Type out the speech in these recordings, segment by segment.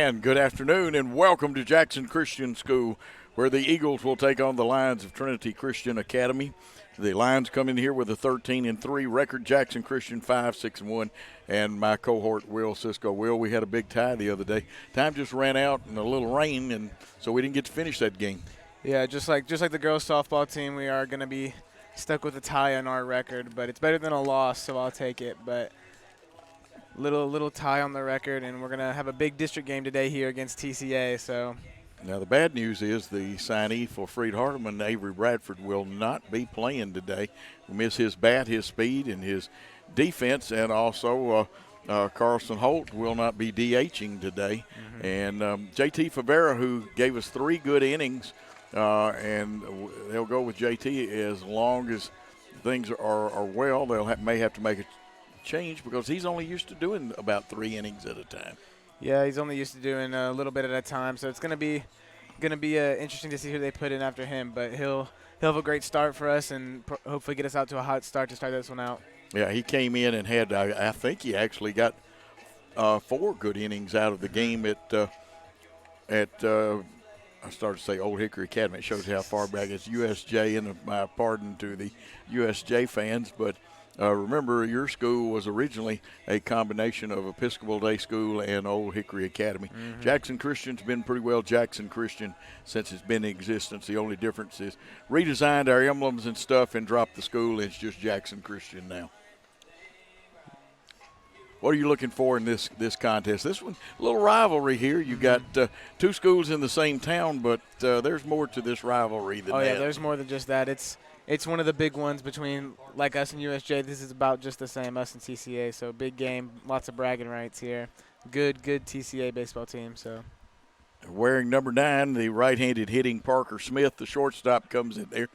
And good afternoon and welcome to Jackson Christian School, where the Eagles will take on the Lions of Trinity Christian Academy. The Lions come in here with a 13-3 record. Jackson Christian 5-6-1, and my cohort Will Cisco. Will, we had a big tie the other day. Time just ran out and a little rain, and so we didn't get to finish that game. Yeah, just like the girls softball team, we are going to be stuck with a tie on our record, but it's better than a loss, so I'll take it. But little tie on the record, and we're going to have a big district game today here against TCA. So now the bad news is the signee for Freed Hardeman, Avery Bradford, will not be playing today. We miss his bat, his speed, and his defense, and also Carlson Holt will not be DHing today. Mm-hmm. And JT Favera, who gave us 3 good innings, and they'll go with JT as long as things are well. They'll may have to make a change because he's only used to doing about 3 innings at a time. Yeah, he's only used to doing a little bit at a time, so it's going to be interesting to see who they put in after him. But he'll have a great start for us and hopefully get us out to a hot start to start this one out. Yeah, he came in and had I think he actually got 4 good innings out of the game at I started to say Old Hickory Academy. It shows how far back it's USJ, and my pardon to the USJ fans. But remember, your school was originally a combination of Episcopal Day School and Old Hickory Academy. Mm-hmm. Jackson Christian's been pretty well Jackson Christian since it's been in existence. The only difference is redesigned our emblems and stuff and dropped the school. It's just Jackson Christian now. What are you looking for in this contest? This one, a little rivalry here. You got 2 schools in the same town, but there's more to this rivalry than that. Oh, yeah, there's more than just that. It's one of the big ones between, like, us and USJ. This is about just the same, us and TCA. So big game, lots of bragging rights here. Good TCA baseball team. So wearing number 9, the right-handed hitting Parker Smith, the shortstop, comes in there.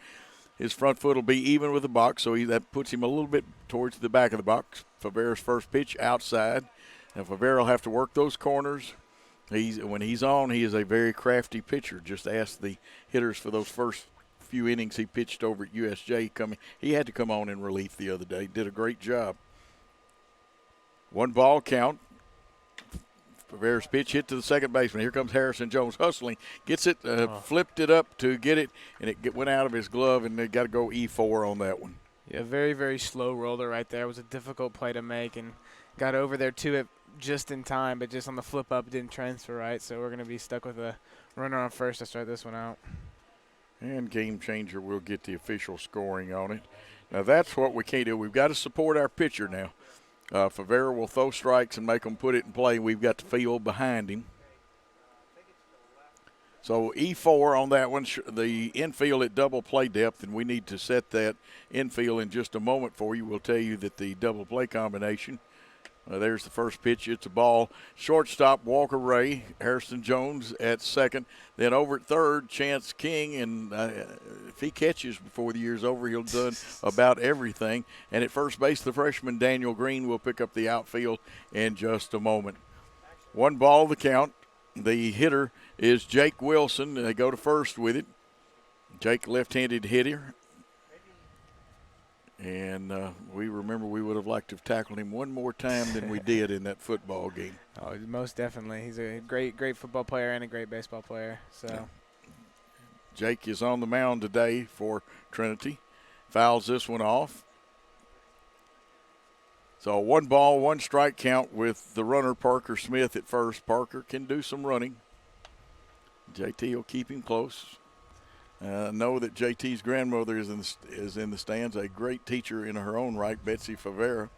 His front foot will be even with the box, so that puts him a little bit towards the back of the box. Favera's first pitch outside. And Favera will have to work those corners. When he's on, he is a very crafty pitcher. Just ask the hitters for those first few innings he pitched over at USJ. He had to come on in relief the other day. Did a great job. 1 ball count. Favera's pitch hit to the second baseman. Here comes Harrison Jones hustling. Gets it, flipped it up to get it, and it went out of his glove, and they got to go E4 on that one. Yeah, very, very slow roller right there. It was a difficult play to make, and got over there to it just in time, but just on the flip up didn't transfer right, so we're going to be stuck with a runner on first to start this one out. And game changer will get the official scoring on it. Now that's what we can't do. We've got to support our pitcher now. Favera will throw strikes and make them put it in play. We've got the field behind him. So E4 on that one, the infield at double play depth, and we need to set that infield in just a moment for you. We'll tell you that the double play combination, there's the first pitch. It's a ball. Shortstop, Walker Ray. Harrison Jones at second. Then over at third, Chance King. And if he catches before the year's over, he'll done about everything. And at first base, the freshman Daniel Green will pick up the outfield in just a moment. 1 ball the count. The hitter is Jake Wilson. They go to first with it. Jake, left-handed hitter. And we remember we would have liked to have tackled him one more time than we did in that football game. Oh, most definitely. He's a great football player and a great baseball player. So yeah. Jake is on the mound today for Trinity. Fouls this one off. So 1 ball, 1 strike count with the runner Parker Smith at first. Parker can do some running. JT will keep him close. Know that JT's grandmother is in the stands, a great teacher in her own right, Betsy Favera.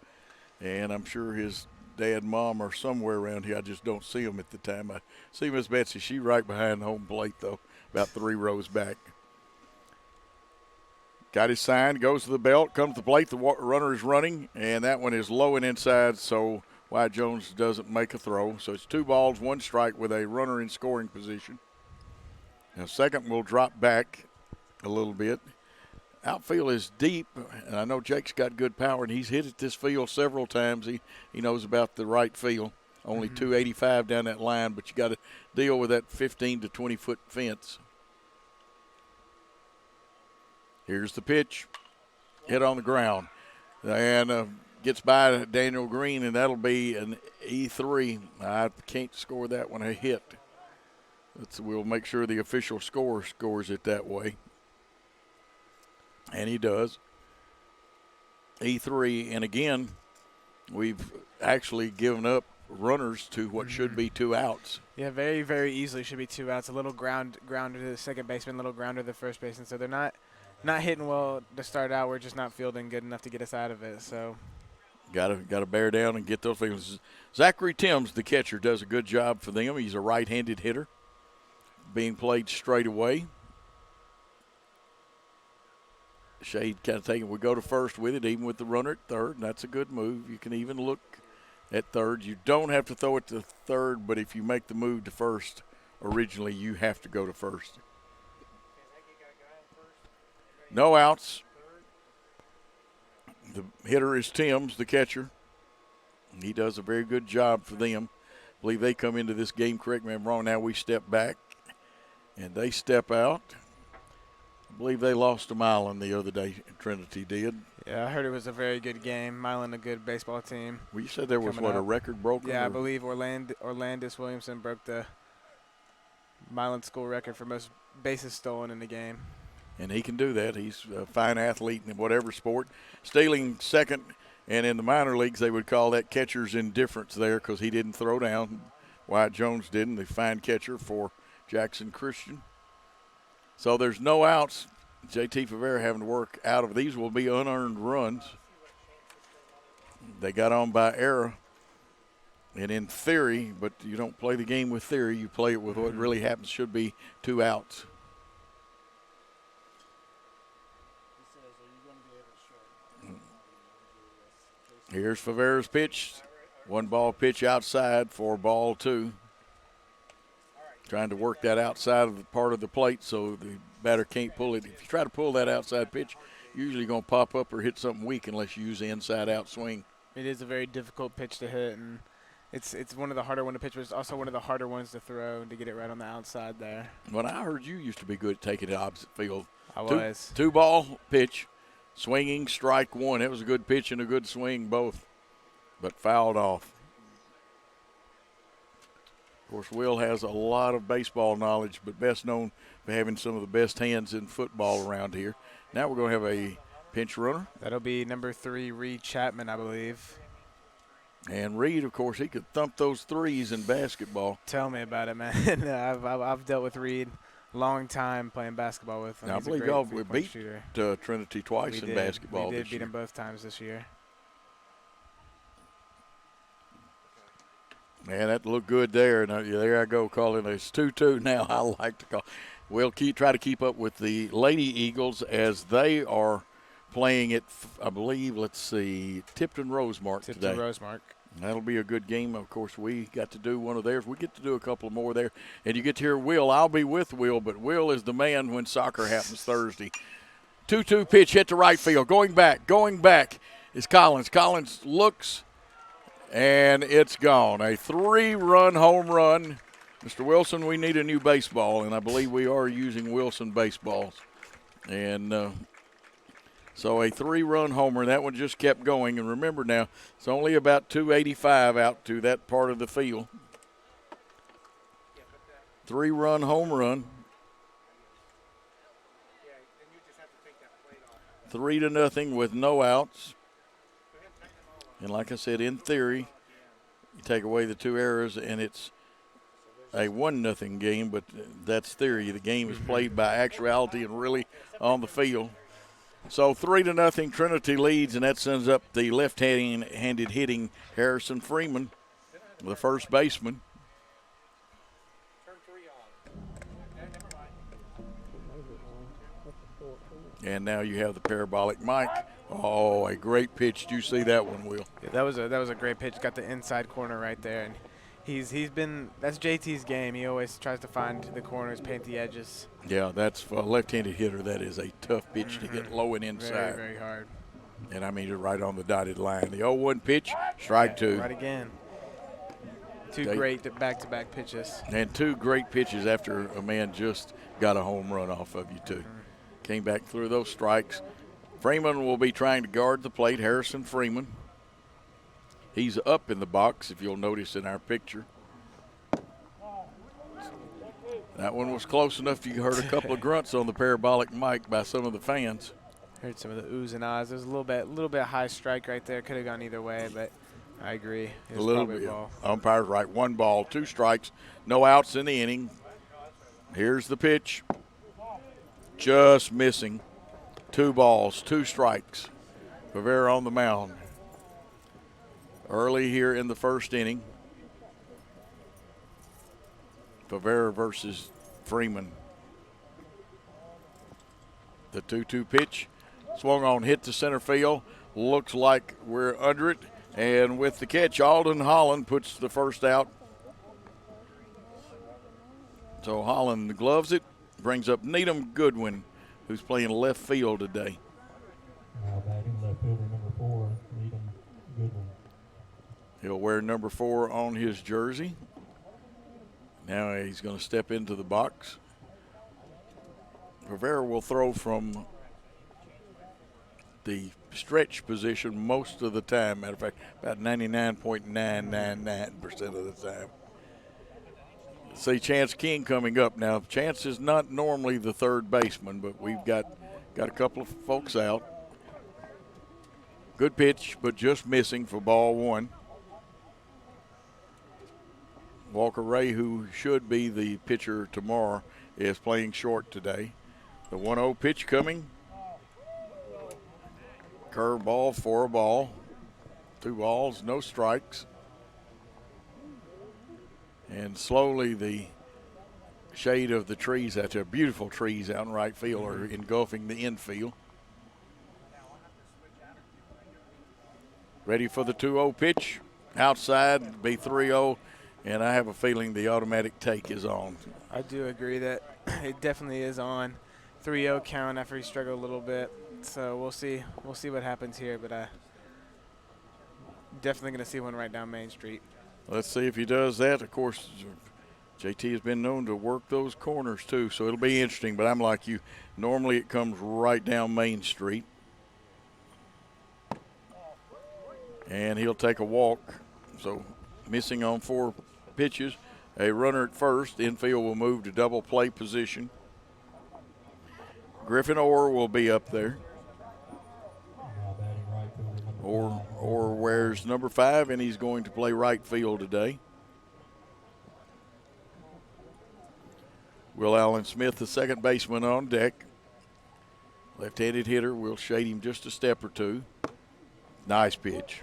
And I'm sure his dad and mom are somewhere around here. I just don't see them at the time. I see Miss Betsy. She's right behind home plate, though, about 3 rows back. Got his sign, goes to the belt, comes to the plate. The runner is running, and that one is low and inside, so Wyatt Jones doesn't make a throw. So it's 2 balls, 1 strike with a runner in scoring position. Now, second will drop back a little bit. Outfield is deep, and I know Jake's got good power, and he's hit at this field several times. He knows about the right field. Only 285 down that line, but you got to deal with that 15 to 20-foot fence. Here's the pitch. Hit on the ground. And gets by Daniel Green, and that'll be an E3. I can't score that one a hit. We'll make sure the official score scores it that way. And he does. E3, and again, we've actually given up runners to what should be 2 outs. Yeah, very, very easily should be 2 outs. A little grounder to the second baseman, a little grounder to the first baseman. So they're not hitting well to start out. We're just not fielding good enough to get us out of it. So got to bear down and get those feelings. Zachary Timms, the catcher, does a good job for them. He's a right-handed hitter, being played straight away. Shade kind of taking. We go to first with it, even with the runner at third, and that's a good move. You can even look at third. You don't have to throw it to third, but if you make the move to first, originally you have to go to first. No outs. The hitter is Timms, the catcher. He does a very good job for them. I believe they come into this game, correct me if I'm wrong, now we step back, and they step out. I believe they lost to Milan the other day. Trinity did. Yeah, I heard it was a very good game. Milan, a good baseball team. Well, you said there was, a record broken? Yeah, I believe Orlandis Williamson broke the Milan school record for most bases stolen in the game. And he can do that. He's a fine athlete in whatever sport. Stealing second, and in the minor leagues they would call that catcher's indifference there because he didn't throw down. Wyatt Jones didn't, the fine catcher for Jackson Christian. So there's no outs. JT Favera having to work out of these will be unearned runs. They got on by error. And in theory, but you don't play the game with theory, you play it with what really happens. Should be 2 outs. Here's Favera's pitch. 1-ball pitch outside for ball 2. Trying to work that outside of the part of the plate so the batter can't pull it. If you try to pull that outside pitch, usually you're going to pop up or hit something weak unless you use the inside-out swing. It is a very difficult pitch to hit, and it's one of the harder ones to pitch, but it's also one of the harder ones to throw and to get it right on the outside there. When I heard you used to be good at taking it opposite field. I was. 2-ball pitch, swinging, strike 1. It was a good pitch and a good swing both, but fouled off. Of course, Will has a lot of baseball knowledge, but best known for having some of the best hands in football around here. Now we're going to have a pinch runner. That'll be number 3, Reed Chapman, I believe. And Reed, of course, he could thump those threes in basketball. Tell me about it, man. I've dealt with Reed a long time playing basketball with him. Now, I believe y'all beat Trinity twice in basketball We this did year. beat him both times this year. Man, that looked good there. Now, there I go calling it. It's 2-2 now. I like to call. We'll try to keep up with the Lady Eagles as they are playing at, I believe, let's see, Tipton Rosemark today. Tipton Rosemark. That'll be a good game. Of course, we got to do one of theirs. We get to do a couple more there. And you get to hear Will. I'll be with Will, but Will is the man when soccer happens Thursday. 2-2 pitch hit to right field. Going back is Collins. Collins looks, and it's gone. A 3-run home run. Mr. Wilson, we need a new baseball, and I believe we are using Wilson baseballs. And so a 3-run homer. That one just kept going. And remember now, it's only about 285 out to that part of the field. 3-run home run. 3-0 with no outs. And like I said, in theory, you take away the 2 errors, and it's a 1-0 game, but that's theory. The game is played by actuality and really on the field. So 3-0 Trinity leads, and that sends up the left-handed hitting Harrison Freeman, the first baseman. And now you have the parabolic mic. Oh, a great pitch. Did you see that one, Will? Yeah, that was a great pitch. Got the inside corner right there, and he's been, that's JT's game. He always tries to find the corners, paint the edges. Yeah, that's for a left-handed hitter. That is a tough pitch to get low and inside. Very, very hard. And I mean it right on the dotted line. The 0-1 pitch, strike 2. Right again. Two great back-to-back pitches. And 2 great pitches after a man just got a home run off of you, too. Came back through those strikes. Freeman will be trying to guard the plate, Harrison Freeman. He's up in the box, if you'll notice in our picture. That one was close enough you heard a couple of grunts on the parabolic mic by some of the fans. Heard some of the oohs and ahs. There's a little bit high strike right there. Could have gone either way, but I agree. It was A little probably bit. a ball. Umpire's right. 1 ball, 2 strikes, no outs in the inning. Here's the pitch. Just missing. 2 balls, 2 strikes. Rivera on the mound. Early here in the first inning. Rivera versus Freeman. The 2-2 pitch. Swung on, hit to center field. Looks like we're under it. And with the catch, Alden Holland puts the first out. So Holland gloves it. Brings up Needham Goodwin, who's playing left field today. Now batting left fielder number 4, Needham Goodwin. He'll wear number 4 on his jersey. Now he's going to step into the box. Rivera will throw from the stretch position most of the time. Matter of fact, about 99.999% of the time. See Chance King coming up now. Chance is not normally the third baseman, but we've got a couple of folks out. Good pitch, but just missing for ball 1. Walker Ray, who should be the pitcher tomorrow, is playing short today. The 1-0 pitch coming. Curveball for a ball. 2 balls, no strikes. And slowly the shade of the trees, that's a beautiful trees out in right field, are engulfing the infield. Ready for the 2-0 pitch. Outside, be 3-0, and I have a feeling the automatic take is on. I do agree that it definitely is on. 3-0 count after he struggled a little bit. So we'll see what happens here, but definitely going to see one right down Main Street. Let's see if he does that. Of course, JT has been known to work those corners too, so it'll be interesting. But I'm like you. Normally it comes right down Main Street. And he'll take a walk. So missing on 4 pitches. A runner at first. Infield will move to double play position. Griffin Orr will be up there. Now batting right fielder number 5. Orr wears number 5, and he's going to play right field today. Will Allen Smith, the second baseman, on deck. Left-handed hitter. Will shade him just a step or 2. Nice pitch.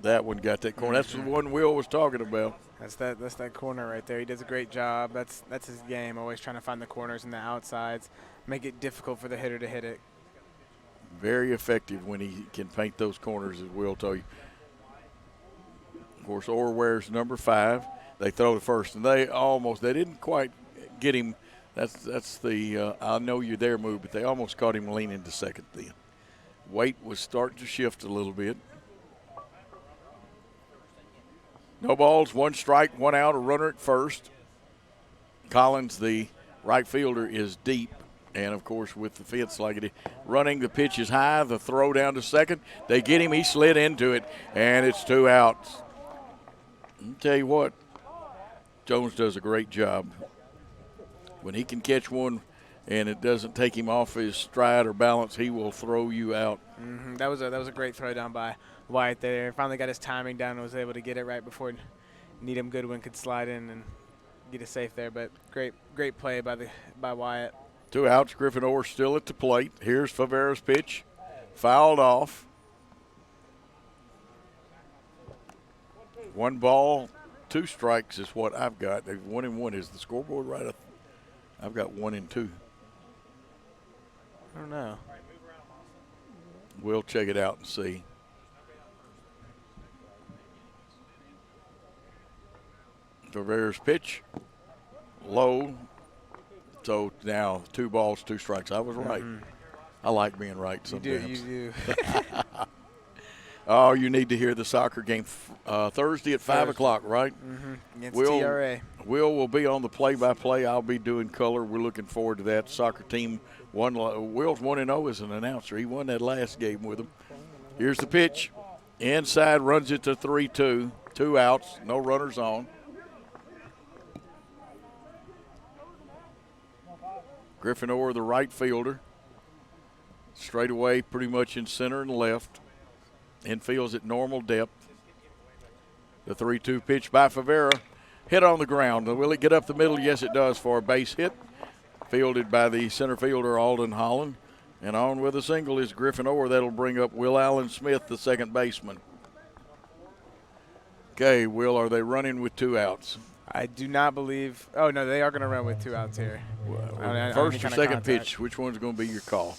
That one got that corner. That's the one Will was talking about. That's that corner right there. He does a great job. That's his game. Always trying to find the corners and the outsides, make it difficult for the hitter to hit it. Very effective when he can paint those corners, as Will told you. Of course, Orr wears number 5. They throw to first, and they didn't quite get him. That's the I know you're there move, but they almost caught him leaning to second then. Weight was starting to shift a little bit. No balls, 1 strike, 1 out, a runner at first. Collins, the right fielder, is deep. And, of course, with the fence like it is, running, the pitch is high, the throw down to second. They get him, he slid into it, and it's 2 outs. I'll tell you what, Jones does a great job. When he can catch one and it doesn't take him off his stride or balance, he will throw you out. That was a great throw down by Wyatt there. Finally got his timing down and was able to get it right before Needham Goodwin could slide in and get it safe there. But great play by Wyatt. 2 outs. Griffin Orr still at the plate. Here's Favera's pitch. Fouled off. 1 ball, 2 strikes is what I've got. 1-1 is the scoreboard right. I've got 1-2. I don't know. We'll check it out and see. Favera's pitch. Low. So now 2 balls, 2 strikes. I was right. I like being right sometimes. You do. Oh, you need to hear the soccer game Thursday at 5 o'clock, right? Against TRA. Will be on the play-by-play. I'll be doing color. We're looking forward to that. Soccer team won. Will's 1-0 as an announcer. He won that last game with them. Here's the pitch. Inside, runs it to 3-2. 2 outs, no runners on. Griffin Orr, the right fielder. Straight away, pretty much in center and left. Infield's at normal depth. The 3-2 pitch by Favera. Hit on the ground. Will it get up the middle? Yes, it does for a base hit. Fielded by the center fielder, Alden Holland. And on with a single is Griffin Orr. That'll bring up Will Allen Smith, the second baseman. Okay, Will, are they running with 2 outs? I do not believe. Oh, no, they are going to run with 2 outs here. First or second pitch, which one's going to be your call?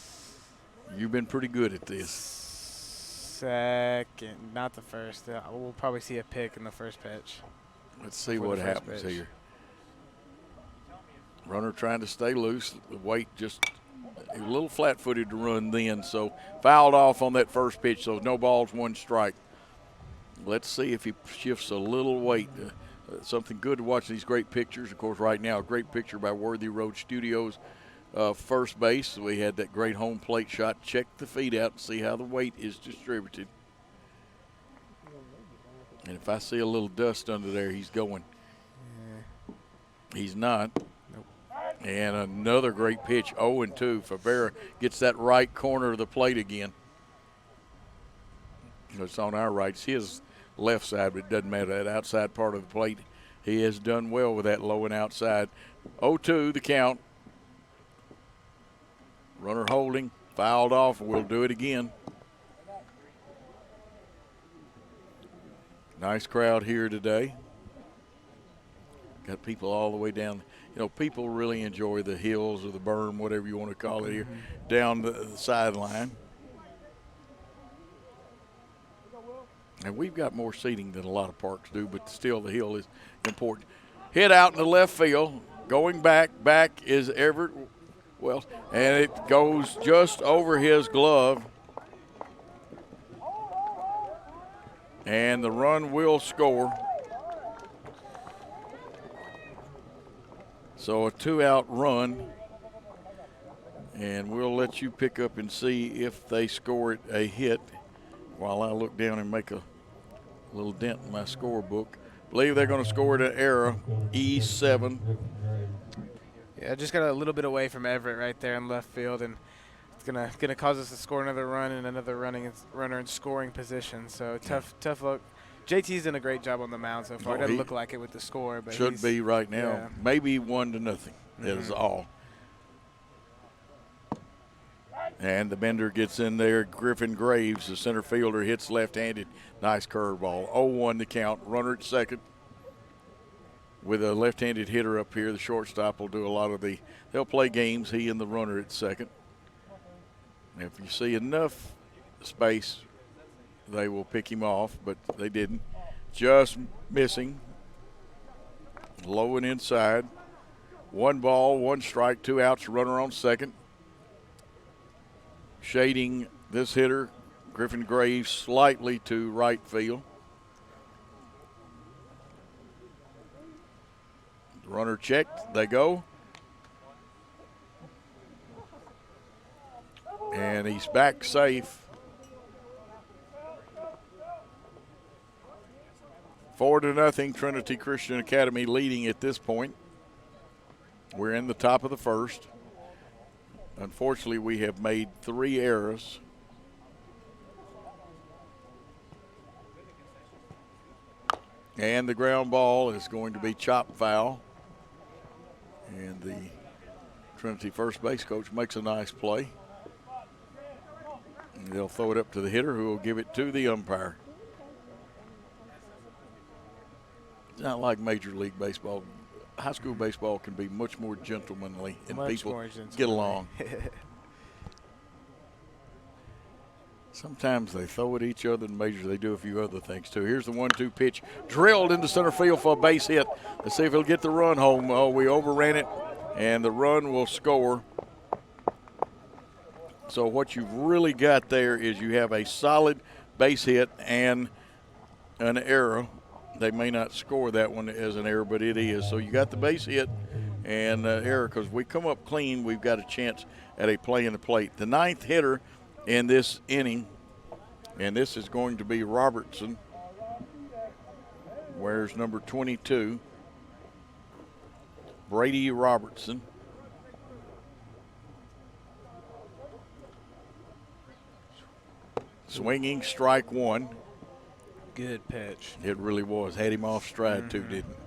You've been pretty good at this. Second, not the first. We'll probably see a pick in the first pitch. Let's see what happens here. Runner trying to stay loose. The weight just a little flat-footed to run then, so fouled off on that first pitch, so no balls, 1 strike. Let's see if he shifts a little weight. Something good to watch these great pictures. Of course, right now, a great picture by Worthy Road Studios. First base, we had that great home plate shot. Check the feet out and see how the weight is distributed. And if I see a little dust under there, he's going. Yeah. He's not. Nope. And another great pitch, 0-2. Favera gets that right corner of the plate again. It's on our right. It's his left side, but it doesn't matter. That outside part of the plate, he has done well with that low and outside. 0-2 the count. Runner holding, fouled off, and we'll do it again. Nice crowd here today. Got people all the way down. You know, people really enjoy the hills or the berm, whatever you want to call it here, down the sideline. And we've got more seating than a lot of parks do, but still the hill is important. Hit out in the left field. Going back is Everett Wells, and it goes just over his glove. And the run will score. So a 2-out run. And we'll let you pick up and see if they score it a hit while I look down and make a little dent in my scorebook. Believe they're going to score it an error, E7. Yeah, just got a little bit away from Everett right there in left field, and it's gonna cause us to score another run and another runner in scoring position. So tough look. JT's done a great job on the mound so far. It doesn't look like it with the score, but should be right now. Yeah. Maybe 1-0. That is all. And the bender gets in there. Griffin Graves, the center fielder, hits left-handed. Nice curveball. 0-1 the count. Runner at second. With a left-handed hitter up here, the shortstop will do a lot of they'll play games, he and the runner at second. And if you see enough space, they will pick him off, but they didn't. Just missing. Low and inside. 1 ball, 1 strike, 2 outs, runner on second. Shading this hitter, Griffin Graves, slightly to right field. Runner checked, they go. And he's back safe. 4-0, Trinity Christian Academy leading at this point. We're in the top of the first. Unfortunately, we have made 3 errors. And the ground ball is going to be chopped foul. And the Trinity first base coach makes a nice play. And they'll throw it up to the hitter, who will give it to the umpire. It's not like Major League Baseball. High school baseball can be much more gentlemanly, and people get along. Sometimes they throw at each other in majors. They do a few other things, too. Here's the 1-2 pitch, drilled into center field for a base hit. Let's see if he'll get the run home. Oh, we overran it, and the run will score. So what you've really got there is you have a solid base hit and an error. They may not score that one as an error, but it is. So you got the base hit and error, because we come up clean, we've got a chance at a play in the plate. The 9th hitter in this inning And this is going to be Robertson. Where's number 22? Brady Robertson. Swinging, strike one. Good pitch. It really was. Had him off stride too, didn't it?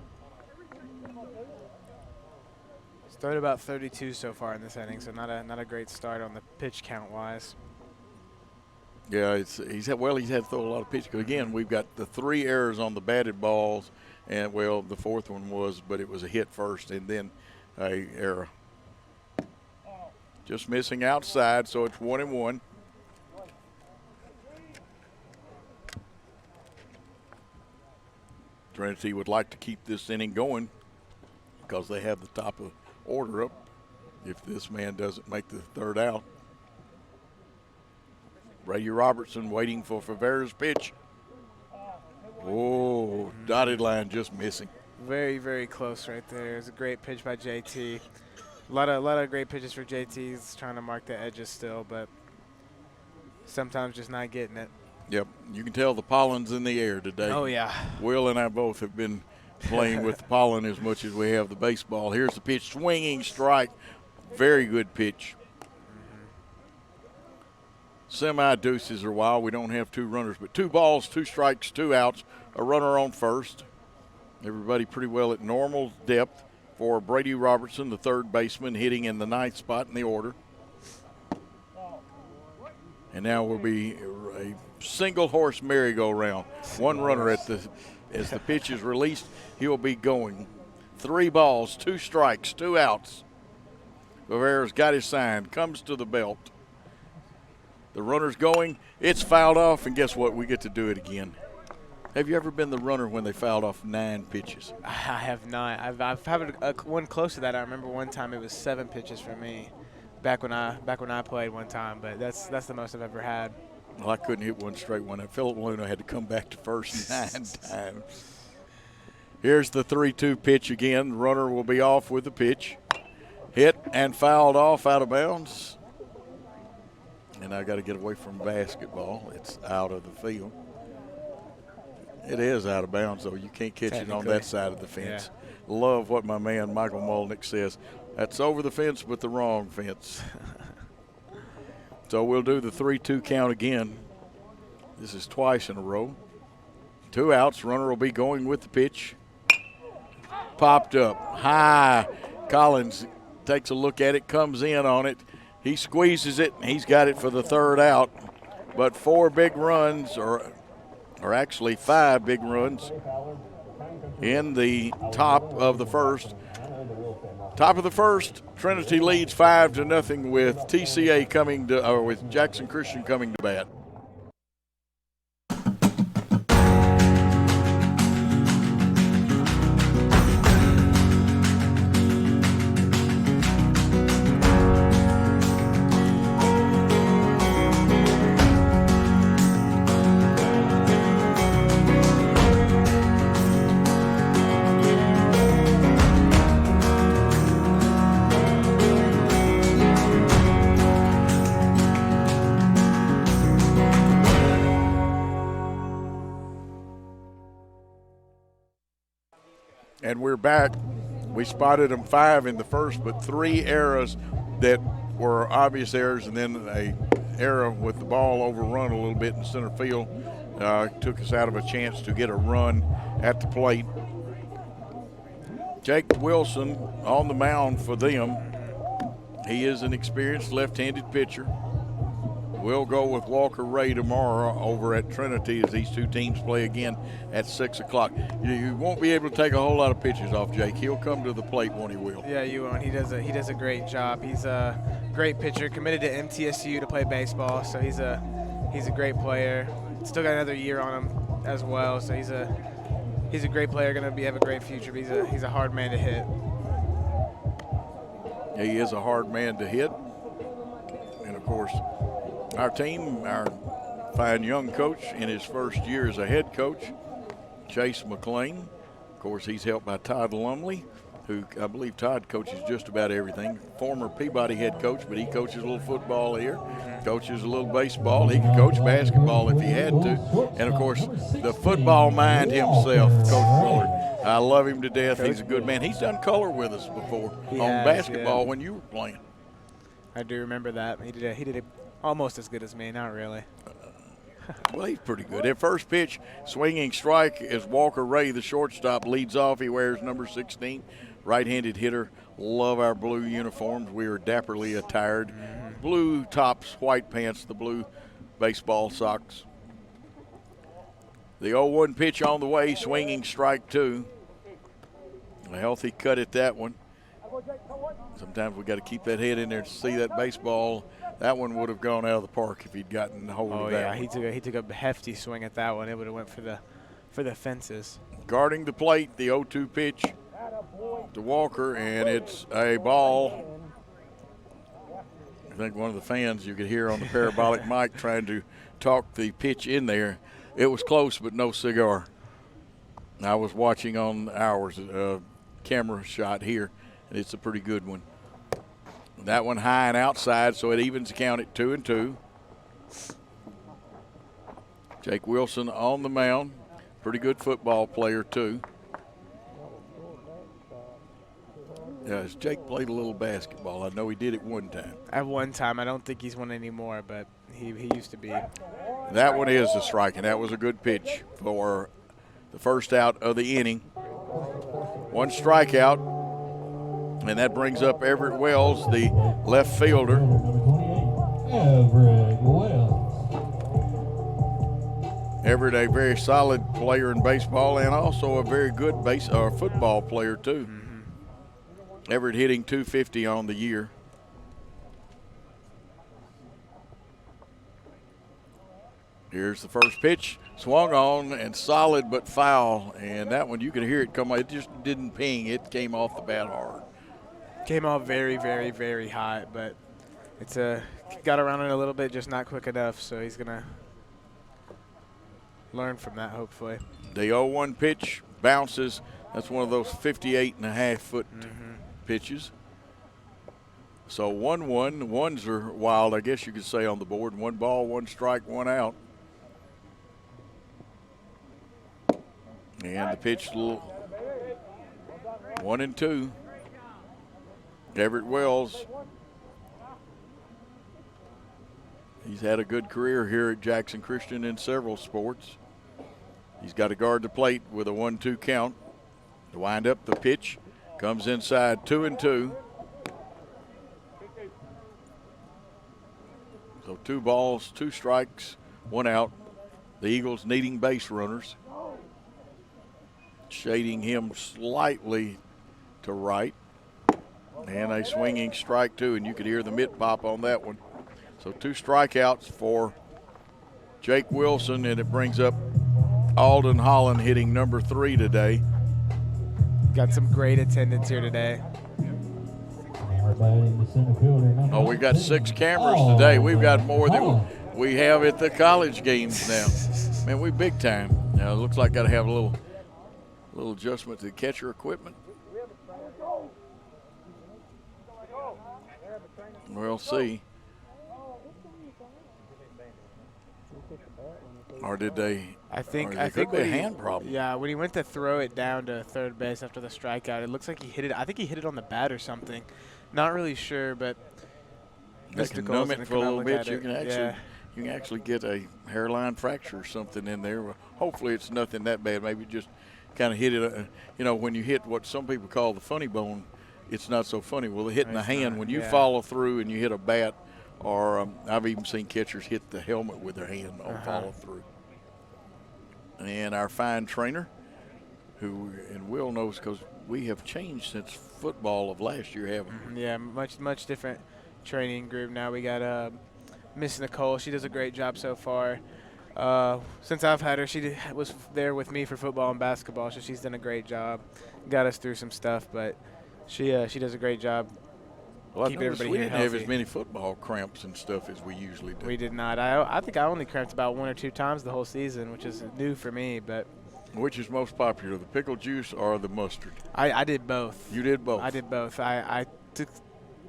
He's thrown about 32 so far in this inning, so not a great start on the pitch count wise. Yeah, he's had to throw a lot of pitches. Again, we've got the 3 errors on the batted balls, and well, the 4th one was, but it was a hit first and then a error. Just missing outside, so it's 1-1. Trinity would like to keep this inning going because they have the top of order up if this man doesn't make the 3rd out. Brady Robertson waiting for Favera's pitch. Oh, dotted line just missing. Very, very close right there. It was a great pitch by JT. A lot of great pitches for JT. He's trying to mark the edges still, but sometimes just not getting it. Yep, you can tell the pollen's in the air today. Oh, yeah. Will and I both have been playing with the pollen as much as we have the baseball. Here's the pitch, swinging strike. Very good pitch. Semi-deuces are wild. We don't have 2 runners, but 2 balls, 2 strikes, 2 outs, a runner on first. Everybody pretty well at normal depth for Brady Robertson, the 3rd baseman, hitting in the 9th spot in the order. And now will be a single horse merry-go-round. 1 runner as the pitch is released, he'll be going. 3 balls, 2 strikes, 2 outs. Rivera's got his sign, comes to the belt. The runner's going, it's fouled off, and guess what? We get to do it again. Have you ever been the runner when they fouled off 9 pitches? I have not. I've had one close to that. I remember one time it was 7 pitches for me. Back when I played one time, but that's the most I've ever had. Well, I couldn't hit one straight one. Philip Luna had to come back to first 9 times. Here's the 3-2 pitch again. Runner will be off with the pitch. Hit and fouled off out of bounds. And I got to get away from basketball. It's out of the field. It is out of bounds, though. You can't catch it on that side of the fence. Yeah. Love what my man Michael Molnick says. That's over the fence, but the wrong fence. So we'll do the 3-2 count again. This is twice in a row. 2 outs. Runner will be going with the pitch. Popped up high. Collins takes a look at it, comes in on it. He squeezes it, and he's got it for the 3rd out. But 4 big runs, or actually 5 big runs in the top of the first. Top of the first, Trinity leads 5-0 with TCA with Jackson Christian coming to bat. And we're back. We spotted them 5 in the first, but 3 errors that were obvious errors, and then a error with the ball overrun a little bit in center field took us out of a chance to get a run at the plate. Jake Wilson on the mound for them. He is an experienced left-handed pitcher. We'll go with Walker Ray tomorrow over at Trinity as these 2 teams play again at 6 o'clock. You won't be able to take a whole lot of pitches off Jake. He'll come to the plate when he will. Yeah, you won't. He does a great job. He's a great pitcher, committed to MTSU to play baseball, so he's a great player. Still got another year on him as well, so he's a great player, going to have a great future, but he's a hard man to hit. He is a hard man to hit. And, of course, our team, our fine young coach in his first year as a head coach, Chase McLean. Of course, he's helped by Todd Lumley, who I believe Todd coaches just about everything. Former Peabody head coach, but he coaches a little football here, coaches a little baseball. He could coach basketball if he had to. And, of course, the football mind himself, Coach Bullard. I love him to death. He's a good man. He's done color with us before on basketball when you were playing. I do remember that. He did it almost as good as me, not really. Well, he's pretty good. At first pitch, swinging strike as Walker Ray, the shortstop, leads off. He wears number 16, right-handed hitter. Love our blue uniforms. We are dapperly attired. Blue tops, white pants, the blue baseball socks. The 0-1 pitch on the way, swinging strike 2. A healthy cut at that one. Sometimes we got to keep that head in there to see that baseball. That one would have gone out of the park if he'd gotten hold of that. Oh yeah, he took a hefty swing at that one. It would have went for the fences. Guarding the plate, the 0-2 pitch to Walker, and it's a ball. I think one of the fans you could hear on the parabolic mic trying to talk the pitch in there. It was close, but no cigar. I was watching on ours camera shot here, and it's a pretty good one. That one high and outside, so it evens the count at 2-2. Jake Wilson on the mound. Pretty good football player, too. Yeah, Jake played a little basketball. I know he did it one time. At one time. I don't think he's one anymore, but he used to be. That one is a strike, and that was a good pitch for the first out of the inning. One strikeout. And that brings up Everett Wells, the left fielder. Everett Wells. Everett, a very solid player in baseball and also a very good football player, too. Everett hitting .250 on the year. Here's the first pitch. Swung on and solid but foul. And that one, you could hear it come. It just didn't ping. It came off the bat hard. Came off very, very, very hot, but it's got around it a little bit, just not quick enough. So he's gonna learn from that, hopefully. The 0-1 pitch bounces. That's one of those 58.5-foot pitches. So 1-1. Ones are wild, I guess you could say, on the board. 1 ball, 1 strike, 1 out. And the pitch, 1-2. Everett Wells, he's had a good career here at Jackson Christian in several sports. He's got to guard the plate with a 1-2 count. To wind up the pitch, comes inside, 2-2. So 2 balls, 2 strikes, 1 out. The Eagles needing base runners. Shading him slightly to right. And a swinging strike, too, and you could hear the mitt pop on that one. So 2 strikeouts for Jake Wilson, and it brings up Alden Holland hitting number 3 today. Got some great attendance here today. Oh, we got 6 cameras today. We've got more than we have at the college games now. Man, we big time. Now, it looks like got to have a little adjustment to the catcher equipment. We'll see. Or did they? I think could be a hand problem. Yeah, when he went to throw it down to third base after the strikeout, it looks like he hit it. I think he hit it on the bat or something. Not really sure, but that can numb it for a little bit. You can actually get a hairline fracture or something in there. Well, hopefully, it's nothing that bad. Maybe just kind of hit it. When you hit what some people call the funny bone, it's not so funny. Well, hitting the hand, when you follow through and you hit a bat, or I've even seen catchers hit the helmet with their hand on follow through. And our fine trainer, who, and Will knows because we have changed since football of last year, haven't we? Yeah, much different training group now. We got Miss Nicole. She does a great job so far. Since I've had her, she was there with me for football and basketball, so she's done a great job. Got us through some stuff, but she does a great job. Well, I noticed we didn't have as many football cramps and stuff as we usually do. We did not. I think I only cramped about 1 or 2 times the whole season, which is new for me. But Which is most popular, the pickle juice or the mustard? I did both. You did both. I did both. I took.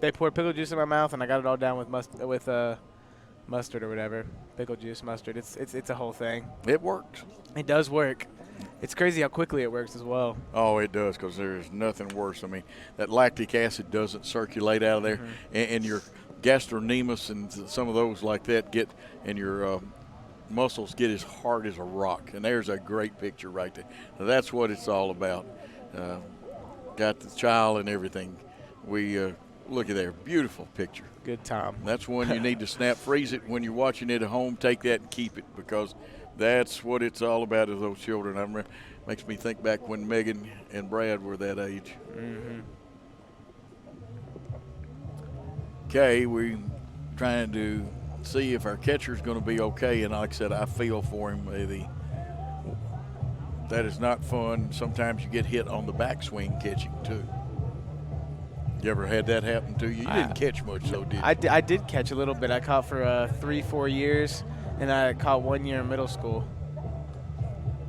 They poured pickle juice in my mouth, and I got it all down with mustard or whatever. Pickle juice, mustard. It's a whole thing. It works. It does work. It's crazy how quickly it works as well. Oh, it does, because there's nothing worse. I mean, that lactic acid doesn't circulate out of there, and your gastrocnemius and some of those like that get, and your muscles get as hard as a rock. And there's a great picture right there. Now, that's what it's all about. Got the child and everything. We look at there, beautiful picture. Good time. That's one you need to snap freeze it when you're watching it at home. Take that and keep it, because that's what it's all about, is those children. Makes me think back when Megan and Brad were that age. Okay, we're trying to see if our catcher's going to be okay, and like I said, I feel for him. That is not fun. Sometimes you get hit on the backswing catching too. You ever had that happen to you? You didn't catch much, though, did you? I did catch a little bit. I caught for 3-4 years, and I caught 1 year in middle school.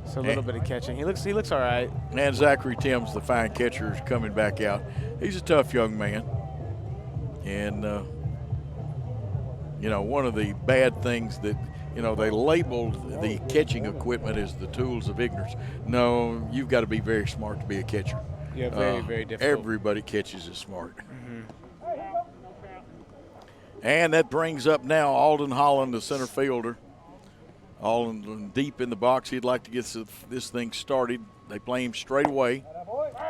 So a little bit of catching. He looks all right. And Zachary Timms, the fine catcher, is coming back out. He's a tough young man. And, one of the bad things that, they labeled the catching equipment as the tools of ignorance. No, you've got to be very smart to be a catcher. Yeah, very, very difficult. Everybody catches it smart. And that brings up now Alden Holland, the center fielder. Alden deep in the box. He'd like to get this thing started. They play him straight away.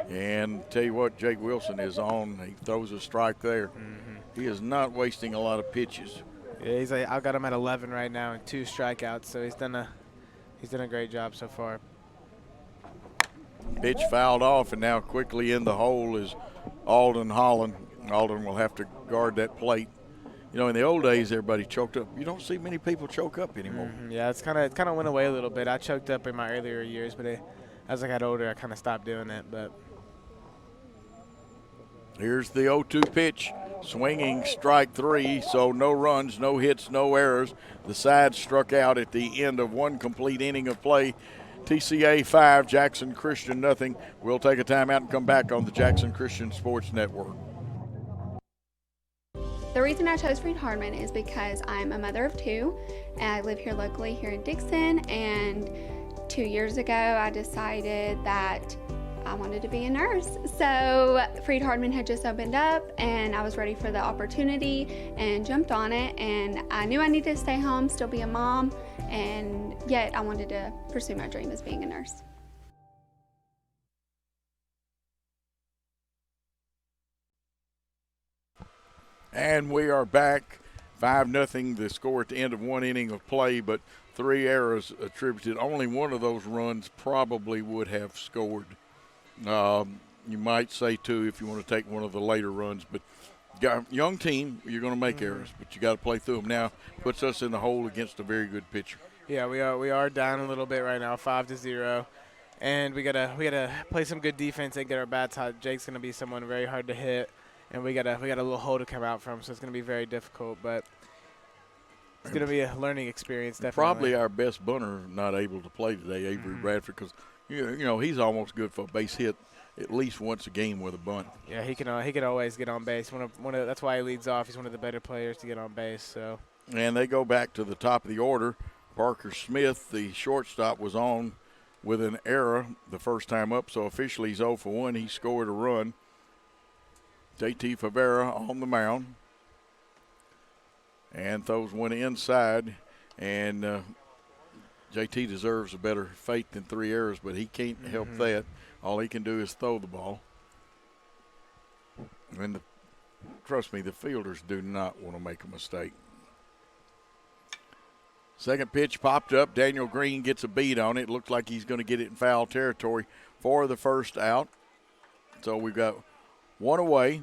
And tell you what, Jake Wilson is on. He throws a strike there. He is not wasting a lot of pitches. Yeah, I've got him at 11 right now and 2 strikeouts. So he's done a great job so far. Pitch fouled off, and now quickly in the hole is Alden Holland. Alden will have to guard that plate. In the old days, everybody choked up. You don't see many people choke up anymore. Yeah, it kind of went away a little bit. I choked up in my earlier years, but as I got older, I kind of stopped doing it. But here's the 0-2 pitch, swinging strike 3. So no runs, no hits, no errors. The side struck out at the end of 1 complete inning of play. TCA 5, Jackson Christian nothing. We'll take a timeout and come back on the Jackson Christian Sports Network. The reason I chose Freed-Hardeman is because I'm a mother of 2, and I live here locally here in Dixon, and 2 years ago I decided that I wanted to be a nurse. So Freed-Hardeman had just opened up, and I was ready for the opportunity and jumped on it, and I knew I needed to stay home, still be a mom, and yet I wanted to pursue my dream as being a nurse. And we are back, 5-0, the score at the end of 1 inning of play, but 3 errors attributed. Only one of those runs probably would have scored. You might say 2 if you want to take one of the later runs, but young team, you're going to make errors, but you got to play through them. Now puts us in the hole against a very good pitcher. Yeah, we are down a little bit right now, 5-0, and we gotta play some good defense and get our bats hot. Jake's going to be someone very hard to hit. And we got a little hole to come out from, so it's going to be very difficult. But it's going to be a learning experience, definitely. Probably our best bunter not able to play today, Avery Bradford, because he's almost good for a base hit at least once a game with a bunt. Yeah, he can always get on base. That's why he leads off. He's one of the better players to get on base. So. And they go back to the top of the order. Parker Smith, the shortstop, was on with an error the first time up, so officially he's 0 for 1. He scored a run. JT Favera on the mound and throws one inside, and JT deserves a better fate than 3 errors, but he can't help that. All he can do is throw the ball. And trust me, the fielders do not want to make a mistake. Second pitch popped up. Daniel Green gets a beat on it. Looked like he's going to get it in foul territory for the first out. So we've got 1 away.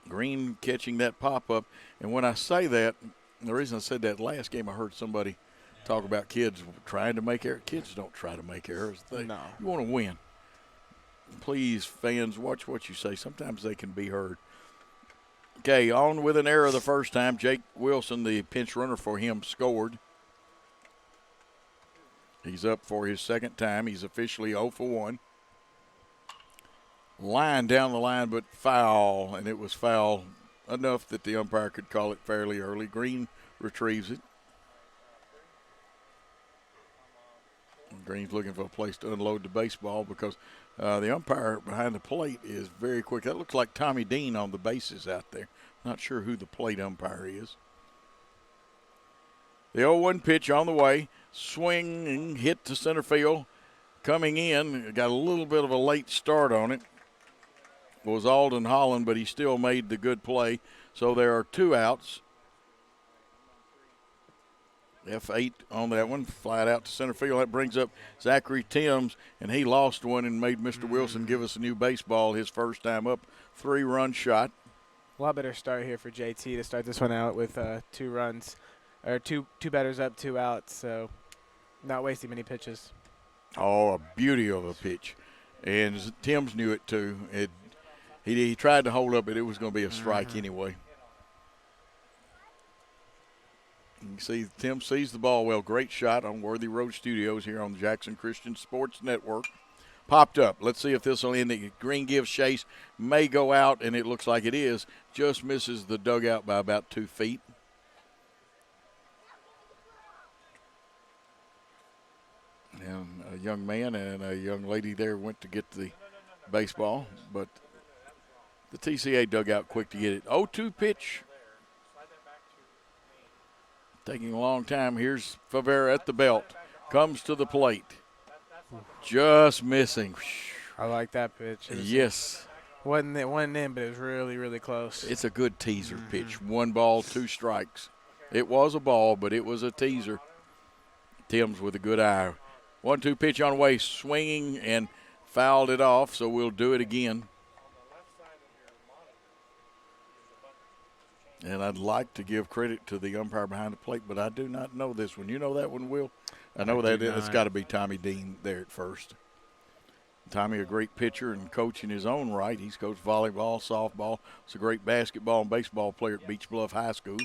Green catching that pop-up. And when I say that, the reason I said that last game, I heard somebody talk about kids trying to make errors. Kids don't try to make errors. You want to win. Please, fans, watch what you say. Sometimes they can be heard. Okay, on with an error the first time. Jake Wilson, the pinch runner for him, scored. He's up for his second time. He's officially 0 for 1. Line down the line, but foul, and it was foul enough that the umpire could call it fairly early. Green retrieves it. Green's looking for a place to unload the baseball because the umpire behind the plate is very quick. That looks like Tommy Dean on the bases out there. Not sure who the plate umpire is. The 0-1 pitch on the way. Swing, hit to center field. Coming in, got a little bit of a late start on it. Was Alden Holland, but he still made the good play. So there are 2 outs. F8 on that one, flat out to center field. That brings up Zachary Timms, and he lost one and made Mr. Wilson give us a new baseball his first time up. 3-run shot. A lot better start here for JT to start this one out with 2 runs, or two batters up, 2 outs, so not wasting many pitches. Oh, a beauty of a pitch. And Timms knew it too. He tried to hold up, but it was going to be a strike anyway. You can see Tim sees the ball well. Great shot on Worthy Road Studios here on the Jackson Christian Sports Network. Popped up. Let's see if this will end. The Green gives chase. May go out, and it looks like it is. Just misses the dugout by about 2 feet. And a young man and a young lady there went to get the baseball, but the TCA dugout quick to get it. 0-2 pitch. Taking a long time. Here's Favera at the belt. Comes to the plate. Just missing. I like that pitch. Yes. Wasn't in, but it was really, really close. It's a good teaser pitch. 1 ball, 2 strikes. It was a ball, but it was a teaser. Timms with a good eye. 1-2 pitch on the way. Swinging and fouled it off, so we'll do it again. And I'd like to give credit to the umpire behind the plate, but I do not know this one. You know that one, Will? I know that it's got to be Tommy Dean there at first. Tommy, a great pitcher and coach in his own right. He's coached volleyball, softball. He's a great basketball and baseball player at Beach Bluff High School.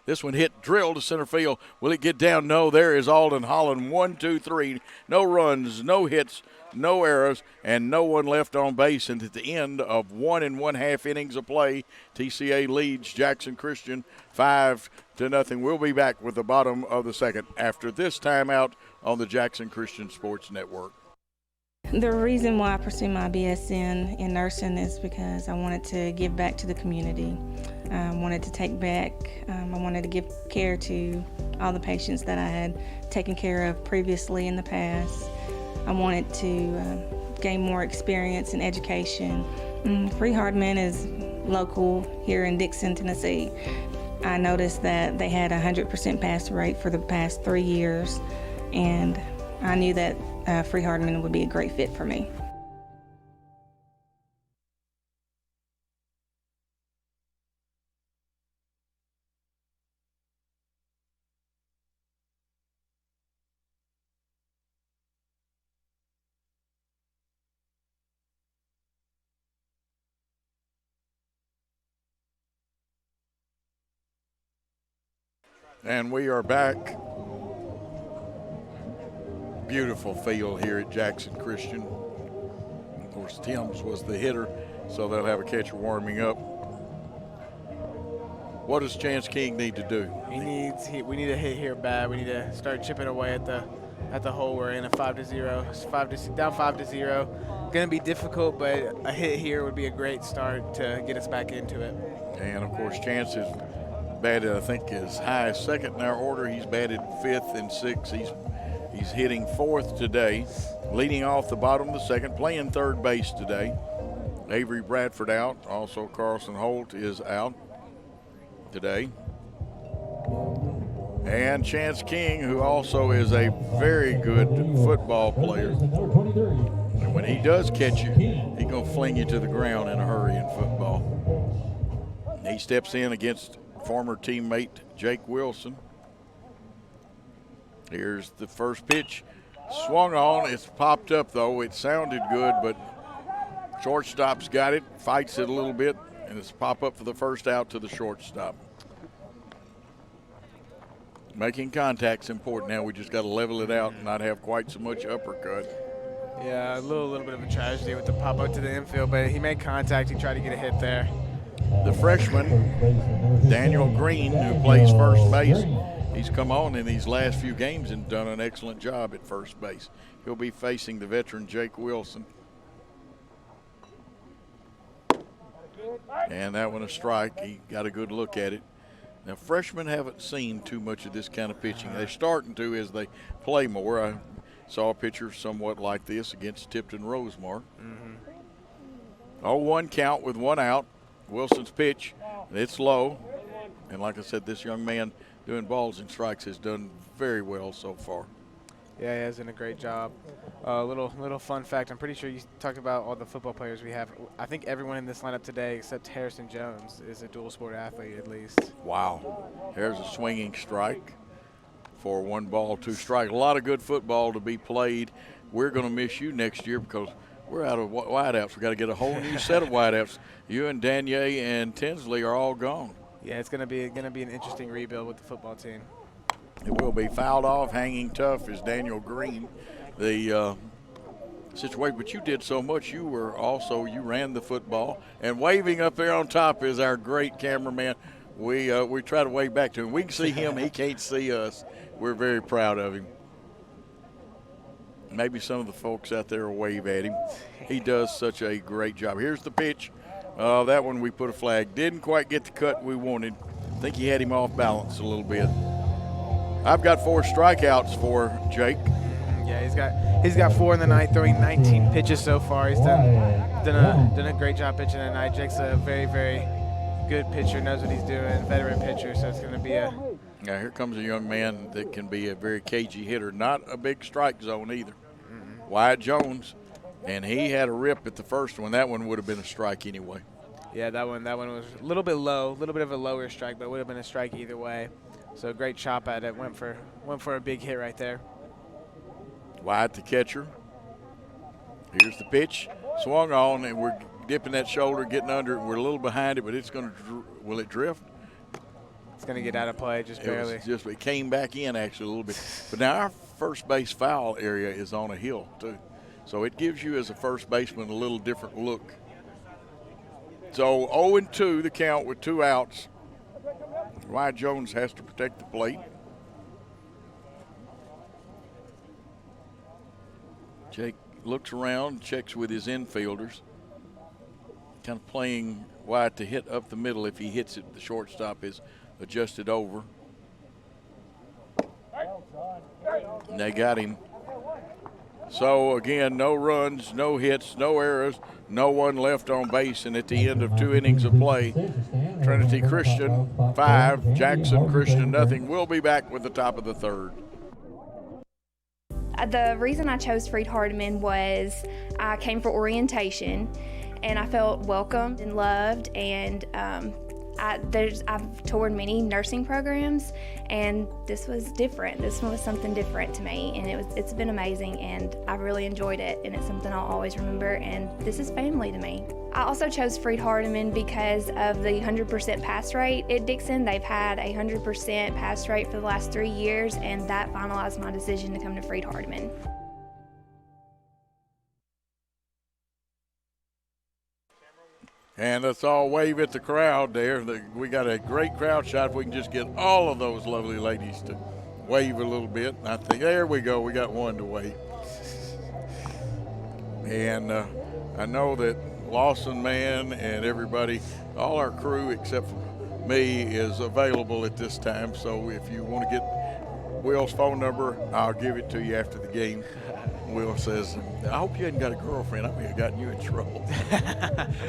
This one hit, drilled to center field. Will it get down? No, there is Alden Holland. 1, 2, 3. No runs, no hits, no errors, and no one left on base. And at the end of 1 1/2 innings of play, TCA leads Jackson Christian 5-0. We'll be back with the bottom of the second after this timeout on the Jackson Christian Sports Network. The reason why I pursued my BSN in nursing is because I wanted to give back to the community. I wanted to take back, I wanted to give care to all the patients that I had taken care of previously in the past. I wanted to gain more experience and education. Free Hardman is local here in Dixon, Tennessee. I noticed that they had a 100% pass rate for the past 3 years, and I knew that Free Hardman would be a great fit for me. And we are back. Beautiful field here at Jackson Christian. Of course, Timms was the hitter, so they'll have a catcher warming up. What does Chance King need to do? We need a hit here bad. We need to start chipping away at the hole. We're in a 5-0. It's down 5-0. Going to be difficult, but a hit here would be a great start to get us back into it. And of course, Chance is batted, I think, as high as second in our order. He's batted 5th and 6th. He's hitting 4th today, leading off the bottom of the second, playing third base today. Avery Bradford out. Also, Carlson Holt is out today. And Chance King, who also is a very good football player. And when he does catch you, he's going to fling you to the ground in a hurry in football. He steps in against former teammate Jake Wilson. Here's the first pitch. Swung on. It's popped up, though. It sounded good, but shortstop's got it, fights it a little bit, and it's pop up for the first out to the shortstop. Making contact's important now. We just got to level it out and not have quite so much uppercut. Yeah, a little bit of a tragedy with the pop-up to the infield, but he made contact. He tried to get a hit there. The freshman, Daniel Green, who plays first base, he's come on in these last few games and done an excellent job at first base. He'll be facing the veteran Jake Wilson. And that one a strike. He got a good look at it. Now, freshmen haven't seen too much of this kind of pitching. They're starting to as they play more. I saw a pitcher somewhat like this against Tipton Rosemar. 0-1 count with 1 out. Wilson's pitch, it's low. And like I said, this young man doing balls and strikes has done very well so far. Yeah, he has done a great job. Little fun fact, I'm pretty sure you talked about all the football players we have. I think everyone in this lineup today except Harrison Jones is a dual sport athlete at least. Wow. There's a swinging strike for 1 ball, 2 strike. A lot of good football to be played. We're going to miss you next year because we're out of wideouts. We've got to get a whole new set of wideouts. You and Danier and Tinsley are all gone. Yeah, it's gonna be an interesting rebuild with the football team. It will be. Fouled off, hanging tough is Daniel Green. The situation, but you did so much. You ran the football, and waving up there on top is our great cameraman. We try to wave back to him. We can see him. He can't see us. We're very proud of him. Maybe some of the folks out there will wave at him. He does such a great job. Here's the pitch. That one we put a flag. Didn't quite get the cut we wanted. I think he had him off balance a little bit. I've got 4 strikeouts for Jake. Yeah, he's got 4 in the night, throwing 19 pitches so far. He's done a great job pitching tonight. Jake's a very, very good pitcher, knows what he's doing, veteran pitcher, so it's going to be a. Now here comes a young man that can be a very cagey hitter. Not a big strike zone either. Wyatt Jones, and he had a rip at the first one. That one would have been a strike anyway. Yeah, that one was a little bit low, a little bit of a lower strike, but it would have been a strike either way. So great chop at it. Went for a big hit right there. Wyatt the catcher. Here's the pitch. Swung on, and we're dipping that shoulder, getting under it. We're a little behind it, but it's going to – will it drift? It's going to get out of play just barely. It came back in actually a little bit. But now our first base foul area is on a hill too. So it gives you as a first baseman a little different look. So 0-2 the count with 2 outs. Wyatt Jones has to protect the plate. Jake looks around, checks with his infielders. Kind of playing Wyatt to hit up the middle. If he hits it, the shortstop is adjusted over. And they got him. So again, no runs, no hits, no errors, no one left on base. And at the end of 2 innings of play, Trinity Christian 5, Jackson Christian nothing. We'll be back with the top of the 3rd. The reason I chose Freed-Hardeman was I came for orientation, and I felt welcomed and loved, and I've toured many nursing programs, and this was different. This one was something different to me, and it's been amazing, and I really enjoyed it, and it's something I'll always remember, and this is family to me. I also chose Freed-Hardeman because of the 100% pass rate at Dixon. They've had a 100% pass rate for the last 3 years, and that finalized my decision to come to Freed-Hardeman. And let's all wave at the crowd there. We got a great crowd shot. If we can just get all of those lovely ladies to wave a little bit. And I think, there we go. We got one to wave. And I know that Lawson Man and everybody, all our crew except for me, is available at this time. So if you want to get Will's phone number, I'll give it to you after the game. Will says, I hope you hadn't got a girlfriend. I may have gotten you in trouble.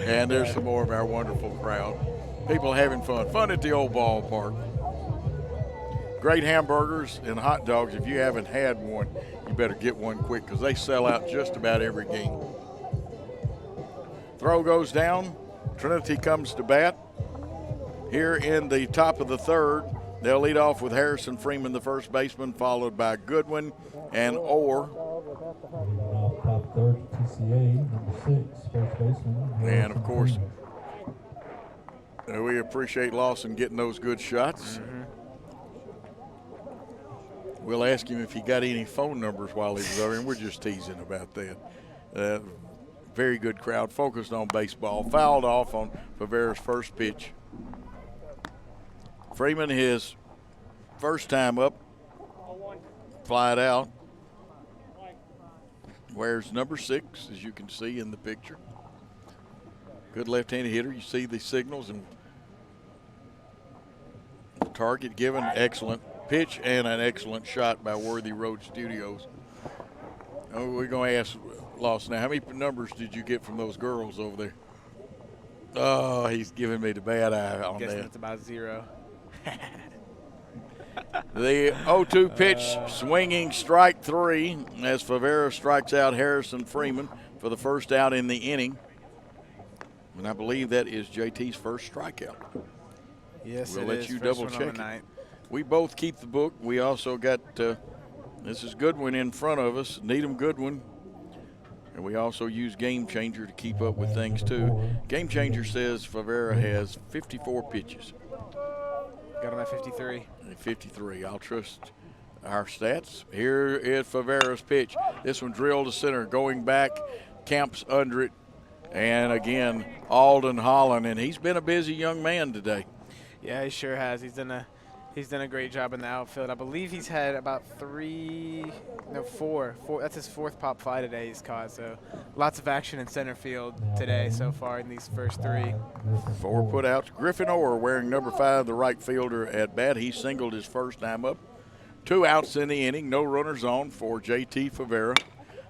And there's some more of our wonderful crowd. People having fun. Fun at the old ballpark. Great hamburgers and hot dogs. If you haven't had one, you better get one quick because they sell out just about every game. Throw goes down. Trinity comes to bat. Here in the top of the 3rd, they'll lead off with Harrison Freeman, the first baseman, followed by Goodwin and Orr. Top 3rd, TCA, number 6, first baseman. And of course, we appreciate Lawson getting those good shots. We'll ask him if he got any phone numbers while he was over, and we're just teasing about that. Very good crowd, focused on baseball. Fouled off on Favera's first pitch. Freeman, his first time up, flied out. Wears number 6, as you can see in the picture. Good left-handed hitter. You see the signals and target given. Excellent pitch and an excellent shot by Worthy Road Studios. Oh, we're going to ask Lawson now, how many numbers did you get from those girls over there? Oh, he's giving me the bad eye on Guessing that. it's about 0. The 0-2 pitch, swinging strike 3 as Favera strikes out Harrison Freeman for the first out in the inning. And I believe that is JT's first strikeout. Yes, We'll it let is. you First double one on check the it. night. We both keep the book. We also got, this is Goodwin in front of us, Needham Goodwin. And we also use Game Changer to keep up with things too. Game Changer says Favera has 54 pitches. Got him at 53. 53. I'll trust our stats. Here is Favera's pitch. This one drilled to center, going back, Camps under it. And again, Alden Holland, and he's been a busy young man today. Yeah, he sure has. He's done a great job in the outfield. I believe he's had about 4. That's his 4th pop fly today he's caught. So lots of action in center field today so far in these first 3. 4 putouts. Griffin Orr wearing number 5, the right fielder at bat. He singled his first time up. 2 outs in the inning. No runners on for JT Favera.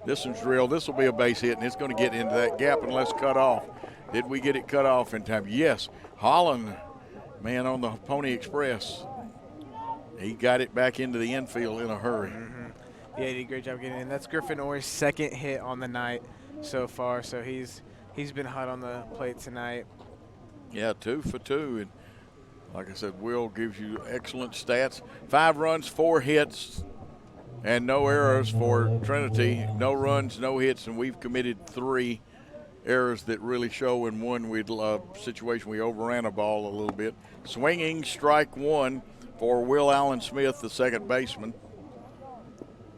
This one's drilled. This will be a base hit, and it's going to get into that gap unless cut off. Did we get it cut off in time? Yes. Holland, man on the Pony Express, he got it back into the infield in a hurry. Mm-hmm. Yeah, he did a great job getting in. That's Griffin Orr's 2nd hit on the night so far, so he's been hot on the plate tonight. Yeah, 2 for 2. And like I said, Will gives you excellent stats. 5 runs, 4 hits, and no errors for Trinity. No runs, no hits, and we've committed 3 errors that really show. In one situation we overran a ball a little bit. Swinging strike 1 for Will Allen Smith, the second baseman.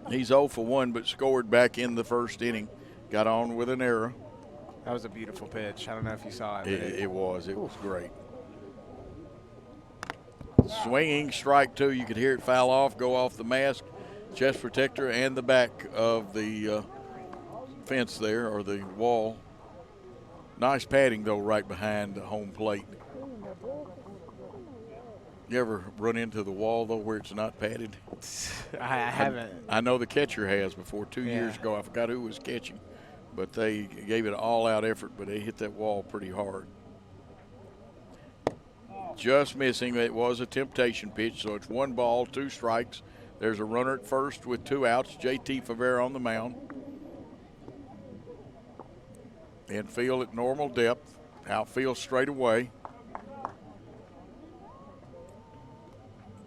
He's 0 for 1, but scored back in the first inning. Got on with an error. That was a beautiful pitch. I don't know if you saw it. It was great. Swinging strike 2. You could hear it foul off, go off the mask, chest protector, and the back of the fence there, or the wall. Nice padding, though, right behind the home plate. You ever run into the wall, though, where it's not padded? I haven't. I know the catcher has before. 2 years ago, I forgot who was catching, but they gave it an all-out effort, but they hit that wall pretty hard. Just missing. It was a temptation pitch, so it's 1 ball, 2 strikes. There's a runner at first with 2 outs. JT Favera on the mound. Infield at normal depth. Outfield straight away.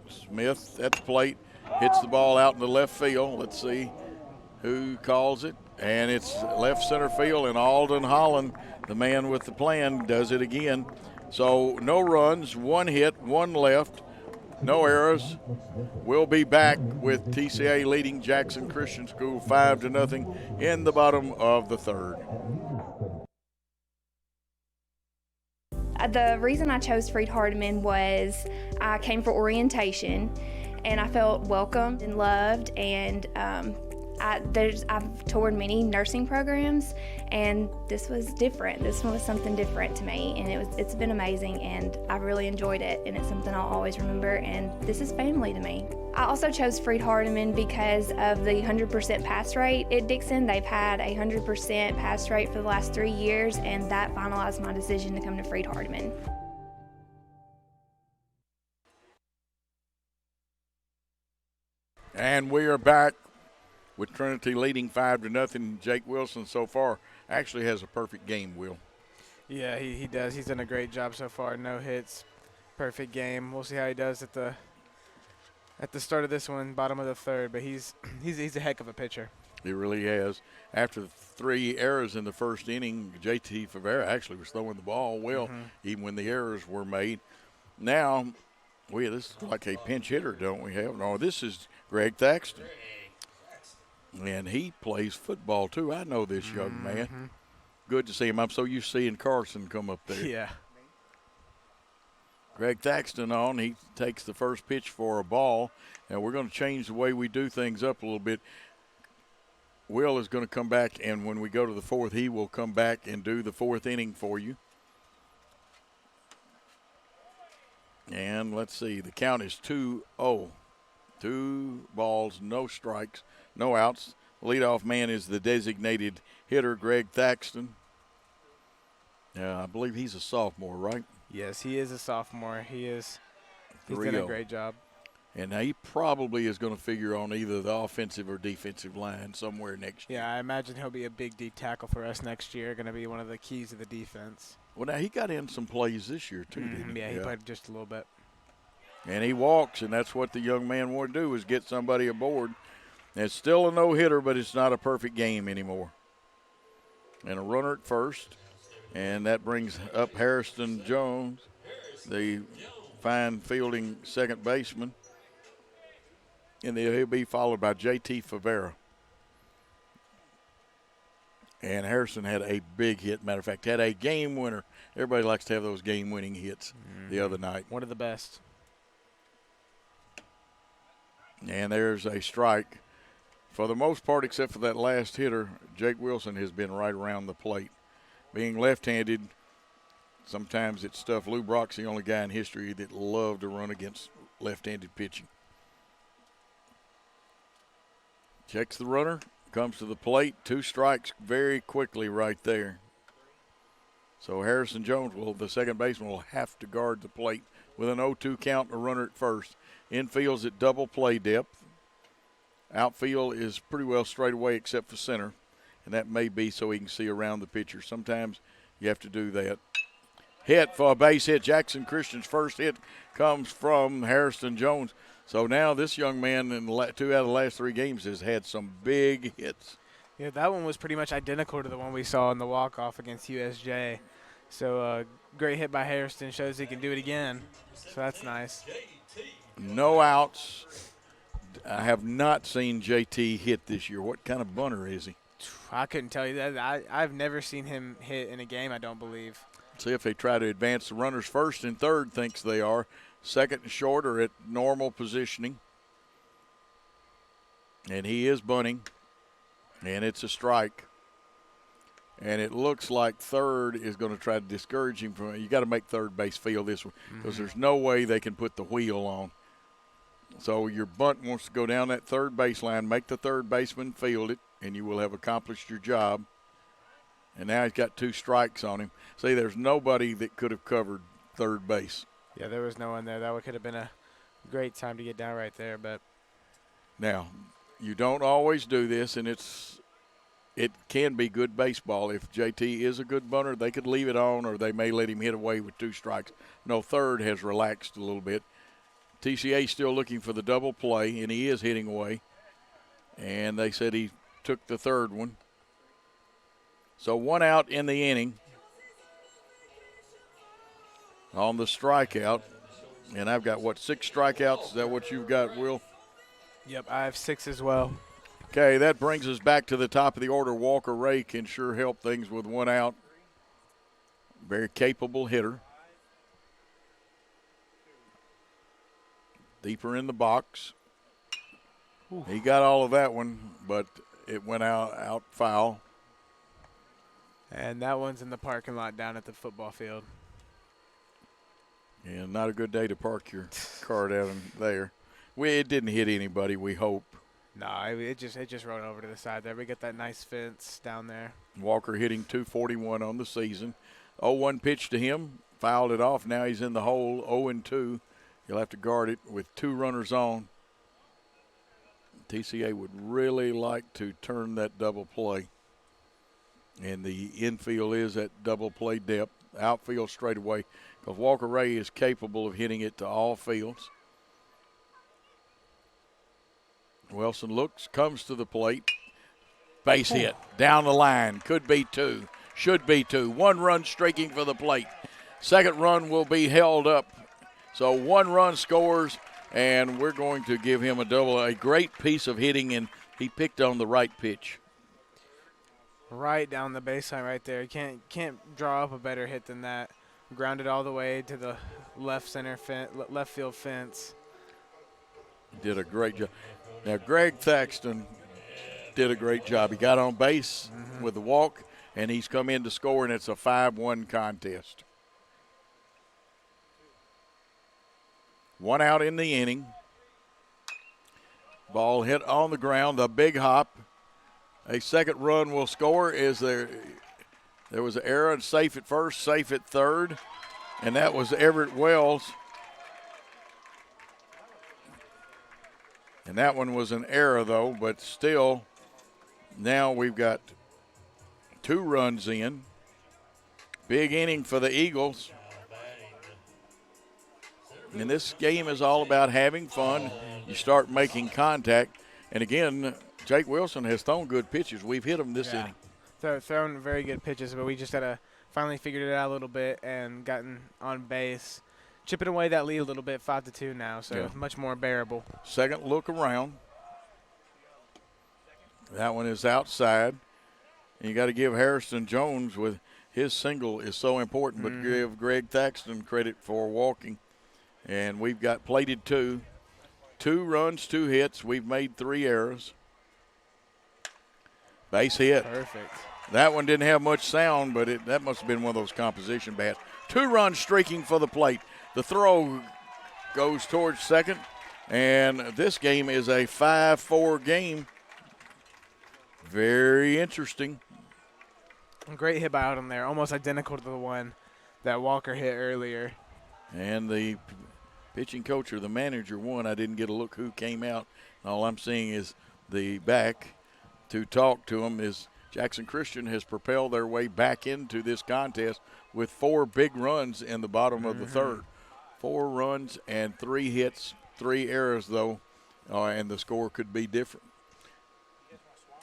Smith at the plate. Hits the ball out in the left field. Let's see who calls it. And it's left center field, and Alden Holland, the man with the plan, does it again. So no runs, 1 hit, 1 left, no errors. We'll be back with TCA leading Jackson Christian School 5-0 in the bottom of the 3rd. The reason I chose Freed Hardeman was I came for orientation, and I felt welcomed and loved, and I've toured many nursing programs, and this was different. This one was something different to me, and it's been amazing, and I really enjoyed it, and it's something I'll always remember, and this is family to me. I also chose Freed Hardeman because of the 100% pass rate at Dixon. They've had a 100% pass rate for the last 3 years, and that finalized my decision to come to Freed Hardeman. And we are back with Trinity leading 5-0. Jake Wilson so far actually has a perfect game, Will. Yeah, he does. He's done a great job so far. No hits, perfect game. We'll see how he does at the start of this one, bottom of the 3rd. But he's a heck of a pitcher. He really has. After 3 errors in the first inning, JT Favera actually was throwing the ball well, even when the errors were made. Now, this is like a pinch hitter, don't we have? No, this is Greg Thaxton. And he plays football, too. I know this young man. Good to see him. I'm so used to seeing Carson come up there. Yeah. Greg Thaxton on. He takes the first pitch for a ball. And we're going to change the way we do things up a little bit. Will is going to come back, and when we go to the fourth, he will come back and do the fourth inning for you. And let's see, the count is 2-0. 2 balls, no strikes, no outs. Leadoff man is the designated hitter, Greg Thaxton. I believe he's a sophomore, right? Yes, he is a sophomore. He's 3-0. done a great job. And he probably is going to figure on either the offensive or defensive line somewhere next year. Yeah, I imagine he'll be a big deep tackle for us next year. Going to be one of the keys of the defense. Well, now he got in some plays this year too, didn't he? Yeah, he played just a little bit. And he walks, and that's what the young man wanted to do, is get somebody aboard. And it's still a no-hitter, but it's not a perfect game anymore. And a runner at first, and that brings up Harrison Jones, the fine fielding second baseman. And he'll be followed by J.T. Favera. And Harrison had a big hit. Matter of fact, had a game winner. Everybody likes to have those game-winning hits the other night. One of the best. And there's a strike. For the most part, except for that last hitter, Jake Wilson has been right around the plate. Being left-handed, sometimes it's tough. Lou Brock's the only guy in history that loved to run against left-handed pitching. Checks the runner, comes to the plate. 2 strikes very quickly right there. So Harrison Jones, the second baseman, will have to guard the plate with an 0-2 count and a runner at first. Infield's at double play depth. Outfield is pretty well straight away except for center, and that may be so he can see around the pitcher. Sometimes you have to do that. Hit for a base hit. Jackson Christian's first hit comes from Harrison Jones. So now this young man in 2 out of the last 3 games has had some big hits. Yeah, that one was pretty much identical to the one we saw in the walk-off against USJ. So great hit by Harrison, shows he can do it again. So that's nice. No outs. I have not seen JT hit this year. What kind of bunter is he? I couldn't tell you that. I've never seen him hit in a game, I don't believe. See if they try to advance the runners first and third, thinks they are. Second and short are at normal positioning. And he is bunting. And it's a strike. And it looks like third is going to try to discourage him from it. You got to make third base feel this one because there's no way they can put the wheel on. So your bunt wants to go down that third baseline, make the third baseman field it, and you will have accomplished your job. And now he's got 2 strikes on him. See, there's nobody that could have covered third base. Yeah, there was no one there. That could have been a great time to get down right there. But now, you don't always do this, and it can be good baseball. If JT is a good bunter, they could leave it on, or they may let him hit away with 2 strikes. No, third has relaxed a little bit. TCA still looking for the double play, and he is hitting away. And they said he took the third one. So 1 out in the inning on the strikeout. And I've got, 6 strikeouts? Is that what you've got, Will? yep, I have 6 as well. Okay, that brings us back to the top of the order. Walker Ray can sure help things with 1 out. Very capable hitter. Deeper in the box. Ooh. He got all of that one, but it went out foul. And that one's in the parking lot down at the football field. Yeah, not a good day to park your car down there. It didn't hit anybody, we hope. No, it just rode over to the side there. We got that nice fence down there. Walker hitting .241 on the season. 0-1 pitch to him, fouled it off. Now he's in the hole, 0-2. He'll have to guard it with 2 runners on. TCA would really like to turn that double play. And the infield is at double play depth. Outfield straight away, because Walker Ray is capable of hitting it to all fields. Wilson looks, comes to the plate. Base hit, down the line. Could be 2, should be 2. 1 run streaking for the plate. Second run will be held up. So 1 run scores. and we're going to give him a double. A great piece of hitting, and he picked on the right pitch. Right down the baseline right there. Can't draw up a better hit than that. Grounded all the way to the left field fence. Did a great job. Now, Greg Thaxton did a great job. He got on base with the walk, and he's come in to score, and it's a 5-1 contest. 1 out in the inning. Ball hit on the ground, a big hop. A second run will score. There was an error, and safe at first, safe at third, and that was Everett Wells. And that one was an error, though, but still, now we've got 2 runs in. Big inning for the Eagles. And this game is all about having fun. You start making contact. And again, Jake Wilson has thrown good pitches. We've hit him this inning. Thrown very good pitches, but we just got to finally figured it out a little bit and gotten on base. Chipping away that lead a little bit, 5-2 now, so much more bearable. Second look around. That one is outside. And you got to give Harrison Jones with his single is so important, but give Greg Thaxton credit for walking. And we've got plated 2. 2 runs, 2 hits. We've made 3 errors. Base hit. Perfect. That one didn't have much sound, but that must have been one of those composition bats. 2 runs streaking for the plate. The throw goes towards second, and this game is a 5-4 game. Very interesting. Great hit by Odom there, almost identical to the one that Walker hit earlier. And the pitching coach or the manager won. I didn't get a look who came out. All I'm seeing is the back to talk to him is Jackson Christian has propelled their way back into this contest with 4 big runs in the bottom of the third. 4 runs and 3 hits, 3 errors, though, and the score could be different.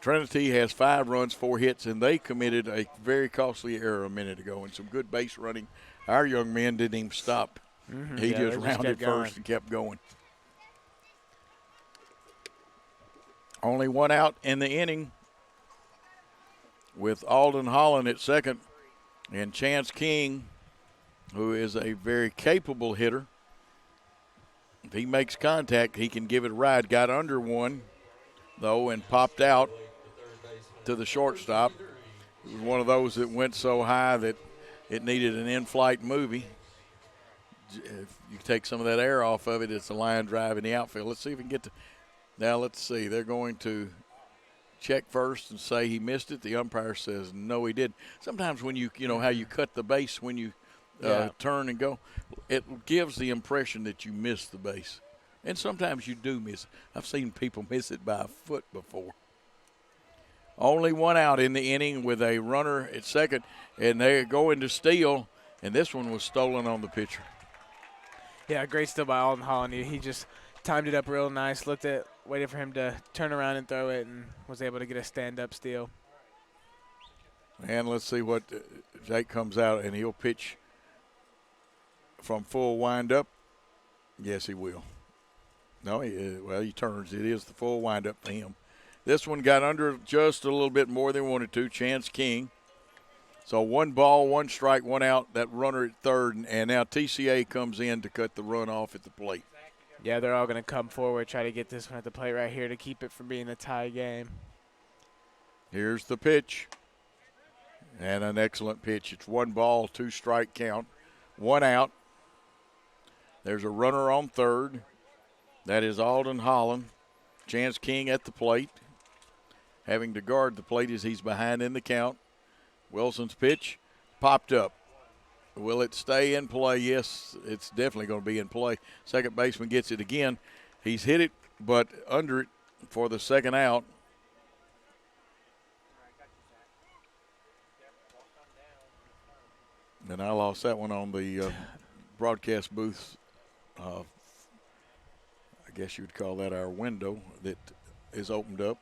Trinity has 5 runs, 4 hits, and they committed a very costly error a minute ago and some good base running. Our young man didn't even stop. He just rounded first and kept going. Only 1 out in the inning with Alden Holland at second and Chance King, who is a very capable hitter. If he makes contact, he can give it a ride. Got under one, though, and popped out to the shortstop. It was one of those that went so high that it needed an in-flight movie. If you take some of that air off of it, it's a line drive in the outfield. Let's see if we can get to – now let's see. They're going to check first and say he missed it. The umpire says no, he didn't. Sometimes when you know how you cut the base when you turn and go, it gives the impression that you missed the base. And sometimes you do miss it. I've seen people miss it by a foot before. Only 1 out in the inning with a runner at second, and they go into steal, and this one was stolen on the pitcher. Yeah, great steal by Alden Holland. He just timed it up real nice, waited for him to turn around and throw it, and was able to get a stand-up steal. And let's see what Jake comes out, and he'll pitch from full windup. Yes, he will. No, he turns. It is the full windup for him. This one got under just a little bit more than wanted to. Chance King. So 1 ball, 1 strike, 1 out. That runner at third, and now TCA comes in to cut the run off at the plate. Yeah, they're all going to come forward, try to get this one at the plate right here to keep it from being a tie game. Here's the pitch. And an excellent pitch. It's 1 ball, 2 strike count, 1 out. There's a runner on third. That is Alden Holland. Chance King at the plate, having to guard the plate as he's behind in the count. Wilson's pitch popped up. Will it stay in play? Yes, it's definitely going to be in play. Second baseman gets it again. He's hit it, but under it for the second out. And I lost that one on the broadcast booth. I guess you would call that our window that is opened up.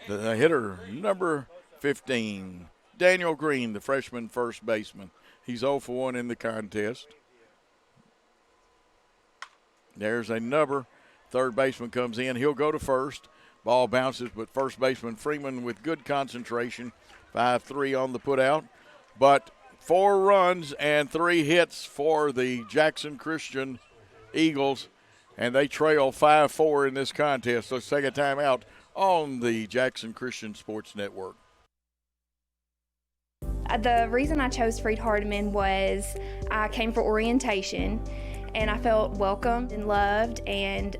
The hitter, number 15, Daniel Green, the freshman first baseman. He's 0 for 1 in the contest. There's a number. Third baseman comes in. He'll go to first. Ball bounces, but first baseman Freeman with good concentration. 5-3 on the putout. But 4 runs and 3 hits for the Jackson Christian Eagles, and they trail 5-4 in this contest. So let's take a timeout on the Jackson Christian Sports Network. The reason I chose Freed Hardeman was I came for orientation, and I felt welcomed and loved, and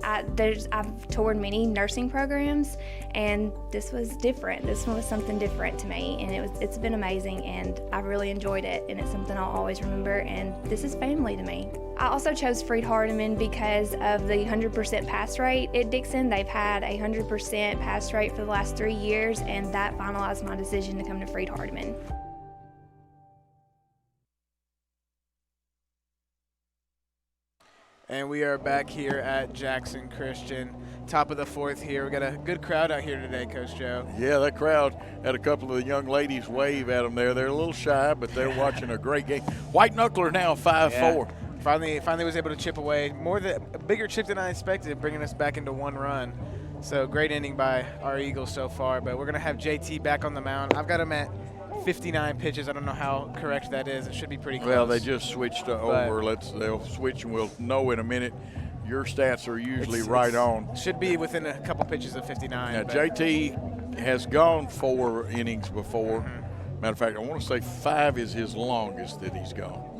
I've toured many nursing programs, and this was different. This one was something different to me, and it's been amazing, and I really enjoyed it, and it's something I'll always remember, and this is family to me. I also chose Freed Hardeman because of the 100% pass rate at Dixon. They've had a 100% pass rate for the last 3 years, and that finalized my decision to come to Freed Hardeman. And we are back here at Jackson Christian. Top of the 4th here. We got a good crowd out here today, Coach Joe. Yeah, that crowd had a couple of the young ladies wave at them there. They're a little shy, but they're watching a great game. White Knuckler now 5-4. Yeah. Finally was able to chip away. A bigger chip than I expected, bringing us back into 1 run. So great inning by our Eagles so far. But we're going to have JT back on the mound. I've got him at 59 pitches. I don't know how correct that is. It should be pretty close. Well, they just switched over. They'll switch, and we'll know in a minute. Your stats are usually right on. Should be within a couple pitches of 59. Now, JT has gone 4 innings before. Matter of fact, I want to say 5 is his longest that he's gone.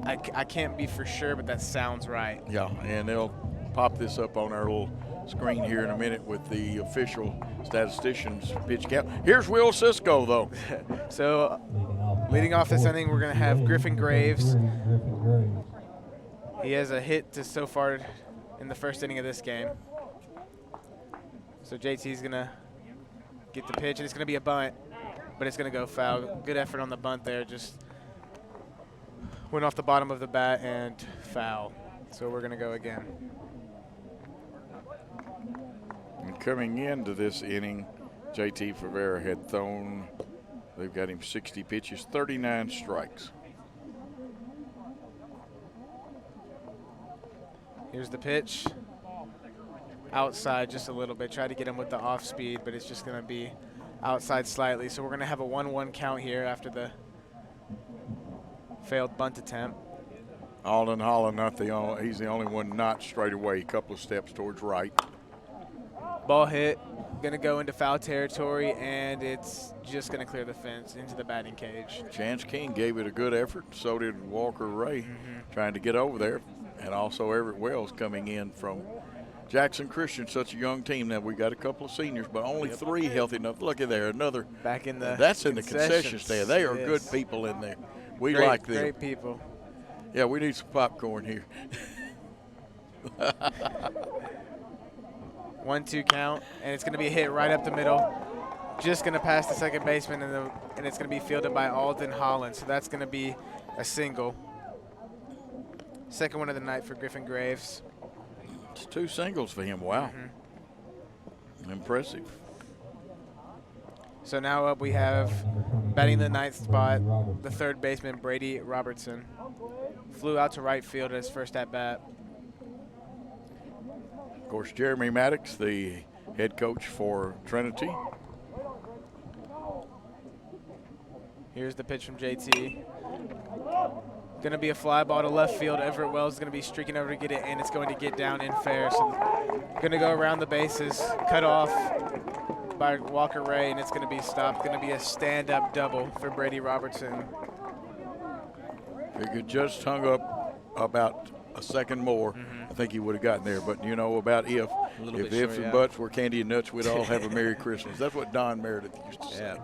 I can't be for sure, but that sounds right. Yeah, and they'll pop this up on our little screen here in a minute with the official statistician's pitch count. Here's Will Cisco, though. So, leading off this inning, we're going to have Griffin Graves. He has a hit so far in the first inning of this game. So JT's going to get the pitch, and it's going to be a bunt, but it's going to go foul. Good effort on the bunt there. Just went off the bottom of the bat and foul. So we're going to go again. And coming into this inning, JT Favera had thrown, they've got him 60 pitches, 39 strikes. Here's the pitch. Outside just a little bit. Try to get him with the off speed, but it's just going to be outside slightly. So we're going to have a 1-1 count here after the failed bunt attempt. Alden Holland, he's the only one not straight away. A couple of steps towards right. Ball hit, going to go into foul territory, and it's just going to clear the fence into the batting cage. Chance King gave it a good effort. So did Walker Ray, trying to get over there. And also Everett Wells coming in from Jackson Christian, such a young team. Now we got a couple of seniors, but only 3 healthy enough. Look at there, another. Back in the That's in the concession stand. They are good people in there. We like them. Great people. Yeah, we need some popcorn here. 1-2 count, and it's going to be a hit right up the middle. Just going to pass the second baseman, and it's going to be fielded by Alden Holland. So that's going to be a single. Second one of the night for Griffin Graves. It's 2 singles for him. Wow. Impressive. So now up we have batting the 9th spot, the third baseman, Brady Robertson. Flew out to right field at his first at-bat. Of course, Jeremy Maddox, the head coach for Trinity. Here's the pitch from JT. Going to be a fly ball to left field. Everett Wells is going to be streaking over to get it, and it's going to get down in fair. So going to go around the bases, cut off by Walker Ray, and it's going to be stopped. Going to be a stand-up double for Brady Robertson. If he could just hung up about a second more, I think he would have gotten there. But you know about if ifs and buts were candy and nuts, we'd all have a Merry Christmas. That's what Don Meredith used to say.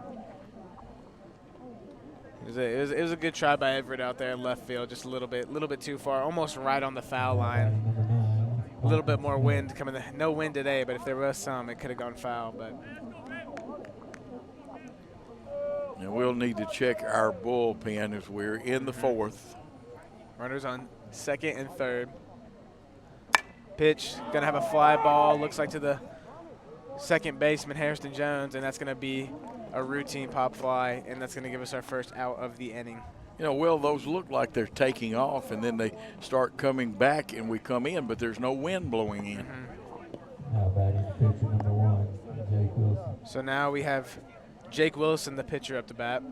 It was a good try by Everett out there in left field, just a little bit too far, almost right on the foul line. A little bit more wind coming. No wind today, but if there was some, it could have gone foul. But and we'll need to check our bullpen as we're in the 4th. Runners on second and third. Pitch, gonna have a fly ball. Looks like to the second baseman, Harrison Jones, and that's gonna be a routine pop fly, and that's going to give us our first out of the inning. You know, well, those look like they're taking off, and then they start coming back, and we come in, but there's no wind blowing in. Now batting pitcher number 1, Jake Wilson. So now we have Jake Wilson, the pitcher, up to bat.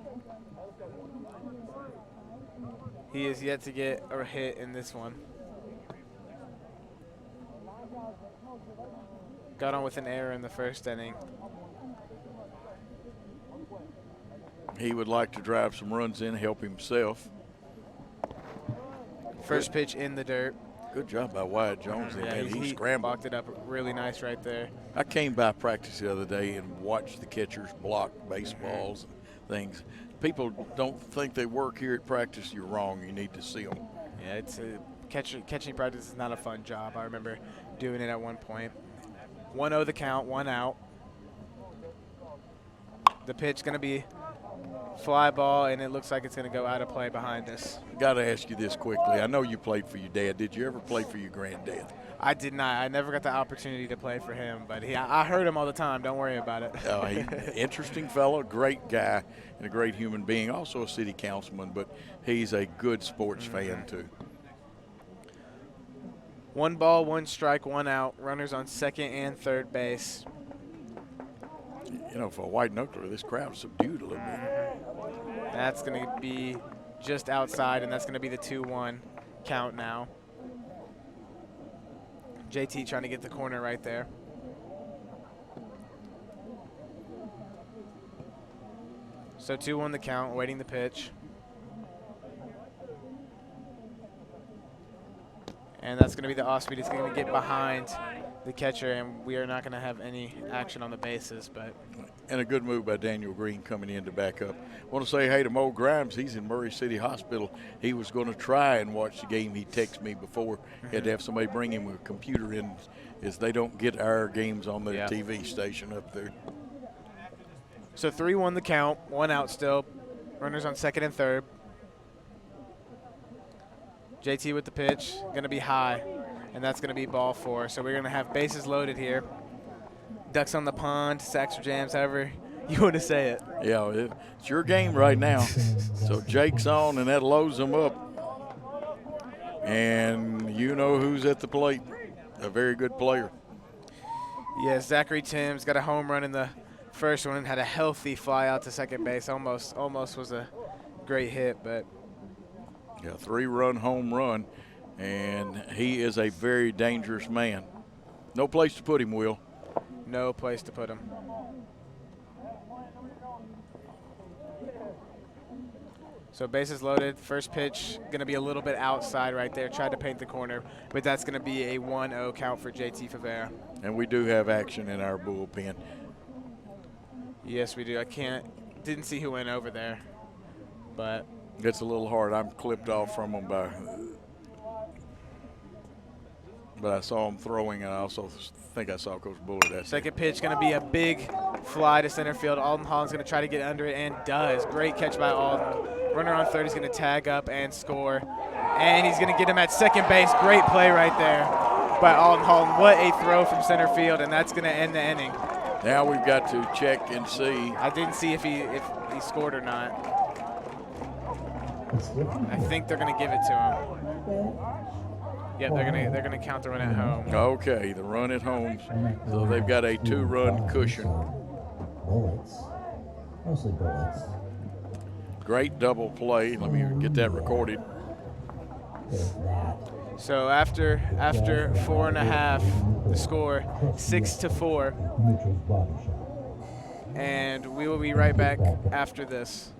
He is yet to get a hit in this one. Got on with an error in the first inning. He would like to drive some runs in, help himself. First pitch in the dirt. Good job by Wyatt Jones. Yeah, he he scrambled. blocked it up really nice right there. I came by practice the other day and watched the catchers block baseballs and things. People don't think they work here at practice. You're wrong. You need to see them. Yeah, it's a catching practice is not a fun job. I remember doing it at one point. 1-0 the count, 1 out. The pitch going to be fly ball, and it looks like it's going to go out of play behind us. Got to ask you this quickly. I know you played for your dad. Did you ever play for your granddad? I did not. I never got the opportunity to play for him, but I heard him all the time. Don't worry about it. Interesting fellow, great guy, and a great human being. Also a city councilman, but he's a good sports fan too. 1 ball, 1 strike, 1 out. Runners on second and third base. You know, for a white knuckler, this crowd's subdued a little bit. That's going to be just outside, and that's going to be the 2-1 count now. JT trying to get the corner right there. So 2-1 the count, waiting the pitch. And that's going to be the off speed. It's going to get behind the catcher, and we are not going to have any action on the bases. And a good move by Daniel Green coming in to back up. I want to say hey to Mo Grimes. He's in Murray City Hospital. He was going to try and watch the game. He texted me before. He had to have somebody bring him a computer in, as they don't get our games on their TV station up there. So 3-1 the count, 1 out still. Runners on second and third. JT with the pitch, going to be high, and that's going to be ball 4. So we're going to have bases loaded here. Ducks on the pond, sacks or jams, however you want to say it. Yeah, it's your game right now. So Jake's on, and that loads them up. And you know who's at the plate, a very good player. Yeah, Zachary Timms got a home run in the first one and had a healthy fly out to second base. Almost was a great hit, but. Yeah, 3-run home run, and he is a very dangerous man. No place to put him, Will. No place to put him. So bases loaded. First pitch going to be a little bit outside right there. Tried to paint the corner, but that's going to be a 1-0 count for JT Favera. And we do have action in our bullpen. Yes, we do. Didn't see who went over there, but. It's a little hard. I'm clipped off from him but I saw him throwing, and I also think I saw Coach Bullard. Second pitch going to be a big fly to center field. Alden Holland's going to try to get under it, and does. Great catch by Alden. Runner on third is going to tag up and score, and he's going to get him at second base. Great play right there by Alden Holland. What a throw from center field, and that's going to end the inning. Now we've got to check and see. I didn't see if he scored or not. I think they're going to give it to him. Yep, they're gonna count the run at home. Okay, the run at home. So they've got a 2-run cushion. Bullets. Mostly bullets. Great double play. Let me get that recorded. So after 4.5, the score 6-4. And we will be right back after this.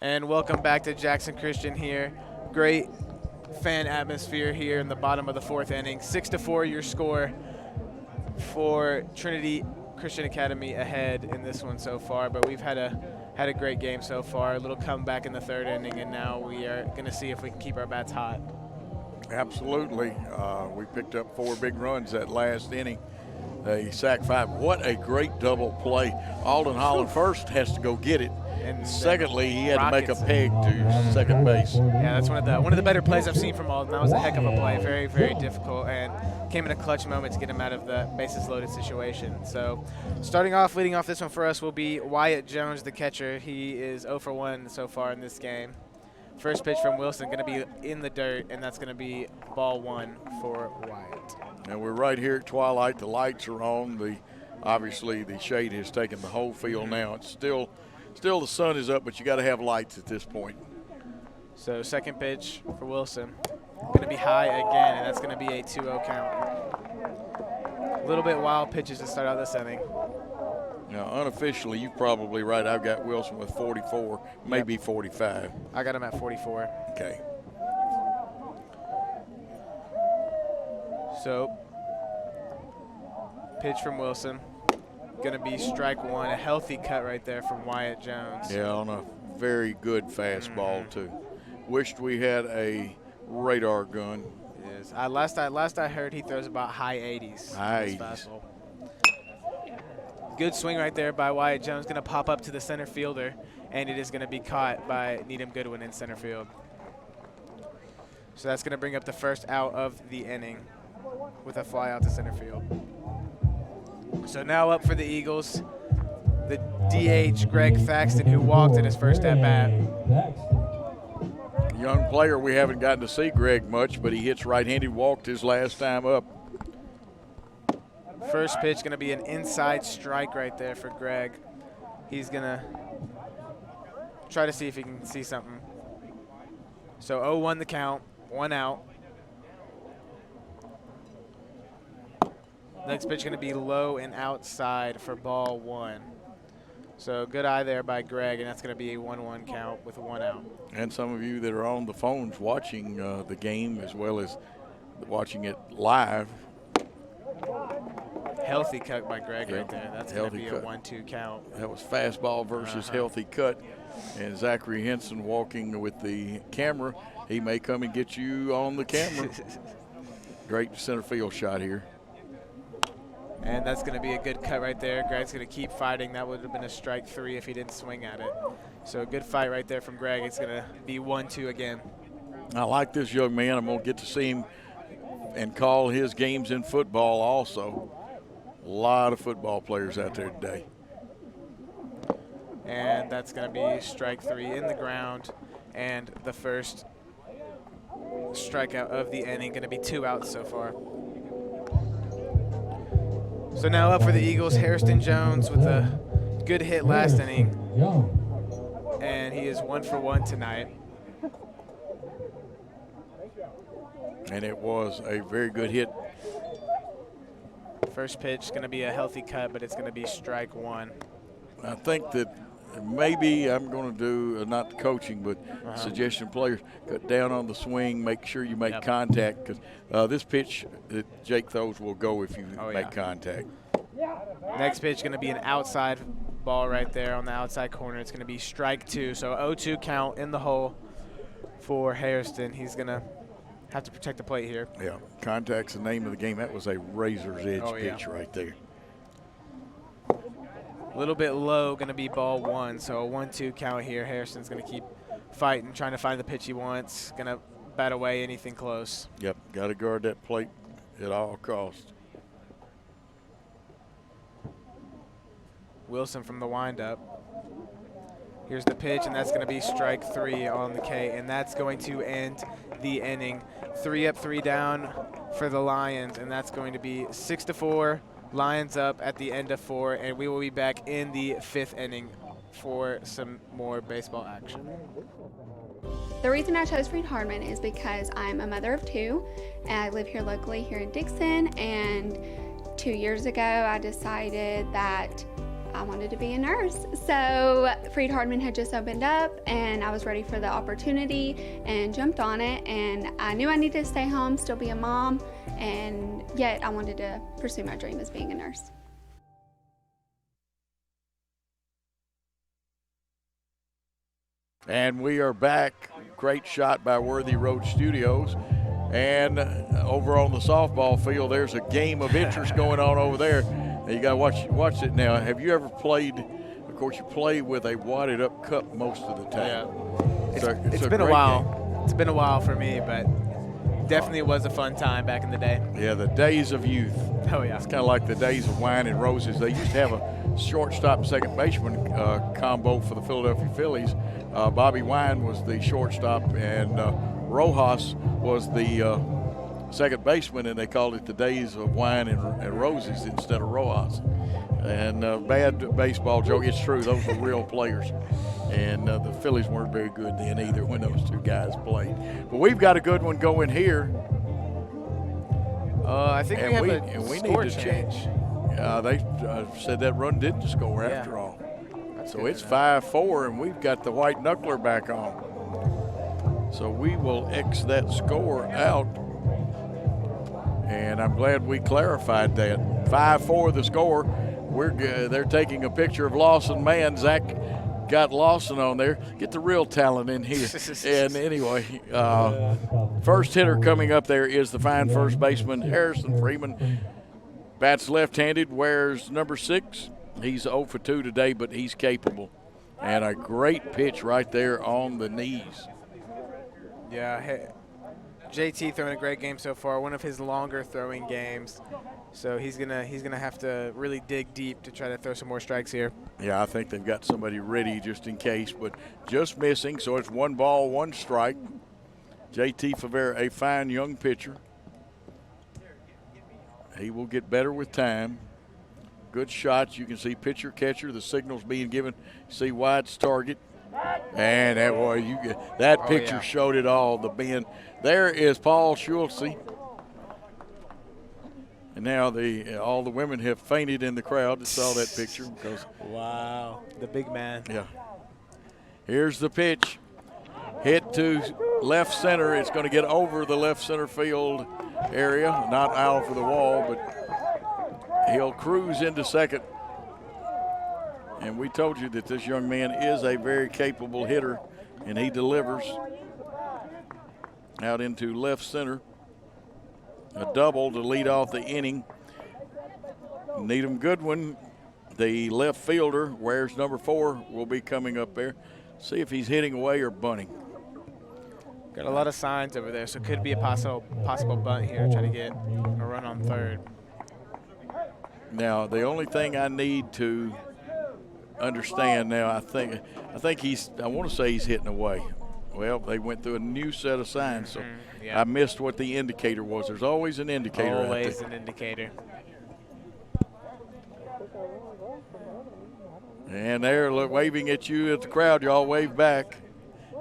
And welcome back to Jackson Christian here. Great fan atmosphere here in the bottom of the 4th inning. 6-4 your score for Trinity Christian Academy ahead in this one so far, but we've had a great game so far. A little comeback in the third inning, and now we are going to see if we can keep our bats hot. Absolutely. We picked up 4 big runs that last inning. They sacked 5. What a great double play. Alden Holland first has to go get it. And secondly, he had to make a peg to second base. Yeah, that's one of the better plays I've seen from Alden. That was a heck of a play. Very, very difficult, and came in a clutch moment to get him out of the bases loaded situation. So leading off this one for us will be Wyatt Jones, the catcher. He is 0 for 1 so far in this game. First pitch from Wilson going to be in the dirt, and that's going to be ball 1 for Wyatt. And we're right here at twilight. The lights are on. Obviously the shade has taken the whole field now. It's still the sun is up, but you got to have lights at this point. So second pitch for Wilson. Going to be high again, and that's going to be a 2-0 count. A little bit wild pitches to start out this inning. Now, unofficially, you're probably right. I've got Wilson with 44, maybe 45. I got him at 44. Okay. So, pitch from Wilson. Going to be strike 1. A healthy cut right there from Wyatt Jones. Yeah, on a very good fastball, too. Wished we had a radar gun. Yes. Last I heard, he throws about high 80s. High 80s. Good swing right there by Wyatt Jones. Going to pop up to the center fielder, and it is going to be caught by Needham Goodwin in center field. So that's going to bring up the first out of the inning with a fly out to center field. So now up for the Eagles, the DH Greg Thaxton, who walked in his first at bat. Young player, we haven't gotten to see Greg much, but he hits right-handed, walked his last time up. First pitch going to be an inside strike right there for Greg. He's going to try to see if he can see something. So 0-1 the count, 1 out. Next pitch going to be low and outside for ball 1. So good eye there by Greg, and that's going to be a 1-1 count with 1 out. And some of you that are on the phones watching the game as well as watching it live. Healthy cut by Greg right there. That's going to be a 1-2 count. That was fastball versus healthy cut. And Zachary Henson walking with the camera. He may come and get you on the camera. Great center field shot here. And that's going to be a good cut right there. Greg's going to keep fighting. That would have been a strike 3 if he didn't swing at it. So a good fight right there from Greg. It's going to be 1-2 again. I like this young man. I'm going to get to see him and call his games in football also. A lot of football players out there today. And that's going to be strike 3 in the ground. And the first strikeout of the inning, going to be 2 outs so far. So now up for the Eagles, Hairston Jones with a good hit last inning. And he is 1 for 1 tonight. And it was a very good hit. First pitch going to be a healthy cut, but it's going to be strike 1. I think that maybe I'm going to do, not coaching, but suggestion players, cut down on the swing, make sure you make contact, because this pitch that Jake throws will go if you make contact. Next pitch going to be an outside ball right there on the outside corner. It's going to be strike 2, so 0-2 count in the hole for Hairston. He's going to have to protect the plate here. Yeah, contact's the name of the game. That was a razor's edge pitch right there. A little bit low, going to be ball 1, so a 1-2 count here. Hairston's going to keep fighting, trying to find the pitch he wants. Going to bat away anything close. Yep, got to guard that plate at all costs. Wilson from the windup. Here's the pitch, and that's going to be strike 3 on the K, and that's going to end the inning. 3 up, 3 down for the Lions, and that's going to be 6-4. Lions up at the end of 4, and we will be back in the 5th inning for some more baseball action. The reason I chose Freed-Hardeman is because I'm a mother of 2, and I live here locally here in Dixon, and 2 years ago I decided that I wanted to be a nurse. So Freed-Hardeman had just opened up, and I was ready for the opportunity and jumped on it, and I knew I needed to stay home, still be a mom, and yet I wanted to pursue my dream as being a nurse. And we are back. Great shot by Worthy Road Studios. And over on the softball field, there's a game of interest going on over there. Now you got to watch it now. Have you ever played? Of course, you play with a wadded up cup most of the time. Yeah. It's been a great while. game. It's been a while for me, but definitely was a fun time back in the day. Yeah, the days of youth. Oh, yeah. It's kind of like the days of wine and roses. They used to have a shortstop and second baseman combo for the Philadelphia Phillies. Bobby Wine was the shortstop, and Rojas was the second baseman, and they called it the days of wine and roses instead of Rojas. And bad baseball joke. It's true. Those were real players. And the Phillies weren't very good then either when those two guys played. But we've got a good one going here. I think we have we a score need to change. They said that run didn't score after all. So it's 5-4, and we've got the white knuckler back on. So we will X that score out. And I'm glad we clarified that. 5-4 the score. They're taking a picture of Lawson Man. Zach got Lawson on there. Get the real talent in here. And anyway, first hitter coming up there is the fine first baseman, Harrison Freeman. Bats left-handed, wears number 6. He's 0 for 2 today, but he's capable. And a great pitch right there on the knees. Yeah, JT throwing a great game so far. One of his longer throwing games. So he's gonna have to really dig deep to try to throw some more strikes here. Yeah, I think they've got somebody ready just in case, but just missing. So it's 1 ball, 1 strike. JT Favera, a fine young pitcher. He will get better with time. Good shots. You can see pitcher, catcher. The signal's being given. See White's target. And that boy, that picture showed it all. The bend. There is Paul Schultze. And now all the women have fainted in the crowd that saw that picture because. Wow, the big man. Yeah. Here's the pitch. Hit to left center. It's going to get over the left center field area. Not out for the wall, but he'll cruise into second. And we told you that this young man is a very capable hitter, and he delivers out into left center. A double to lead off the inning. Needham Goodwin, the left fielder, wears number 4, will be coming up there. See if he's hitting away or bunting. Got a lot of signs over there, so it could be a possible bunt here, try to get a run on third. Now, the only thing I need to understand now, I think I want to say he's hitting away. Well, they went through a new set of signs, so yeah. I missed what the indicator was. There's always an indicator out Always there. an indicator. And they're waving at you at the crowd. You all wave back,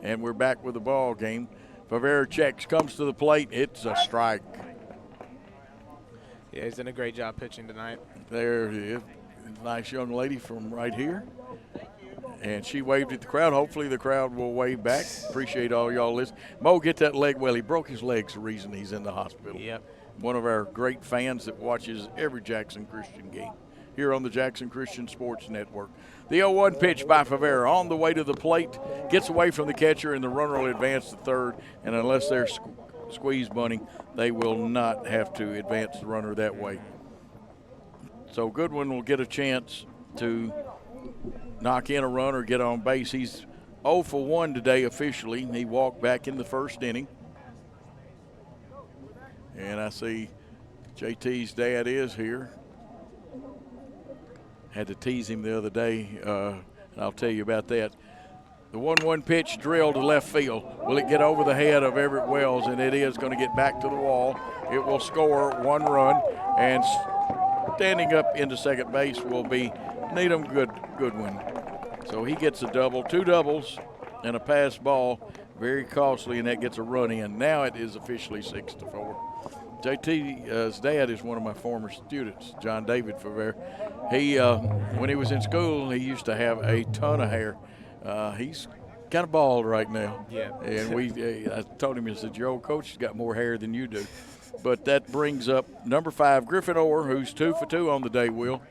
and we're back with the ball game. Favera checks, comes to the plate. It's a strike. Yeah, he's done a great job pitching tonight. There he is. Nice young lady from right here. And she waved at the crowd. Hopefully the crowd will wave back. Appreciate all y'all listening. Mo, get that leg well. He broke his leg's the reason he's in the hospital. Yep. One of our great fans that watches every Jackson Christian game here on the Jackson Christian Sports Network. The 0-1 pitch by Favera on the way to the plate. Gets away from the catcher, and the runner will advance to third. And unless they're squeeze bunting, they will not have to advance the runner that way. So Goodwin will get a chance to knock in a run or get on base. He's 0 for 1 today officially. He walked back in the first inning. And I see JT's dad is here. Had to tease him the other day, and I'll tell you about that. The 1-1 pitch drilled to left field. Will it get over the head of Everett Wells? And it is going to get back to the wall. It will score 1 run, and standing up into second base will be Needham Goodwin. So he gets a double, 2 doubles, and a pass ball. Very costly, and that gets a run in. Now it is officially 6-4. JT's dad is one of my former students, John David Favera. He, when he was in school, he used to have a ton of hair. He's kind of bald right now. Yeah. And I told him, I said, your old coach has got more hair than you do. But that brings up number 5, Griffin Orr, who's 2 for 2 on the day, Will.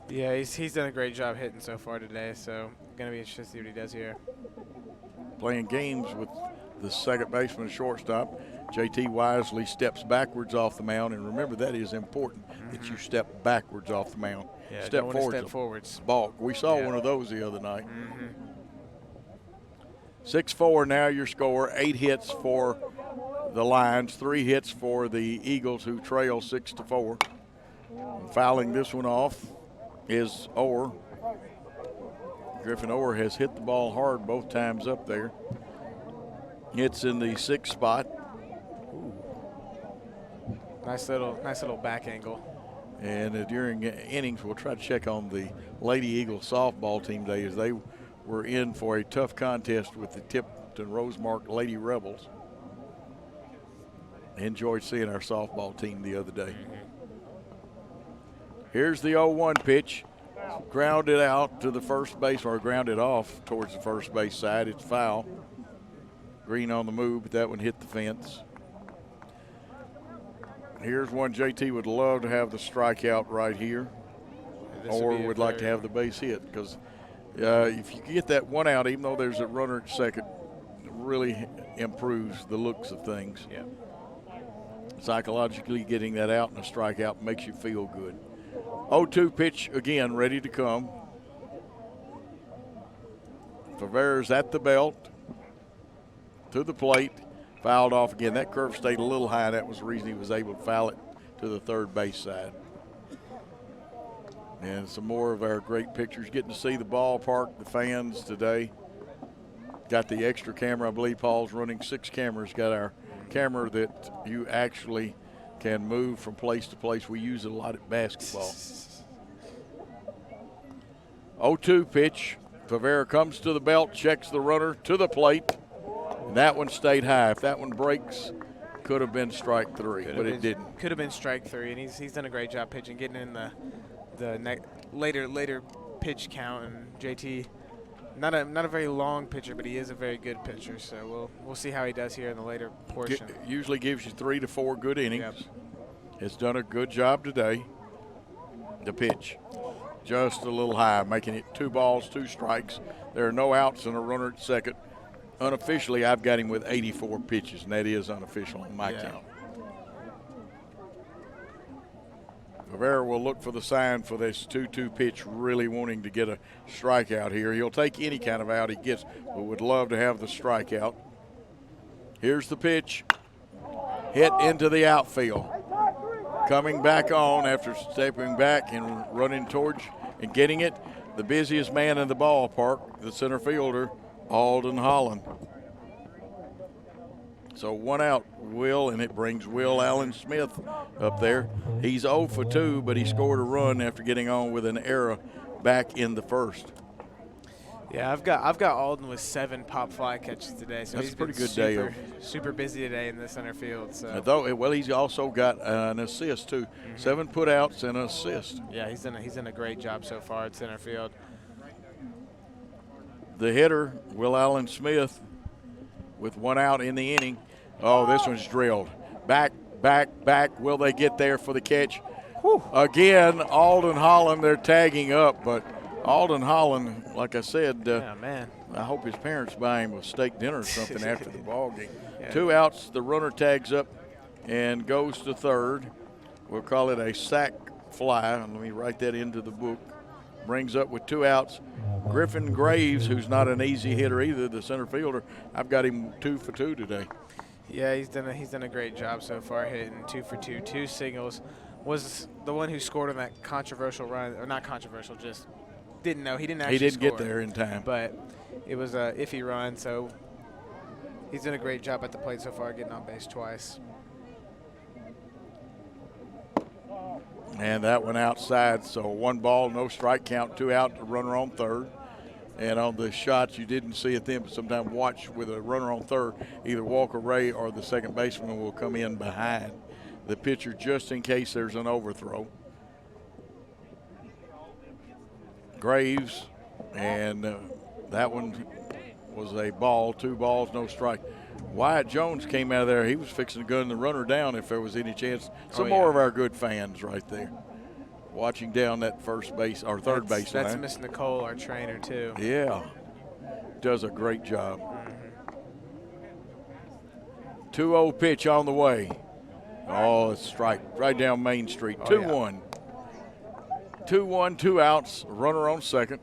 Yeah, he's done a great job hitting so far today, so going to be interesting to see what he does here. playing games with the second baseman and shortstop. JT wisely steps backwards off the mound, and remember that is important that you step backwards off the mound. Yeah, Step don't forward. step forwards. Balk. We saw Yeah. one of those the other night. 6-4 now your score. 8 hits for the Lions, 3 hits for the Eagles, who trail 6-4. Fouling this one off is Orr. Griffin Orr has hit the ball hard both times up there. It's in the 6th spot. Nice little back angle. And during innings, we'll try to check on the Lady Eagles softball team today, as they were in for a tough contest with the Tipton Rosemark Lady Rebels. Enjoyed seeing our softball team the other day. Here's the 0-1 pitch. Grounded out to the first base, or grounded off towards the first base side. It's foul. Green on the move, but that one hit the fence. Here's one JT would love to have the strikeout right here, or would like to have the base hit, because if you get that one out, even though there's a runner at second, it really improves the looks of things. Yeah. Psychologically, getting that out and a strikeout makes you feel good. 0-2 pitch again, ready to come. Favera's at the belt, to the plate, fouled off again. That curve stayed a little high. That was the reason he was able to foul it to the third base side. And some more of our great pictures. Getting to see the ballpark, the fans today. Got the extra camera. I believe Paul's running 6 cameras. Got our camera that you actually can move from place to place. We use it a lot at basketball. 0-2 pitch. Favera comes to the belt, checks the runner to the plate. And that one stayed high. If that one breaks, could have been strike 3, but it didn't. Could have been strike 3, and he's done a great job pitching, getting in the later pitch count. And JT, not a very long pitcher, but he is a very good pitcher. So we'll see how he does here in the later portion. Usually gives you 3 to 4 good innings. Yep. Has done a good job today. The pitch, just a little high, making it 2 balls, 2 strikes. There are no outs and a runner at second. Unofficially, I've got him with 84 pitches, and that is unofficial on my count. Favera will look for the sign for this 2-2 pitch, really wanting to get a strikeout here. He'll take any kind of out he gets, but would love to have the strikeout. Here's the pitch. Hit into the outfield. Coming back on after stepping back and running towards and getting it, the busiest man in the ballpark, the center fielder, Alden Holland. So 1 out, Will, and it brings Will Allen Smith up there. He's 0 for 2, but he scored a run after getting on with an error back in the first. Yeah, I've got Alden with 7 pop fly catches today. So That's he's a pretty been good day. super busy today in the center field. So Well, he's also got an assist too. 7 putouts and an assist. yeah, he's done a great job so far at center field. The hitter, Will Allen Smith, with 1 out in the inning. Oh, this one's drilled. Back. Will they get there for the catch? Whew. Again, Alden Holland, they're tagging up, but Alden Holland, like I said, Yeah, man. I hope his parents buy him a steak dinner or something after the ball game. Yeah. 2 outs, the runner tags up and goes to third. We'll call it a sac fly. Let me write that into the book. Brings up with 2 outs. Griffin Graves, who's not an easy hitter either, the center fielder, I've got him 2 for 2 today. Yeah, he's done a great job so far, hitting 2 for 2, 2 singles. Was the one who scored on that controversial run, or not controversial, just didn't know. He didn't actually He didn't get score, there in time. but it was a iffy run, so he's done a great job at the plate so far, getting on base twice. And that one outside, so 1 ball, no strike count, 2 out, the runner on third. And on the shots, you didn't see it then, but sometimes watch with a runner on third, either Walker Ray or the second baseman will come in behind the pitcher just in case there's an overthrow. Graves, and that one was a ball, 2 balls, no strike. Wyatt Jones came out of there. He was fixing to gun the runner down if there was any chance. Some more of our good fans right there watching down that first base or third base line. That's Miss Nicole, our trainer, too. Yeah, does a great job. 2-0 pitch on the way. Oh, it's strike right down Main Street. 2-1. 2-1, 2 outs, runner on second.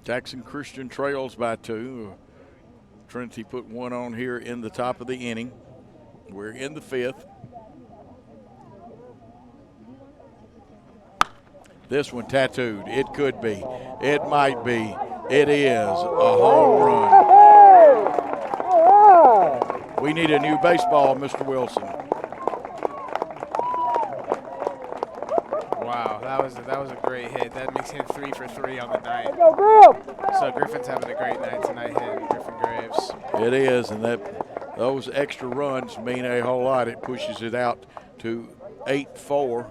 Jackson Christian trails by 2. Trinity put 1 on here in the top of the inning. We're in the 5th. This one tattooed. It could be. It might be. It is a home run. We need a new baseball, Mr. Wilson. Wow, that was a great hit. That makes him 3 for 3 on the night. So Griffin's having a great night tonight hitting Griffin Graves. It is, and those extra runs mean a whole lot. It pushes it out to 8-4.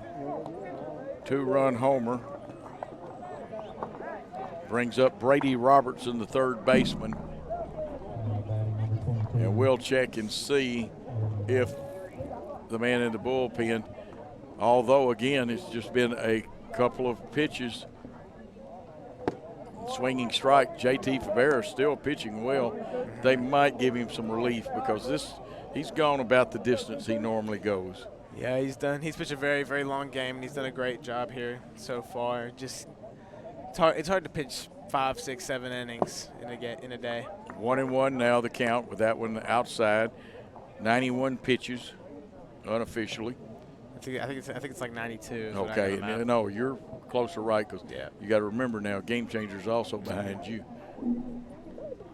2-run homer. Brings up Brady Robertson, the third baseman. And we'll check and see if the man in the bullpen, although, again, it's just been a couple of pitches. Swinging strike, JT Favera still pitching well. They might give him some relief because he's gone about the distance he normally goes. Yeah, he's pitched a very, very long game, and he's done a great job here so far. Just it's hard to pitch 5, 6, 7 innings in a day. 1-1 now the count with that one outside. 91 pitches unofficially. I think it's like 92. Okay, no, you're closer right because yeah. You got to remember now, Game Changer's also behind you.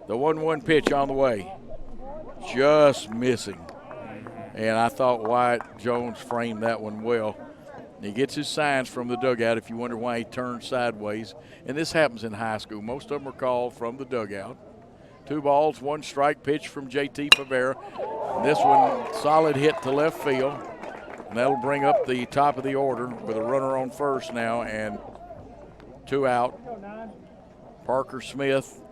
The 1-1 pitch on the way, just missing. And I thought Wyatt Jones framed that one well. And he gets his signs from the dugout if you wonder why he turned sideways. And this happens in high school. Most of them are called from the dugout. 2 balls, 1 strike pitch from JT Favera. And this one, solid hit to left field. And that'll bring up the top of the order with a runner on first now and 2 out. Parker Smith.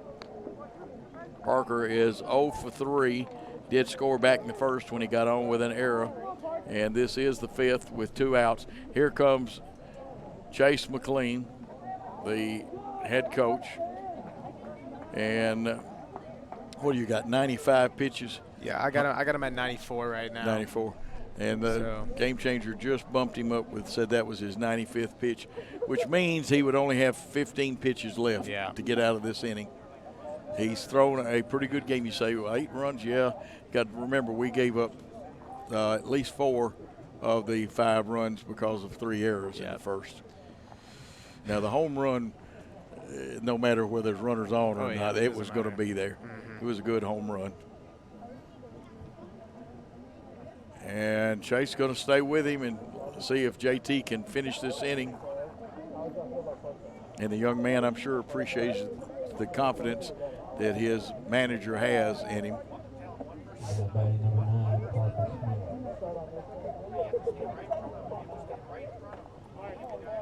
Parker is 0 for 3. Did score back in the first when he got on with an error. And this is the 5th with 2 outs. Here comes Chase McLean, the head coach. And what do you got, 95 pitches? Yeah, I got him at 94 right now. 94. And the Game Changer just bumped him up said that was his 95th pitch, which means he would only have 15 pitches left to get out of this inning. He's thrown a pretty good game. You say, well, 8 runs, yeah. Got to remember, we gave up at least 4 of the 5 runs because of 3 errors in the first. Now, the home run, no matter whether there's runners on or not, it was going to be there. It was a good home run. And Chase going to stay with him and see if JT can finish this inning. And the young man, I'm sure, appreciates the confidence that his manager has in him.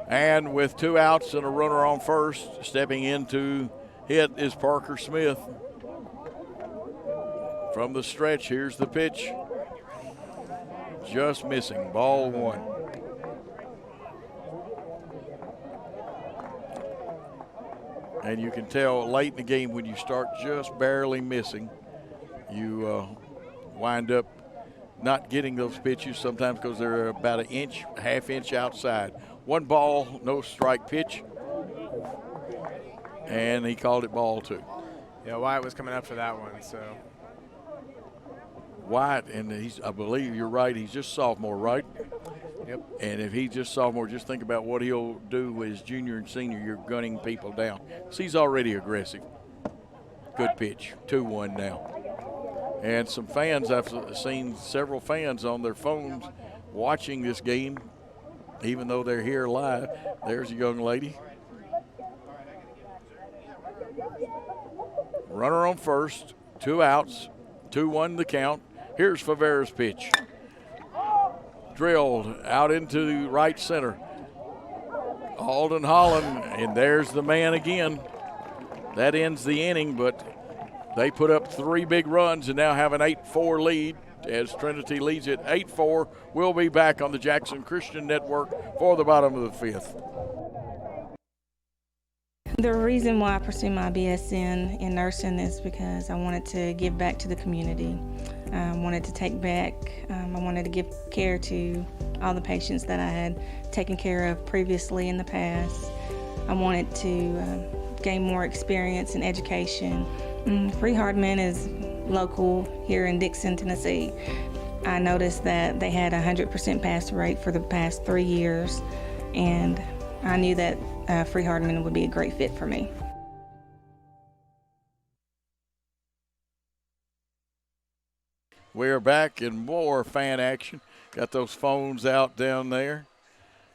And with 2 outs and a runner on first, stepping in to hit is Parker Smith. From the stretch, here's the pitch. Just missing, ball 1. And you can tell late in the game when you start just barely missing, you wind up not getting those pitches sometimes because they're about half inch outside. 1 ball, no strike pitch. And he called it ball 2. Yeah, Wyatt was coming up for that one, so. Wyatt, and I believe you're right, he's just sophomore, right? Yep. And if he's just sophomore, just think about what he'll do with his junior and senior. You're gunning people down. So he's already aggressive. Good pitch, 2-1 now. And some fans, I've seen several fans on their phones watching this game, even though they're here live. There's a young lady. Runner on first, 2 outs, 2-1 the count. Here's Favera's pitch. Drilled out into right center. Alden Holland, and there's the man again. That ends the inning, but they put up 3 big runs and now have an 8-4 lead as Trinity leads it 8-4. We'll be back on the Jackson Christian Network for the bottom of the 5th. The reason why I pursued my BS in nursing is because I wanted to give back to the community. I wanted to take back, I wanted to give care to all the patients that I had taken care of previously in the past. I wanted to gain more experience in education. Freed-Hardeman is local here in Dixon, Tennessee. I noticed that they had a 100% pass rate for the past 3 years, and I knew that Freed-Hardeman would be a great fit for me. We're back in more fan action. Got those phones out down there.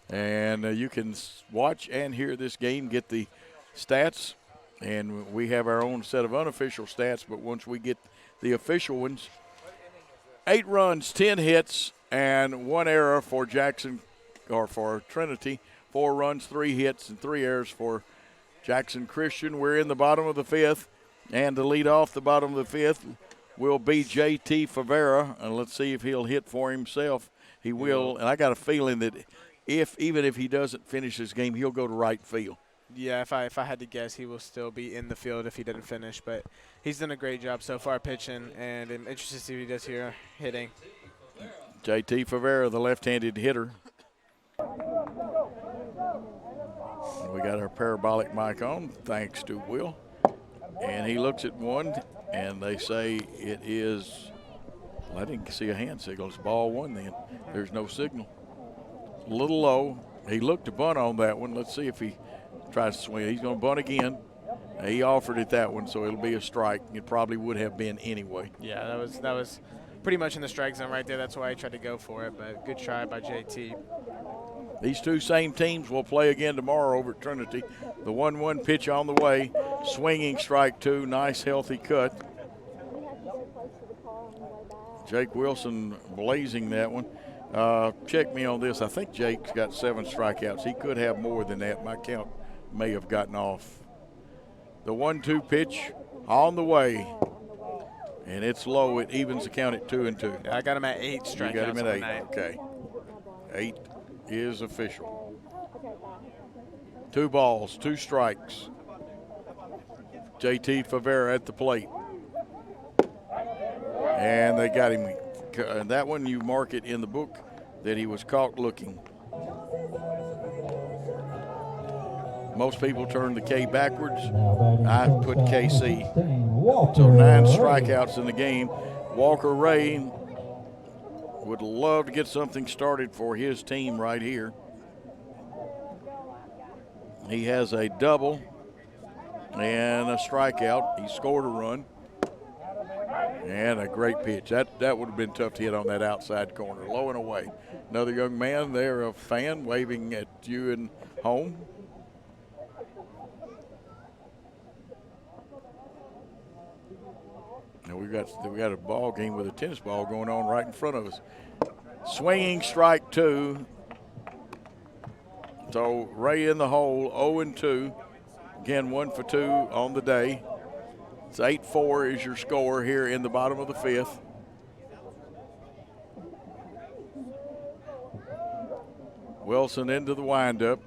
And you can watch and hear this game, get the stats. And we have our own set of unofficial stats, but once we get the official ones, 8 runs, 10 hits, and 1 error for Jackson, or for Trinity. 4 runs, 3 hits, and 3 errors for Jackson Christian. We're in the bottom of the 5th, and to lead off the bottom of the 5th will be J.T. Favera, and let's see if he'll hit for himself. He will, and I got a feeling that even if he doesn't finish this game, he'll go to right field. Yeah, if I had to guess, he will still be in the field if he didn't finish. But he's done a great job so far pitching, and I'm interested to see what he does here hitting. J.T. Favera, the left-handed hitter. We got our parabolic mic on, thanks to Will. And he looks at one, and they say it is, well, I didn't see a hand signal. It's ball 1 then. There's no signal. A little low. He looked to bunt on that one. Let's see if he tries to swing. He's going to bunt again. He offered it that one, so it'll be a strike. It probably would have been anyway. Yeah, that was pretty much in the strike zone right there. That's why I tried to go for it, but good try by JT. These two same teams will play again tomorrow over at Trinity. The 1-1 pitch on the way. Swinging strike 2. Nice, healthy cut. Jake Wilson blazing that one. Check me on this. I think Jake's got 7 strikeouts. He could have more than that. My count may have gotten off. The 1-2 pitch on the way. And it's low. It evens the count at 2-2. Yeah, I got him at 8 strikeouts. You got him at 8. Night. Okay. 8 is official. 2 balls, 2 strikes. JT Favera at the plate. And they got him. And that one, you mark it in the book that he was caught looking. Most people turn the K backwards. I put KC. So 9 strikeouts in the game. Walker Ray would love to get something started for his team right here. He has a double and a strikeout. He scored a run. And a great pitch. That would have been tough to hit on that outside corner. Low and away. Another young man there, a fan, waving at you and home. And we got a ball game with a tennis ball going on right in front of us. Swinging strike 2. So Ray in the hole, 0-2. Again, 1 for 2 on the day. It's 8-4 is your score here in the bottom of the 5th. Wilson into the windup,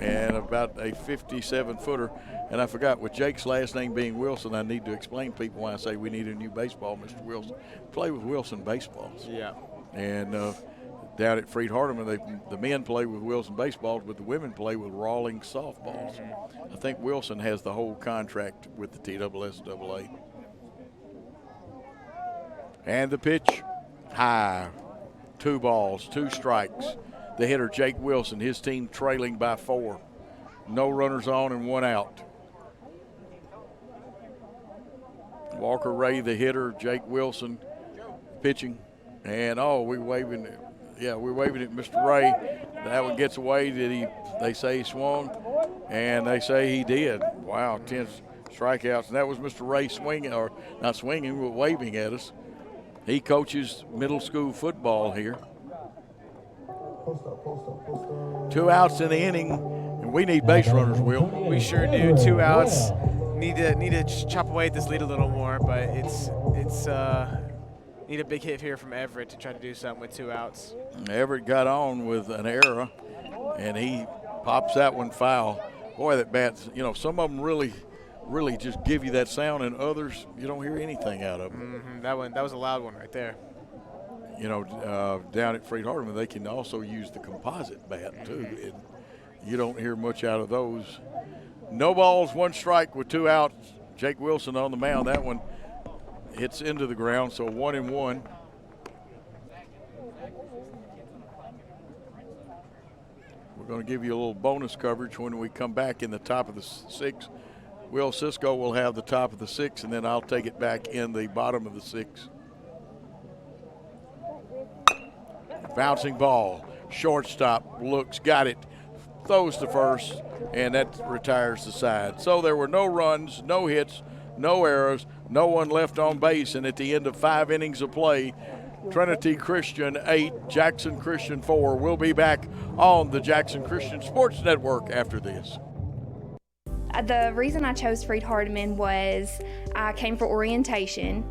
and about a 57-footer. And I forgot, with Jake's last name being Wilson, I need to explain to people why I say we need a new baseball, Mr. Wilson. Play with Wilson baseballs. Yeah. And down at Freed-Hardeman, the men play with Wilson baseballs, but the women play with Rawlings softballs. I think Wilson has the whole contract with the TSSAA. And the pitch, high. 2 balls, 2 strikes. The hitter, Jake Wilson, his team trailing by 4. No runners on and 1 out. Walker Ray, the hitter, Jake Wilson pitching. And, we're waving it. Yeah, we're waving at Mr. Ray. That one gets away. They say he swung, and they say he did. Wow, 10 strikeouts. And that was Mr. Ray swinging, or not swinging, but waving at us. He coaches middle school football here. 2 outs in the inning, and we need base runners, Will. We sure do. 2 outs. Need to chop away at this lead a little more, but it's need a big hit here from Everett to try to do something with 2 outs. Everett got on with an error, and he pops that one foul. boy, that bat, you know, some of them really just give you that sound, and others you don't hear anything out of them. That was a loud one right there. You know, down at Freed Hardeman, they can also use the composite bat too. And you don't hear much out of those. No balls, 1 strike with 2 outs. Jake Wilson on the mound. That one hits into the ground, so 1-1. We're going to give you a little bonus coverage when we come back in the top of the 6. Will Cisco will have the top of the 6, and then I'll take it back in the bottom of the 6. Bouncing ball, shortstop looks, got it, throws to first, and that retires the side. So there were no runs, no hits, no errors, no one left on base, and at the end of 5 innings of play, Trinity Christian 8, Jackson Christian 4. We'll be back on the Jackson Christian Sports Network after this. The reason I chose Freed Hardeman was I came for orientation,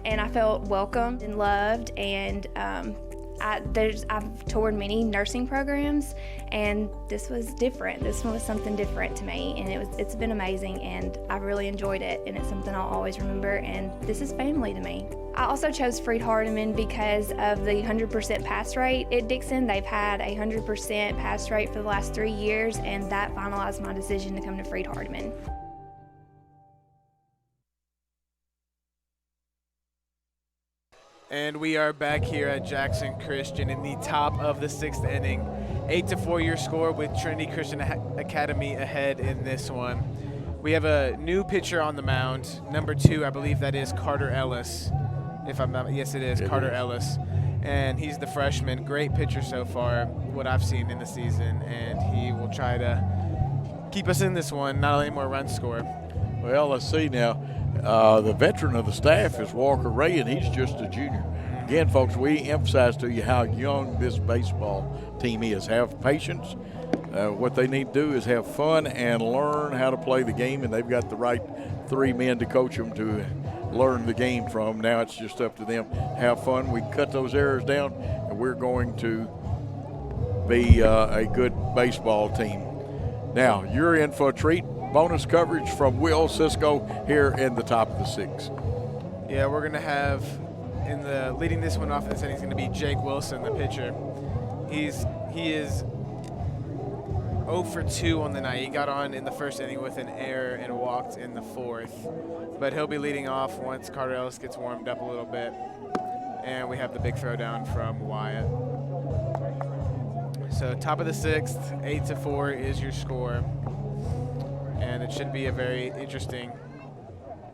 and I felt welcomed and loved, and I've toured many nursing programs, and this was different. This one was something different to me, and it's been amazing, and I really enjoyed it, and it's something I'll always remember, and this is family to me. I also chose Freed Hardeman because of the 100% pass rate at Dixon. They've had a 100% pass rate for the last 3 years, and that finalized my decision to come to Freed Hardeman. And we are back here at Jackson Christian in the top of the 6th inning. 8-4 your score with Trinity Christian Academy ahead in this one. We have a new pitcher on the mound, number 2, I believe that is Carter Ellis. If I'm not, yes it is, Carter Ellis. And he's the freshman, great pitcher so far, what I've seen in the season, and he will try to keep us in this one, not only more runs scored. Well, let's see now. The veteran of the staff is Walker Ray, and he's just a junior. Again, folks, we emphasize to you how young this baseball team is. Have patience. What they need to do is have fun and learn how to play the game, and they've got the right 3 men to coach them to learn the game from. Now it's just up to them. Have fun. We cut those errors down, and we're going to be a good baseball team. Now, you're in for a treat. Bonus coverage from Will Cisco here in the top of the 6. Yeah, we're going to have, leading this one off in this inning is going to be Jake Wilson, the pitcher. He is 0 for 2 on the night. He got on in the first inning with an error and walked in the 4th. But he'll be leading off once Carter Ellis gets warmed up a little bit. And we have the big throwdown from Wyatt. So top of the 6th, 8-4 is your score. And it should be a very interesting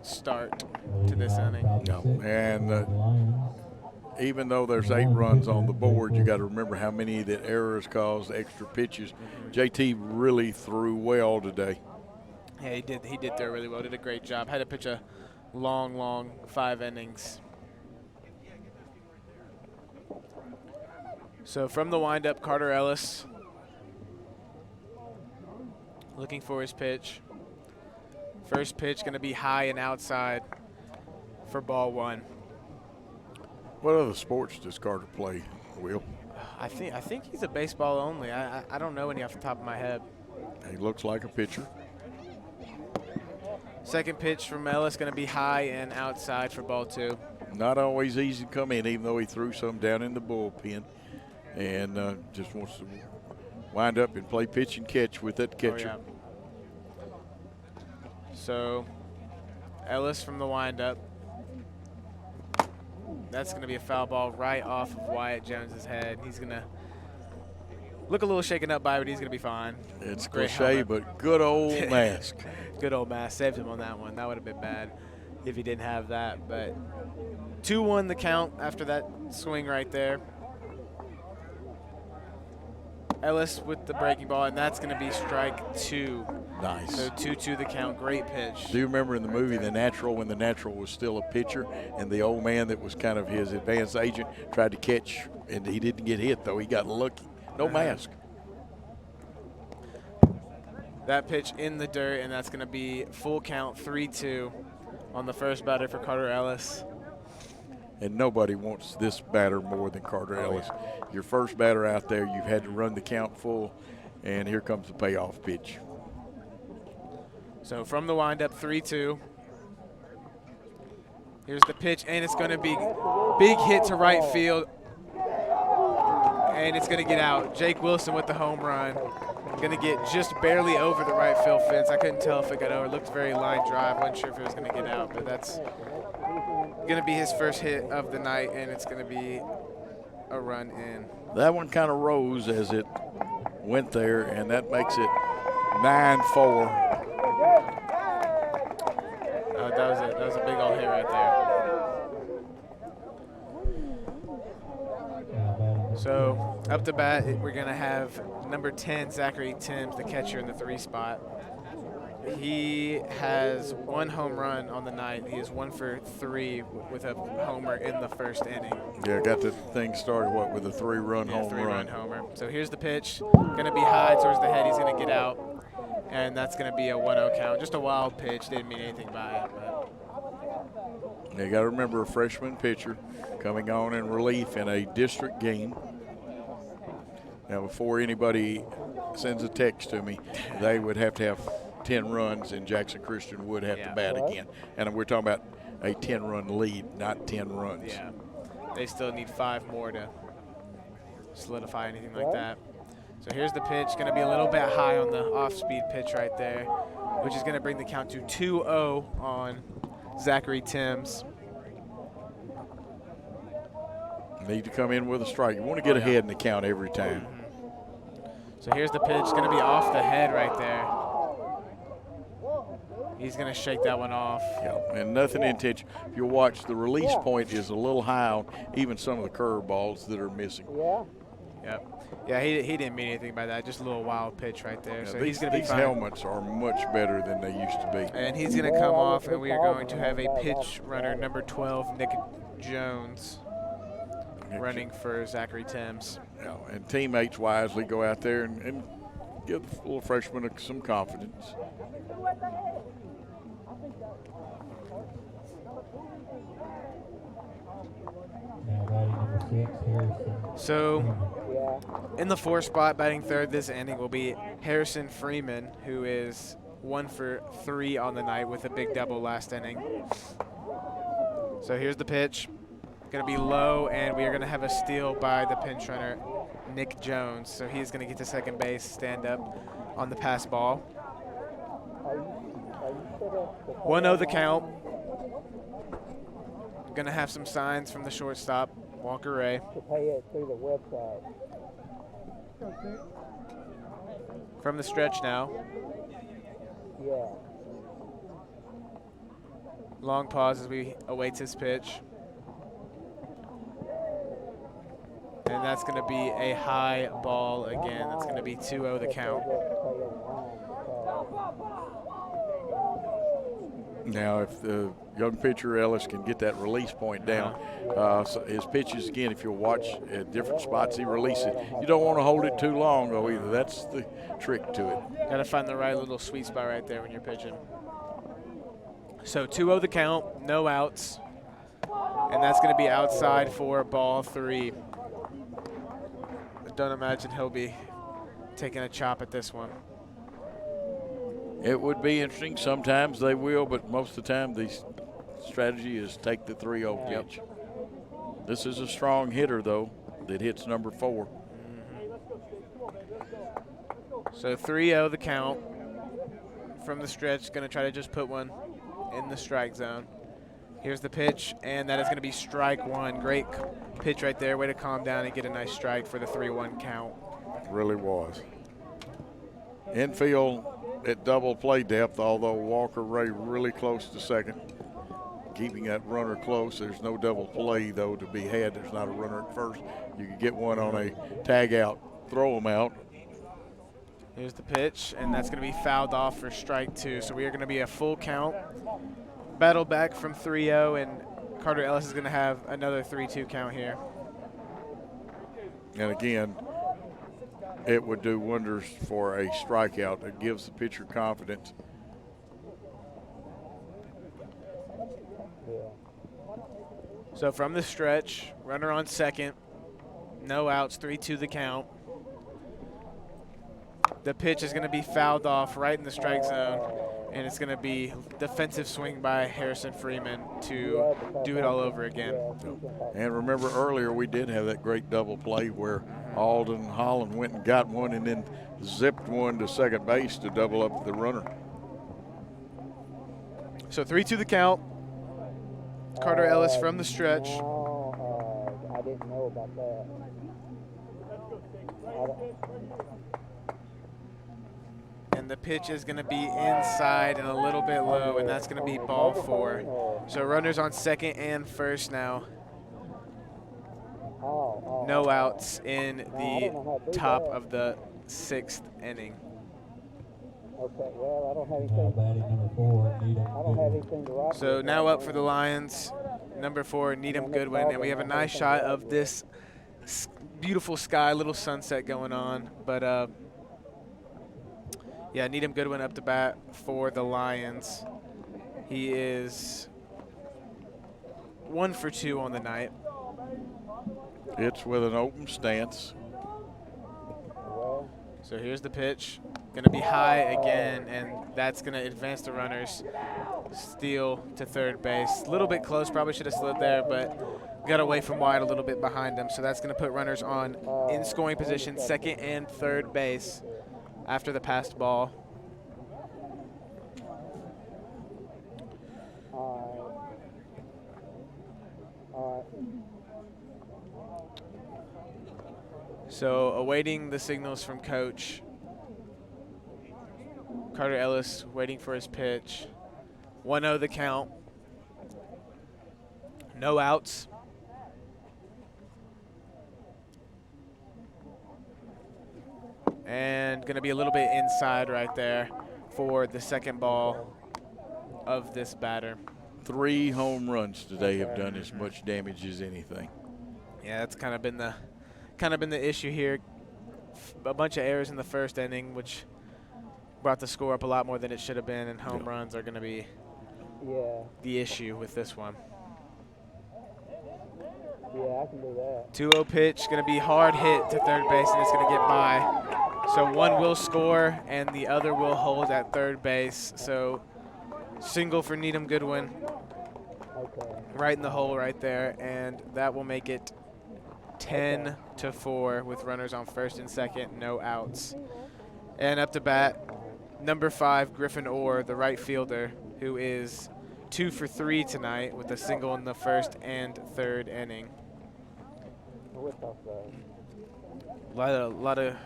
start to this inning. No. And even though there's 8 runs on the board, you got to remember how many that errors caused, extra pitches. JT really threw well today. Yeah, he did throw really well. Did a great job. Had to pitch a long 5 innings. So from the windup, Carter Ellis looking for his pitch. First pitch going to be high and outside for ball 1. What other sports does Carter play, Will? I think he's a baseball only. I don't know any off the top of my head. He looks like a pitcher. Second pitch from Ellis going to be high and outside for ball 2. Not always easy to come in, even though he threw some down in the bullpen, and just wants to wind up and play pitch and catch with that catcher. Oh, yeah. So Ellis from the windup. That's going to be a foul ball right off of Wyatt Jones's head. He's going to look a little shaken up by it, but he's going to be fine. It's great cliche, helmet. but good old mask. Good old mask. Saved him on that one. That would have been bad if he didn't have that. But 2-1 the count after that swing right there. Ellis with the breaking ball, and that's going to be strike 2. Nice. So 2-2 the count. Great pitch. Do you remember in the movie The Natural, when The Natural was still a pitcher, and the old man that was kind of his advanced agent tried to catch, and he didn't get hit, though. He got lucky. No mask. That pitch in the dirt, and that's going to be full count, 3-2 on the first batter for Carter Ellis. And nobody wants this batter more than Carter Ellis. Your first batter out there, you've had to run the count full, and here comes the payoff pitch. So from the windup, 3-2. Here's the pitch, and it's going to be big hit to right field, and it's going to get out. Jake Wilson with the home run. Going to get just barely over the right field fence. I couldn't tell if it got over. It looked very line drive. Wasn't sure if it was going to get out, but that's going to be his first hit of the night, and it's going to be a run in. That one kind of rose as it went there, and that makes it 9-4. That was a big old hit right there. So up to bat, we're going to have number 10, Zachary Timms, the catcher in the 3 spot. He has 1 home run on the night. He is 1 for 3 with a homer in the first inning. Yeah, got the thing started, with a 3-run home run. 3-run homer. So here's the pitch. Going to be high towards the head. He's going to get out, and that's going to be a 1-0 count. Just a wild pitch. Didn't mean anything by it. But. You got to remember, a freshman pitcher coming on in relief in a district game. Now, before anybody sends a text to me, they would have to have 10 runs, and Jackson Christian would have to bat again. And we're talking about a 10-run lead, not 10 runs. Yeah, they still need 5 more to solidify anything like that. So here's the pitch, going to be a little bit high on the off-speed pitch right there, which is going to bring the count to 2-0 on Zachary Timms. Need to come in with a strike. You want to get ahead in the count every time. So here's the pitch, going to be off the head right there. He's going to shake that one off. Yeah, and nothing intentional. If you watch, the release point is a little high on even some of the curveballs that are missing. Yep. Yeah, he didn't mean anything by that. Just a little wild pitch right there. Yeah, so he's going to be fine. These helmets are much better than they used to be. And he's going to come off, and we are going to have a pitch runner, number 12, Nick Jones, running for Zachary Timms. Yeah, and teammates wisely go out there and give the little freshman some confidence. Now batting number 6, Harrison. So in the 4 spot, batting third this inning will be Harrison Freeman, who is 1 for 3 on the night with a big double last inning. So here's the pitch. Going to be low, and we are going to have a steal by the pinch runner, Nick Jones. So he's going to get to second base, stand up on the pass ball. 1-0 the count. Going to have some signs from the shortstop, Walker Ray. To pay it through the website. From the stretch now. Yeah. Long pause as we await his pitch. And that's going to be a high ball again. That's going to be 2-0 the count. Now, if the young pitcher Ellis can get that release point down, so his pitches, again, if you'll watch at different spots, he releases it. You don't want to hold it too long, though, either. That's the trick to it. Got to find the right little sweet spot right there when you're pitching. So 2-0 the count, no outs. And that's going to be outside for ball 3. I don't imagine he'll be taking a chop at this one. It would be interesting. Sometimes they will, but most of the time the strategy is take the 3-0 pitch. This is a strong hitter, though, that hits number 4. So 3-0 the count. From the stretch, going to try to just put one in the strike zone. Here's the pitch, and that is going to be strike 1. Great pitch right there. Way to calm down and get a nice strike for the 3-1 count. Really was. Infield at double play depth, although Walker Ray really close to second. Keeping that runner close. There's no double play, though, to be had. There's not a runner at first. You could get one on a tag out, throw them out. Here's the pitch, and that's going to be fouled off for strike 2. So we are going to be a full count. Battle back from 3-0, and Carter Ellis is going to have another 3-2 count here. And again, it would do wonders for a strikeout. It gives the pitcher confidence. So from the stretch, runner on second, no outs, 3-2 the count. The pitch is going to be fouled off right in the strike zone. And it's going to be defensive swing by Harrison Freeman to do it all over again. And remember earlier we did have that great double play where Alden Holland went and got one and then zipped one to second base to double up the runner. So 3-2 the count. Carter Ellis from the stretch. No, I didn't know about that. And the pitch is going to be inside and a little bit low, and that's going to be ball 4. So runners on second and first now. No outs in the top of the 6th inning. Okay, well, I don't have Now anything. batting number 4, Needham I don't have anything to write. So now up for the Lions, number 4, Needham Goodwin, and we have a nice shot of this beautiful sky, little sunset going on. But yeah, Needham Goodwin up to bat for the Lions. He is 1 for 2 on the night. It's with an open stance. So here's the pitch. Going to be high again, and that's going to advance the runners. Steal to third base. A little bit close, probably should have slid there, but got away from wide a little bit behind him. So that's going to put runners on in scoring position, second and third base after the passed ball. So awaiting the signals from coach. Carter Ellis waiting for his pitch. 1-0 the count. No outs. And going to be a little bit inside right there for the second ball of this batter. 3 home runs today have done as much damage as anything. Yeah, that's kind of been the issue here. A bunch of errors in the first inning, which brought the score up a lot more than it should have been, and home runs are going to be the issue with this one. Yeah, I can do that. 2-0 pitch, going to be hard hit to third base, and it's going to get by. So one will score, and the other will hold at third base. So single for Needham Goodwin. Right in the hole right there, and that will make it 10-4 with runners on first and second, no outs. And up to bat, number 5, Griffin Orr, the right fielder, who is 2 for 3 tonight with a single in the first and third inning. A lot of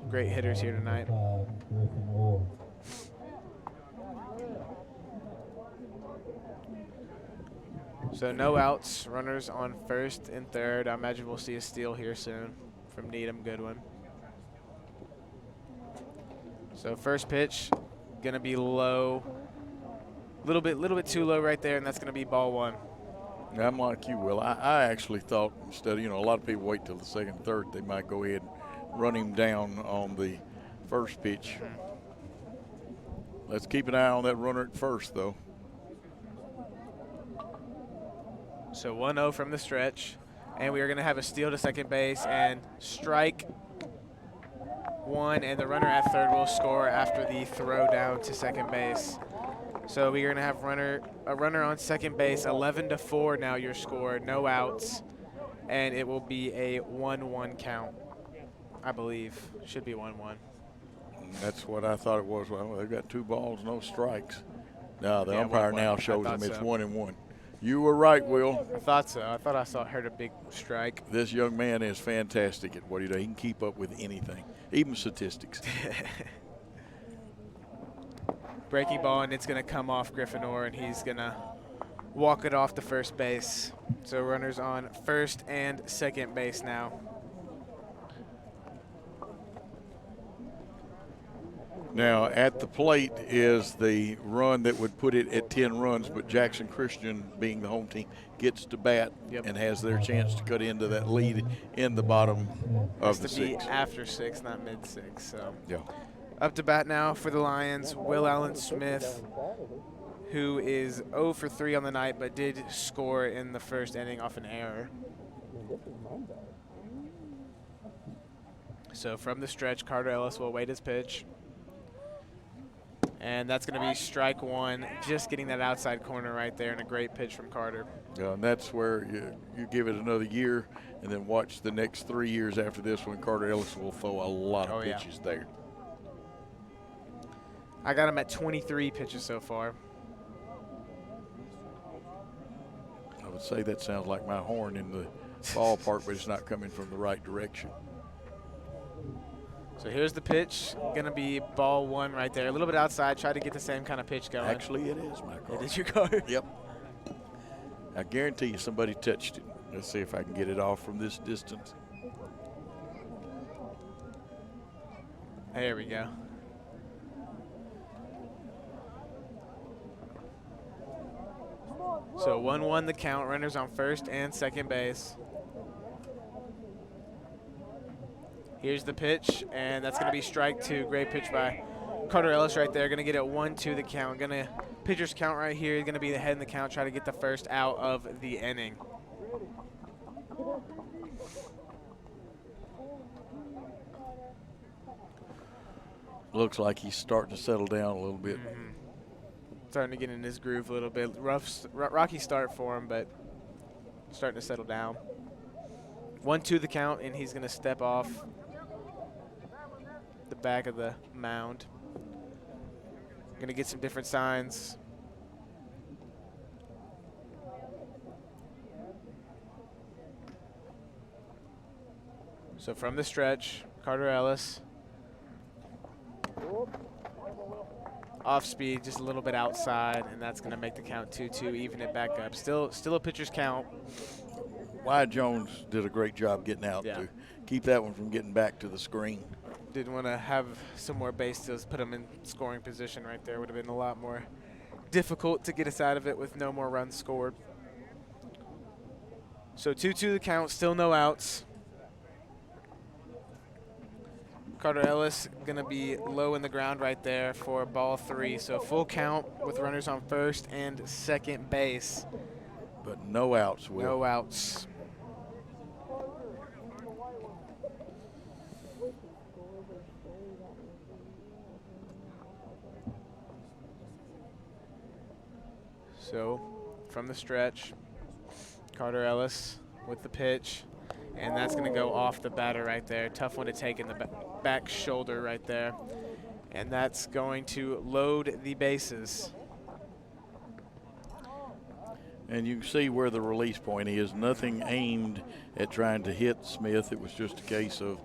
great hitters here tonight. 5, Griffin Orr. So no outs, runners on first and third. I imagine we'll see a steal here soon from Needham Goodwin. So first pitch, gonna be low, little bit too low right there, and that's gonna be ball 1. I'm like you, Will. I actually thought instead of, a lot of people wait till the second, third, they might go ahead and run him down on the first pitch. Let's keep an eye on that runner at first, though. So 1-0 from the stretch, and we are going to have a steal to second base and strike 1, and the runner at third will score after the throw down to second base. So we are going to have a runner on second base, 11-4 now your score, no outs, and it will be a 1-1 count, I believe. Should be 1-1. That's what I thought it was. Well, they've got 2 balls, no strikes. Now the umpire 1-1. now shows them it's so. 1-1. You were right, Will. I thought so. I thought I heard a big strike. This young man is fantastic at what he does. He can keep up with anything, even statistics. Breaking ball, and it's going to come off Griffin Orr, and he's going to walk it off to first base. So runners on first and second base now. Now, at the plate is the run that would put it at 10 runs, but Jackson Christian, being the home team, gets to bat and has their chance to cut into that lead in the bottom of the 6. Has to be after 6, not mid-6. So Yeah. up to bat now for the Lions, Will Allen Smith, who is 0 for 3 on the night, but did score in the first inning off an error. So from the stretch, Carter Ellis will await his pitch. And that's going to be strike one, just getting that outside corner right there, and a great pitch from Carter. Yeah, and that's where you give it another year and then watch the next 3 years after this when Carter Ellis will throw a lot of pitches there. I got him at 23 pitches so far. I would say that sounds like my horn in the ballpark, but it's not coming from the right direction. So here's the pitch. Going to be ball one right there. A little bit outside. Try to get the same kind of pitch going. Actually, it is my car. It is your car? Yep. I guarantee you somebody touched it. Let's see if I can get it off from this distance. There we go. So 1-1 the count. Runners on first and second base. Here's the pitch, and that's going to be strike two. Great pitch by Carter Ellis right there. Going to get it 1-2 the count. Going to pitcher's count right here. Going to be the head in the count. Try to get the first out of the inning. Looks like he's starting to settle down a little bit. Starting to get in his groove a little bit. Rocky start for him, but starting to settle down. 1-2 the count, and he's going to step off the back of the mound. Going to get some different signs. So from the stretch, Carter Ellis. Off speed, just a little bit outside, and that's going to make the count 2-2, even it back up. Still a pitcher's count. Wyatt Jones did a great job getting out to keep that one from getting back to the screen. Didn't want to have some more base steals, put him in scoring position right there. Would have been a lot more difficult to get us out of it with no more runs scored. So 2-2 the count, still no outs. Carter Ellis going to be low in the ground right there for ball three. So full count with runners on first and second base. But no outs, Will. No outs. So from the stretch, Carter Ellis with the pitch. And that's going to go off the batter right there. Tough one to take in the back shoulder right there. And that's going to load the bases. And you can see where the release point is. Nothing aimed at trying to hit Smith. It was just a case of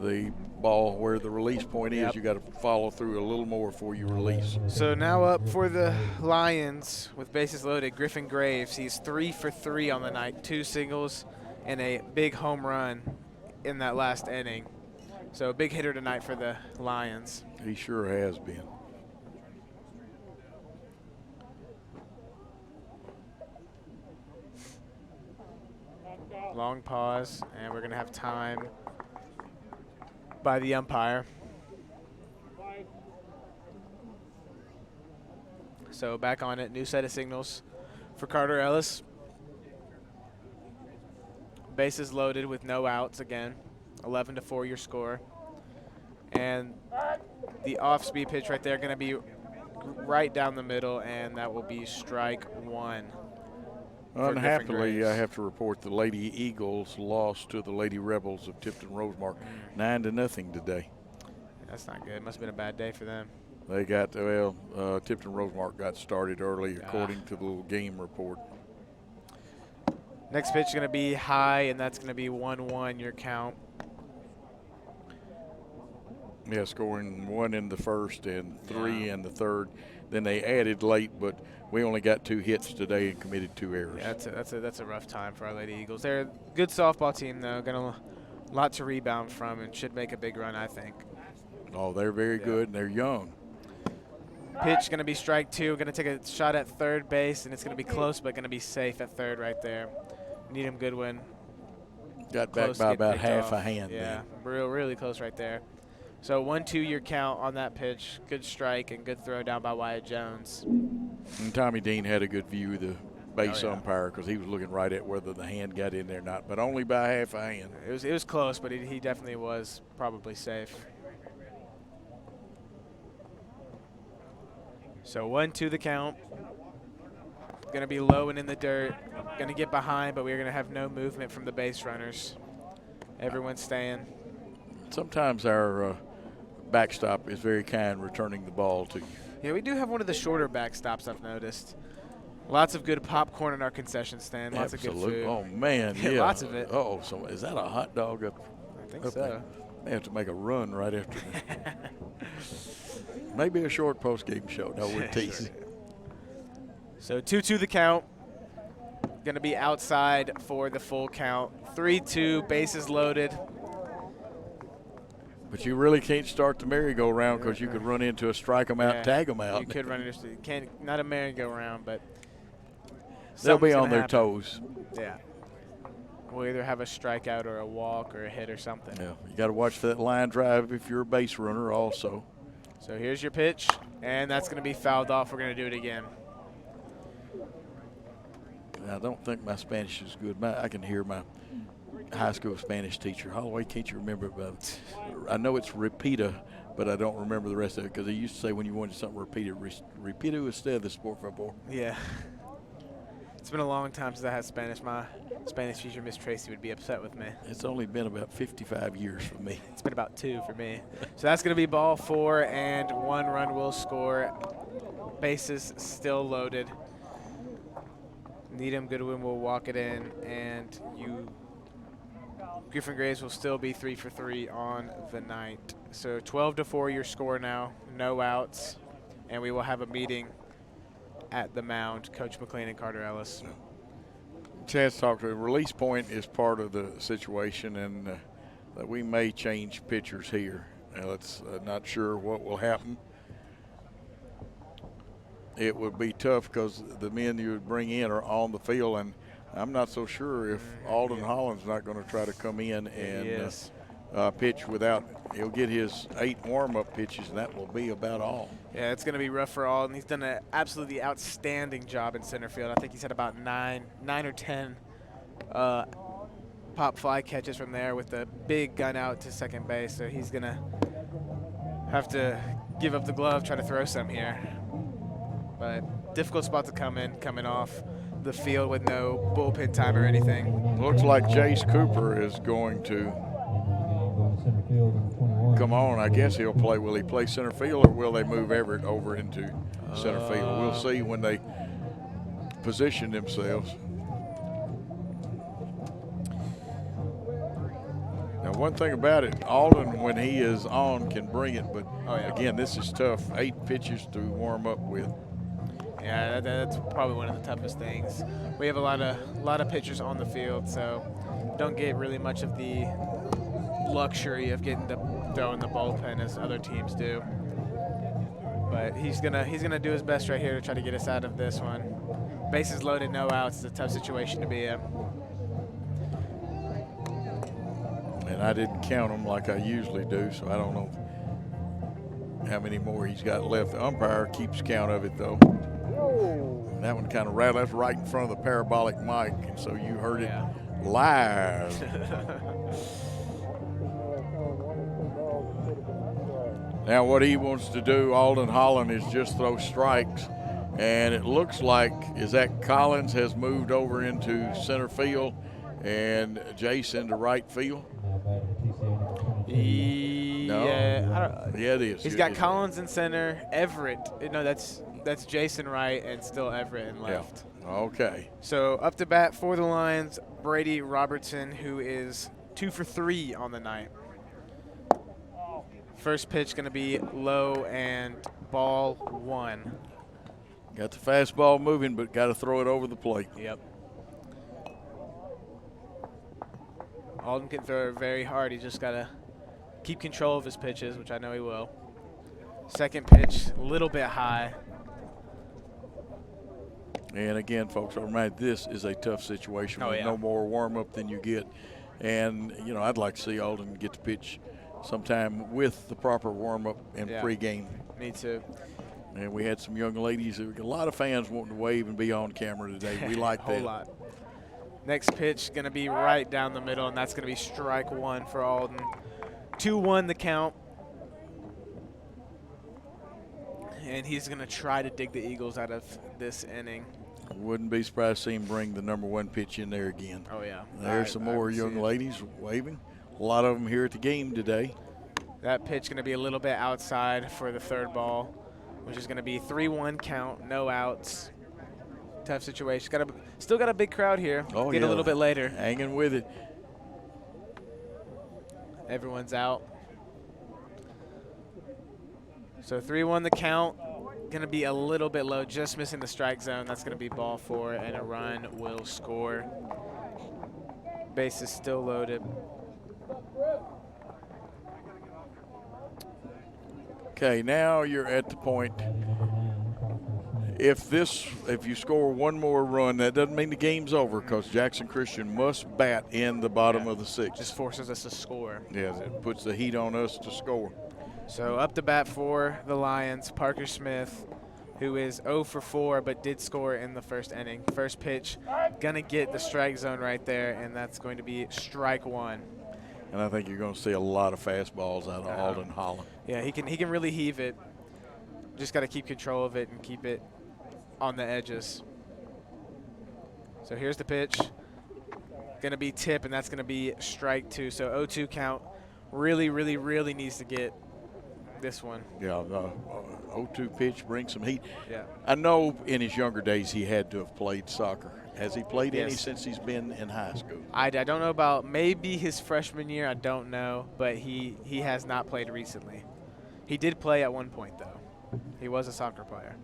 the ball where the release point is. You got to follow through a little more before you release. So now up for the Lions with bases loaded, Griffin Graves. He's 3 for 3 on the night, 2 singles and a big home run in that last inning. So a big hitter tonight for the Lions. He sure has been. Long pause, and we're going to have time by the umpire. So back on it, new set of signals for Carter Ellis. Bases loaded with no outs again. 11-4 your score. And the off-speed pitch right there going to be right down the middle, and that will be strike one. Unhappily, I have to report the Lady Eagles lost to the Lady Rebels of Tipton Rosemark 9-0 today. That's not good. Must have been a bad day for them. They got, Tipton Rosemark got started early according to the little game report. Next pitch is going to be high, and that's going to be 1-1 your count. Yeah, scoring 1 in the first and 3 in the third. Then they added late, but we only got 2 hits today and committed 2 errors. Yeah, that's a rough time for our Lady Eagles. They're a good softball team, though. Got a lot to rebound from and should make a big run, I think. Oh, they're very good, and they're young. Pitch going to be strike two. Going to take a shot at third base, and it's going to be close, but going to be safe at third right there. Needham Goodwin. Got back by about half a hand. Yeah, really close right there. So 1-2 your count on that pitch. Good strike and good throw down by Wyatt Jones. And Tommy Dean had a good view of the base umpire because he was looking right at whether the hand got in there or not, but only by half a hand. It was close, but he definitely was probably safe. So 1-2 the count. Going to be low and in the dirt. Going to get behind, but we're going to have no movement from the base runners. Everyone's staying. Sometimes our backstop is very kind returning the ball to you. Yeah, we do have one of the shorter backstops, I've noticed. Lots of good popcorn in our concession stand. Lots Absolutely. of good food. Oh, man, yeah. Lots of it. Uh-oh, so is that a hot dog up? I think up so. there? They have to make a run right after that. Maybe a short post-game show. No, we're teasing. So 2-2 the count. Going to be outside for the full count. 3-2, bases loaded. But you really can't start the merry-go-round because you could run into a strike them out, tag them out. You could run into not a merry-go-round, but they'll be something's on gonna their happen. toes. Yeah. We'll either have a strikeout or a walk or a hit or something. Yeah, you got to watch for that line drive if you're a base runner also. So here's your pitch, and that's going to be fouled off. We're going to do it again. I don't think my Spanish is good. I can hear my high school Spanish teacher. Holloway, can't you remember it? I know it's repita, but I don't remember the rest of it because they used to say when you wanted something repeated, repito ustedes, por favor. Yeah. It's been a long time since I had Spanish. My Spanish teacher, Miss Tracy, would be upset with me. It's only been about 55 years for me. It's been about 2 for me. So that's going to be ball 4, and 1 run will score. Bases still loaded. Needham Goodwin will walk it in, and Griffin Graves will still be 3 for 3 on the night. So 12-4 your score now, no outs, and we will have a meeting at the mound, Coach McLean and Carter Ellis. Chance talked to release point is part of the situation, and that we may change pitchers here. It's not sure what will happen. It would be tough because the men you would bring in are on the field, and I'm not so sure if Alden Holland's not going to try to come in and pitch without. He'll get his 8 warm-up pitches, and that will be about all. Yeah, it's going to be rough for Alden. He's done an absolutely outstanding job in center field. I think he's had about 9 or 10 pop fly catches from there with the big gun out to second base. So he's going to have to give up the glove, try to throw some here. But difficult spot to come in, coming off the field with no bullpen time or anything. Looks like Jace Cooper is going to come on. I guess he'll play. Will he play center field, or will they move Everett over into center field? We'll see when they position themselves. Now, one thing about it, Alden, when he is on, can bring it. But, again, this is tough. 8 pitches to warm up with. Yeah, that's probably one of the toughest things. We have a lot of pitchers on the field, so don't get really much of the luxury of getting to throw in the bullpen as other teams do. But he's gonna do his best right here to try to get us out of this one. Bases loaded, no outs. It's a tough situation to be in. And I didn't count them like I usually do, so I don't know how many more he's got left. The umpire keeps count of it, though. And that one kind of rattled. That's right in front of the parabolic mic, and so you heard it live. Now what he wants to do, Alden Holland, is just throw strikes. And it looks like, is that Collins has moved over into center field and Jason to right field? Yeah, it is. He's got Collins in center, Everett. No, that's Jason right, and still Everett in left. Yeah. Okay. So up to bat for the Lions, Brady Robertson, who is 2 for 3 on the night. First pitch going to be low and ball 1. Got the fastball moving, but got to throw it over the plate. Yep. Alden can throw it very hard. He's just got to keep control of his pitches, which I know he will. Second pitch, a little bit high. And again, folks, I'll remind you, this is a tough situation. With no more warm-up than you get. And, you know, I'd like to see Alden get to pitch sometime with the proper warm-up and pregame. Me too. And we had some young ladies, a lot of fans wanting to wave and be on camera today. We like that. Whole lot. Next pitch going to be right down the middle, and that's going to be strike 1 for Alden. 2-1 the count. and he's going to try to dig the Eagles out of this inning. I wouldn't be surprised to see him bring the number 1 pitch in there again. Oh, yeah. There's some more young ladies waving. A lot of them here at the game today. That pitch going to be a little bit outside for the third ball, which is going to be 3-1 count, no outs. Tough situation. Still got a big crowd here. Oh, Get a little bit later. Hanging with it. Everyone's out. So 3-1 the count. Going to be a little bit low, just missing the strike zone. That's going to be ball 4, and a run will score. Base is still loaded. Okay, now you're at the point. Batting number 9, Parker Smith. If you score one more run, that doesn't mean the game's over, because Jackson Christian must bat in the bottom of the 6th. Just forces us to score. Yes, it puts the heat on us to score. So up to bat for the Lions, Parker Smith, who is 0 for 4, but did score in the first inning. First pitch, gonna get the strike zone right there, and that's going to be strike 1. And I think you're going to see a lot of fastballs out of Alden Holland. Yeah, he can really heave it. Just got to keep control of it and keep it on the edges. So here's the pitch. Gonna be tip, and that's gonna be strike 2. So 0-2 count. Really, really, really needs to get this one. Yeah, the 0-2 pitch brings some heat. Yeah. I know in his younger days he had to have played soccer. Has he played any Yes. since he's been in high school? I don't know about maybe his freshman year. I don't know, but he has not played recently. He did play at one point, though. He was a soccer player.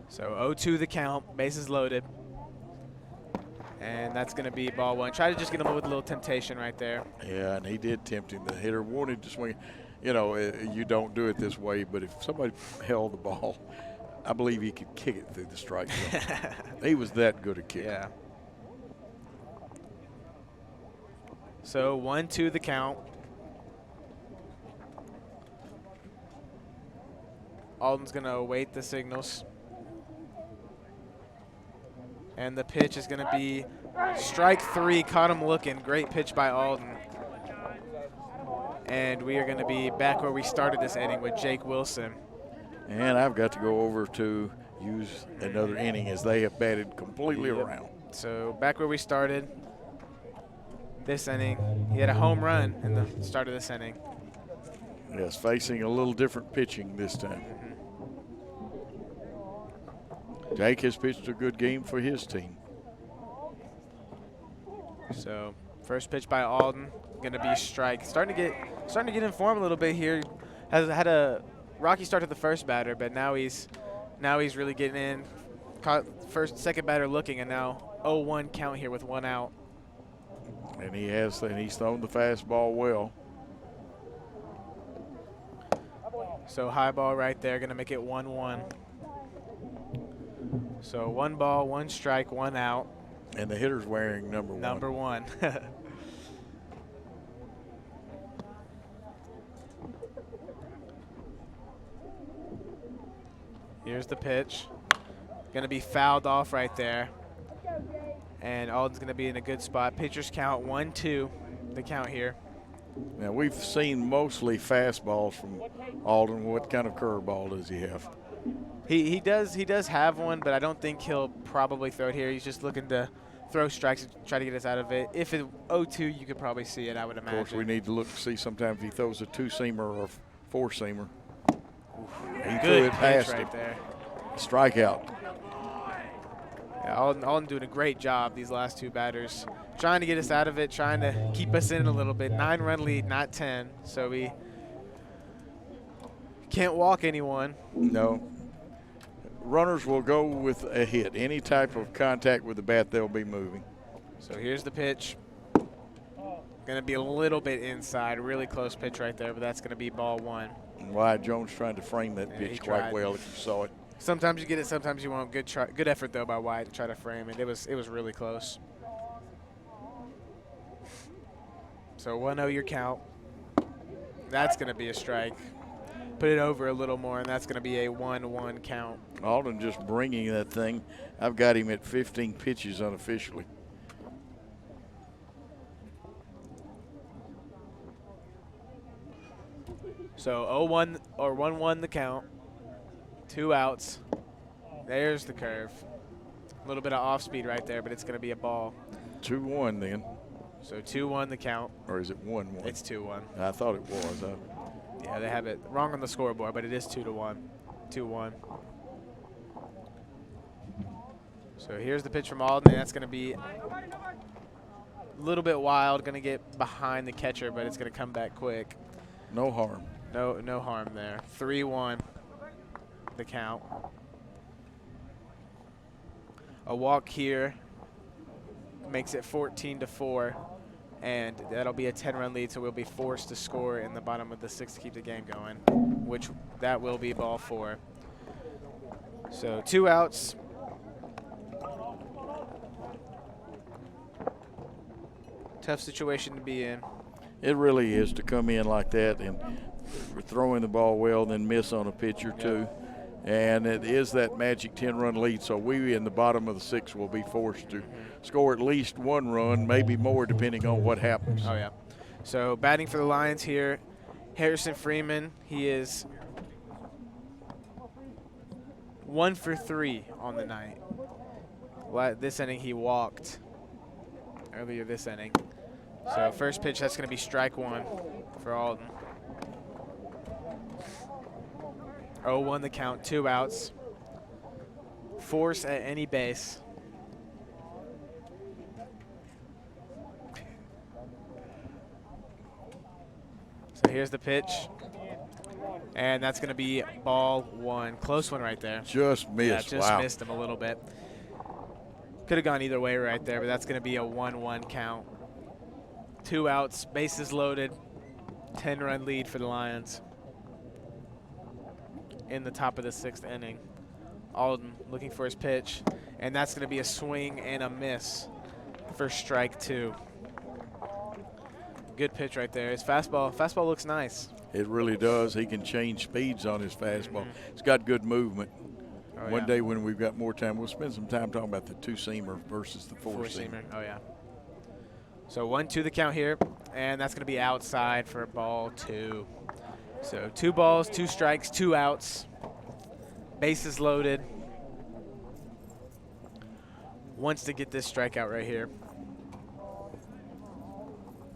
So 0-2 the count, bases loaded. And that's going to be ball 1. Try to just get him with a little temptation right there. Yeah, and he did tempt him. The hitter wanted to swing. You know, you don't do it this way, but if somebody held the ball, I believe he could kick it through the strike zone. He was that good a kicker. Yeah. So 1-2 the count. Alden's going to await the signals. And the pitch is going to be strike 3. Caught him looking. Great pitch by Alden. And we are going to be back where we started this inning with Jake Wilson. And I've got to go over to use another inning as they have batted completely around. So back where we started this inning. He had a home run in the start of this inning. Yes, facing a little different pitching this time. Jake has pitched a good game for his team. So first pitch by Alden, going to be strike. Starting to get in form a little bit here. Has had a rocky start to the first batter, but now he's really getting in. Caught second batter looking, and now 0-1 count here with 1 out. And he's thrown the fastball well. So high ball right there, going to make it 1-1. So 1 ball, 1 strike, 1 out. And the hitter's wearing number 1. Number 1. Here's the pitch. Going to be fouled off right there. And Alden's going to be in a good spot. Pitchers count 1-2, the count here. Now, we've seen mostly fastballs from Alden. What kind of curveball does he have? He does have one, but I don't think he'll probably throw it here. He's just looking to throw strikes and try to get us out of it. If it's 0-2, you could probably see it, I would imagine. Of course, we need to look to see sometimes if he throws a 2-seamer or 4-seamer. He threw Good it past pitch him. right there. Strikeout. Yeah, Alden doing a great job these last 2 batters. Trying to get us out of it, trying to keep us in a little bit. 9-run lead, not 10. So we can't walk anyone. No. Runners will go with a hit. Any type of contact with the bat, they'll be moving. So here's the pitch. Going to be a little bit inside. Really close pitch right there, but that's going to be ball 1. And Wyatt Jones trying to frame that Yeah, he pitch quite tried. well if you saw it. Sometimes you get it, sometimes you won't. Good effort, though, by Wyatt to try to frame it. It was really close. So 1-0 your count. That's going to be a strike. Put it over a little more, and that's going to be a 1-1 count. Alden just bringing that thing. I've got him at 15 pitches unofficially. So 0-1 or 1-1 the count. 2 outs. There's the curve. A little bit of off speed right there, but it's going to be a ball. 2-1 then. So 2-1 the count. Or is it 1-1? It's 2-1. I thought it was. Yeah, they have it wrong on the scoreboard, but it is 2-1. 2-1. So here's the pitch from Alden, and that's going to be a little bit wild. Going to get behind the catcher, but it's going to come back quick. No harm. No harm there. 3-1 the count. A walk here makes it 14-4, and that'll be a 10-run lead, so we'll be forced to score in the bottom of the 6th to keep the game going, which that will be ball 4. So 2 outs. Tough situation to be in. It really is to come in like that and throwing the ball well, then miss on a pitch or two. And it is that magic 10-run lead, so we in the bottom of the 6th will be forced to score at least 1 run, maybe more depending on what happens. Oh, yeah. So batting for the Lions here, Harrison Freeman. He is 1 for 3 on the night. This inning he walked earlier this inning. So first pitch, that's going to be strike 1 for Alden. 0-1 the count, 2 outs. Force at any base. So here's the pitch. And that's going to be ball 1. Close one right there. Just missed. Yeah, just missed him a little bit. Could have gone either way right there, but that's going to be a 1-1 count. 2 outs, bases loaded, 10-run lead for the Lions in the top of the 6th inning. Alden looking for his pitch, and that's going to be a swing and a miss for strike 2. Good pitch right there. His fastball looks nice. It really does. He can change speeds on his fastball. It's got good movement. One day when we've got more time, we'll spend some time talking about the 2-seamer versus the 4-seamer. Oh, yeah. So 1-2 the count here, and that's going to be outside for ball 2. So 2 balls, 2 strikes, 2 outs. Bases loaded. Wants to get this strikeout right here.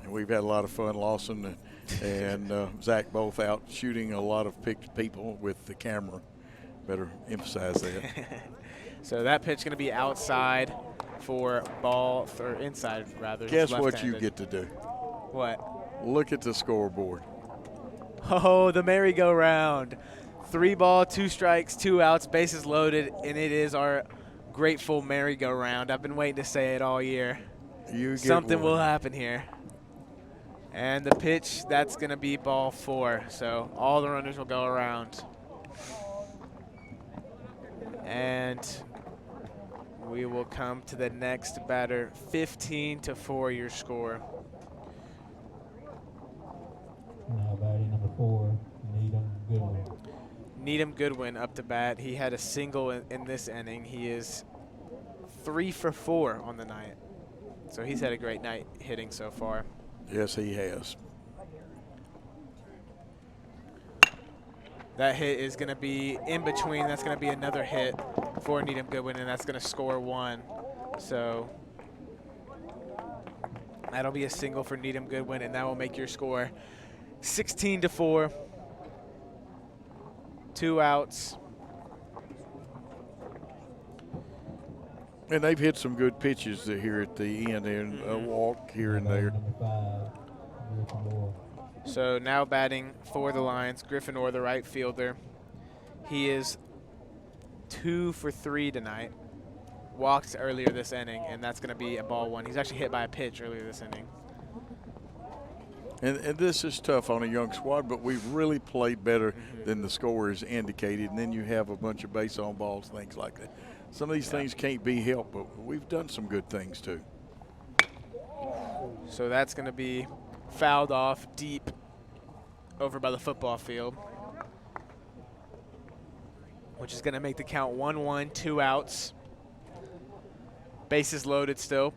And we've had a lot of fun, Lawson and Zach both out shooting a lot of picked people with the camera. Better emphasize that. So that pitch going to be outside for ball, or inside rather. Guess what you get to do? What? Look at the scoreboard. Oh, the merry-go-round. 3 ball, 2 strikes, 2 outs, bases loaded, and it is our grateful merry-go-round. I've been waiting to say it all year. Something will happen here. And the pitch, that's going to be ball 4. So all the runners will go around. And we will come to the next batter. 15-4 your score. Now batting number 4, Needham Goodwin. Needham Goodwin up to bat. He had a single in this inning. He is 3 for 4 on the night. So he's had a great night hitting so far. Yes, he has. That hit is going to be in between. That's going to be another hit for Needham Goodwin, and that's going to score 1. So that'll be a single for Needham Goodwin, and that will make your score 16-4. 2 outs. And they've hit some good pitches here at the end, and a walk here and there. Number 5, Griffin Moore. So now batting for the Lions, Griffin Orr, the right fielder. He is 2 for 3 tonight. Walked earlier this inning, and that's going to be a ball 1. He's actually hit by a pitch earlier this inning. And this is tough on a young squad, but we've really played better than the score is indicated. And then you have a bunch of base on balls, things like that. Some of these things can't be helped, but we've done some good things too. So that's going to be fouled off deep over by the football field, which is going to make the count 1-1, 2 outs. Bases loaded still.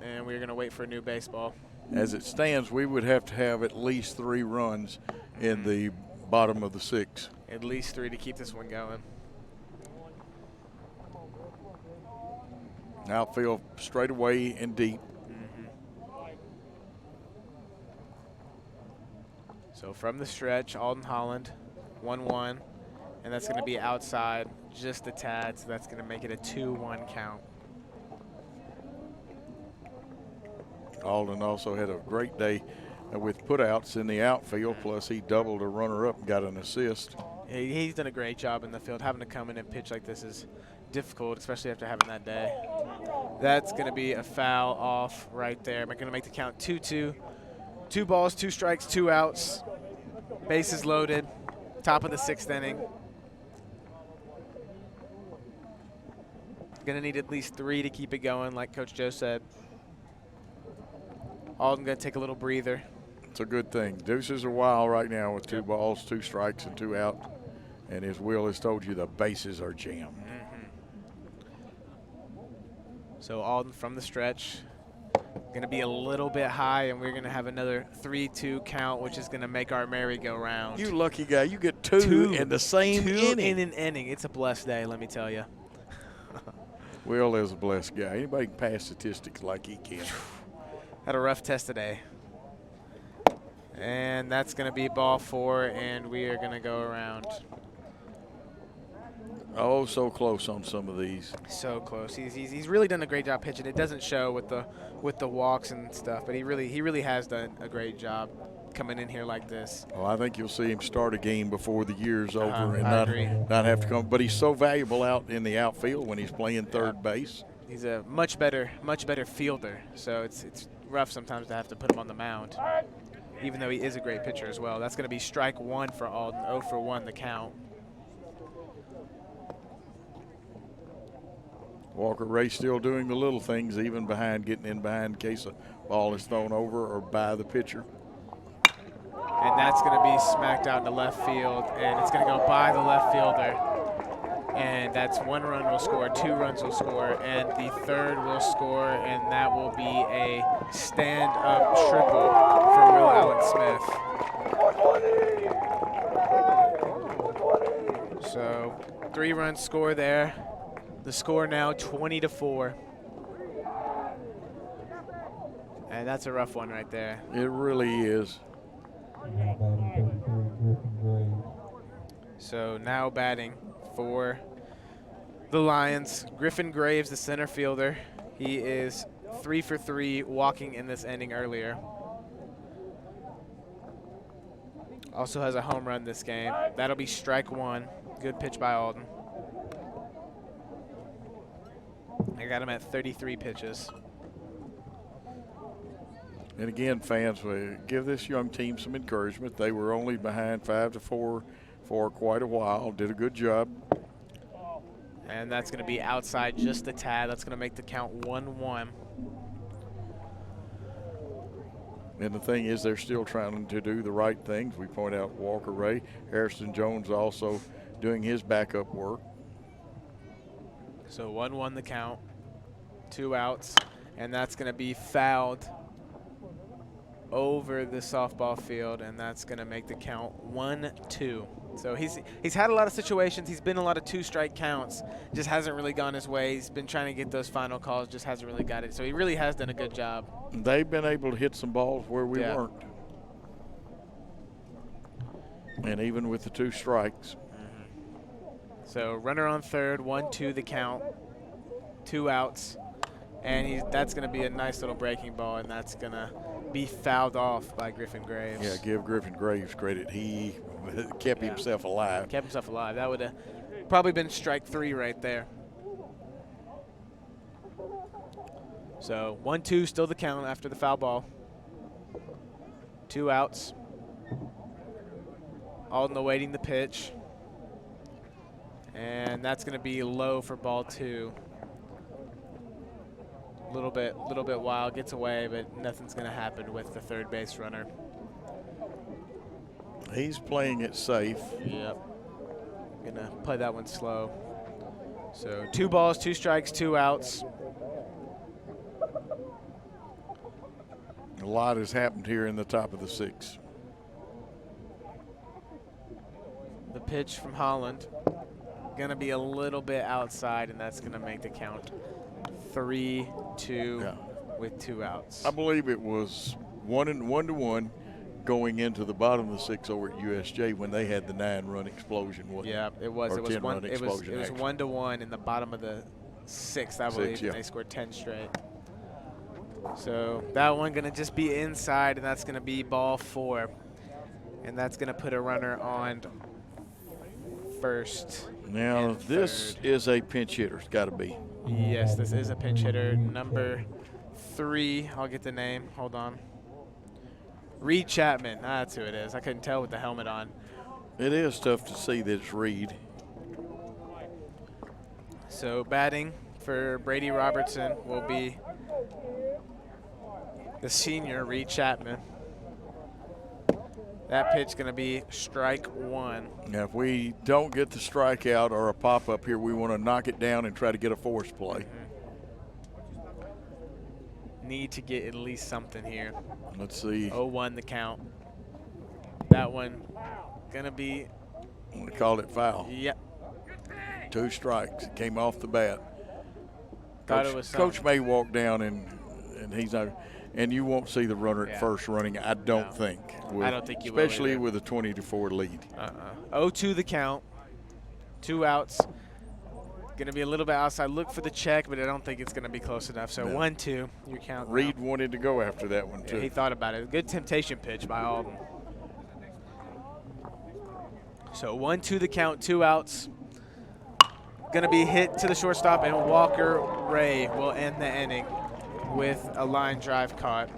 And we're going to wait for a new baseball. as it stands, we would have to have at least 3 runs in the bottom of the 6th. At least 3 to keep this one going. Outfield straight away and deep. So from the stretch, Alden Holland, 1-1, and that's going to be outside just a tad, so that's going to make it a 2-1 count. Alden also had a great day with putouts in the outfield, plus he doubled a runner-up and got an assist. He's done a great job in the field. Having to come in and pitch like this is difficult, especially after having that day. That's going to be a foul off right there. We're going to make the count 2-2. 2 balls, 2 strikes, 2 outs. Bases loaded. Top of the 6th inning. Going to need at least 3 to keep it going, like Coach Joe said. Alden going to take a little breather. It's a good thing. Deuces are wild right now with 2 balls, 2 strikes, and 2 out. And as Will has told you, the bases are jammed. So Alden from the stretch. Going to be a little bit high, and we're going to have another 3-2 count, which is going to make our merry-go-round. You lucky guy. You get 2 in the same inning. In an inning. It's a blessed day, let me tell you. Will is a blessed guy. Anybody can pass statistics like he can. Had a rough test today. And that's going to be ball 4, and we are going to go around. Oh, so close on some of these. So close. He's really done a great job pitching. It doesn't show with the walks and stuff, but he really has done a great job coming in here like this. Oh, I think you'll see him start a game before the year's over and I agree. not have to come. But he's so valuable out in the outfield when he's playing third base. He's a much better fielder. So it's rough sometimes to have to put him on the mound, even though he is a great pitcher as well. That's going to be strike 1 for Alden. 0 for 1 the count. Walker Ray still doing the little things, even getting in behind in case a ball is thrown over or by the pitcher. And that's going to be smacked out into left field, and it's going to go by the left fielder. And that's 1 run will score, 2 runs will score, and the 3rd will score, and that will be a stand-up triple for Will Allen Smith. So 3 runs score there. The score now 20-4. And that's a rough one right there. It really is. Now batting 33, Griffin Graves. So now batting for the Lions, Griffin Graves, the center fielder. He is 3 for 3 walking in this inning earlier. Also has a home run this game. That'll be strike 1. Good pitch by Alden. I got him at 33 pitches. And again, fans, we give this young team some encouragement. They were only behind 5-4 for quite a while. Did a good job. And that's going to be outside just a tad. That's going to make the count 1-1. And the thing is, they're still trying to do the right things. We point out Walker Ray. Harrison Jones also doing his backup work. So 1-1 the count, 2 outs, and that's going to be fouled over the softball field, and that's going to make the count 1-2. So he's had a lot of situations. He's been a lot of 2-strike counts. Just hasn't really gone his way. He's been trying to get those final calls, just hasn't really got it. So he really has done a good job. They've been able to hit some balls where we weren't. And even with the 2 strikes. So runner on third, 1-2 the count, 2 outs, and that's going to be a nice little breaking ball, and that's going to be fouled off by Griffin Graves. Yeah, give Griffin Graves credit. He kept himself alive. Kept himself alive. That would have probably been strike 3 right there. So 1-2 still the count after the foul ball. 2 outs. Alden awaiting the pitch. And that's going to be low for ball 2. Little bit wild, gets away, but nothing's going to happen with the third base runner. He's playing it safe. Yep. Going to play that one slow. So 2 balls, 2 strikes, 2 outs. lot has happened here in the top of the 6th. The pitch from Holland going to be a little bit outside, and that's going to make the count 3-2 with 2 outs. I believe it was 1-1 going into the bottom of the 6th over at USJ when they had the 9-run explosion. Yeah, it was. Or It was 10-run explosion. It was 1-1 in the bottom of the 6th, I believe, and they scored 10 straight. So that one going to just be inside, and that's going to be ball 4, and that's going to put a runner on first. Now this is a pinch hitter. It's got to be. Yes, this is a pinch hitter. Number 3, I'll get the name. Hold on. Reed Chapman. That's who it is. I couldn't tell with the helmet on. It is tough to see that it's Reed. So batting for Brady Robertson will be the senior, Reed Chapman. That pitch going to be strike 1. Now, if we don't get the strikeout or a pop-up here, we want to knock it down and try to get a force play. Need to get at least something here. Let's see. 0-1 the count. That one going to be. I'm going to call it foul. Yep. 2 strikes. It came off the bat. Thought it was Coach may walk down and he's not. And you won't see the runner at first running, I don't think. I don't think you will. Especially with a 20-4 lead. 0-2 the count. 2 outs. Going to be a little bit outside. Look for the check, but I don't think it's going to be close enough. So 1-2, your count. Reed wanted to go after that one, too. Yeah, he thought about it. Good temptation pitch by Alden. So 1-2 the count, 2 outs. Going to be hit to the shortstop, and Walker Ray will end the inning with a line drive caught.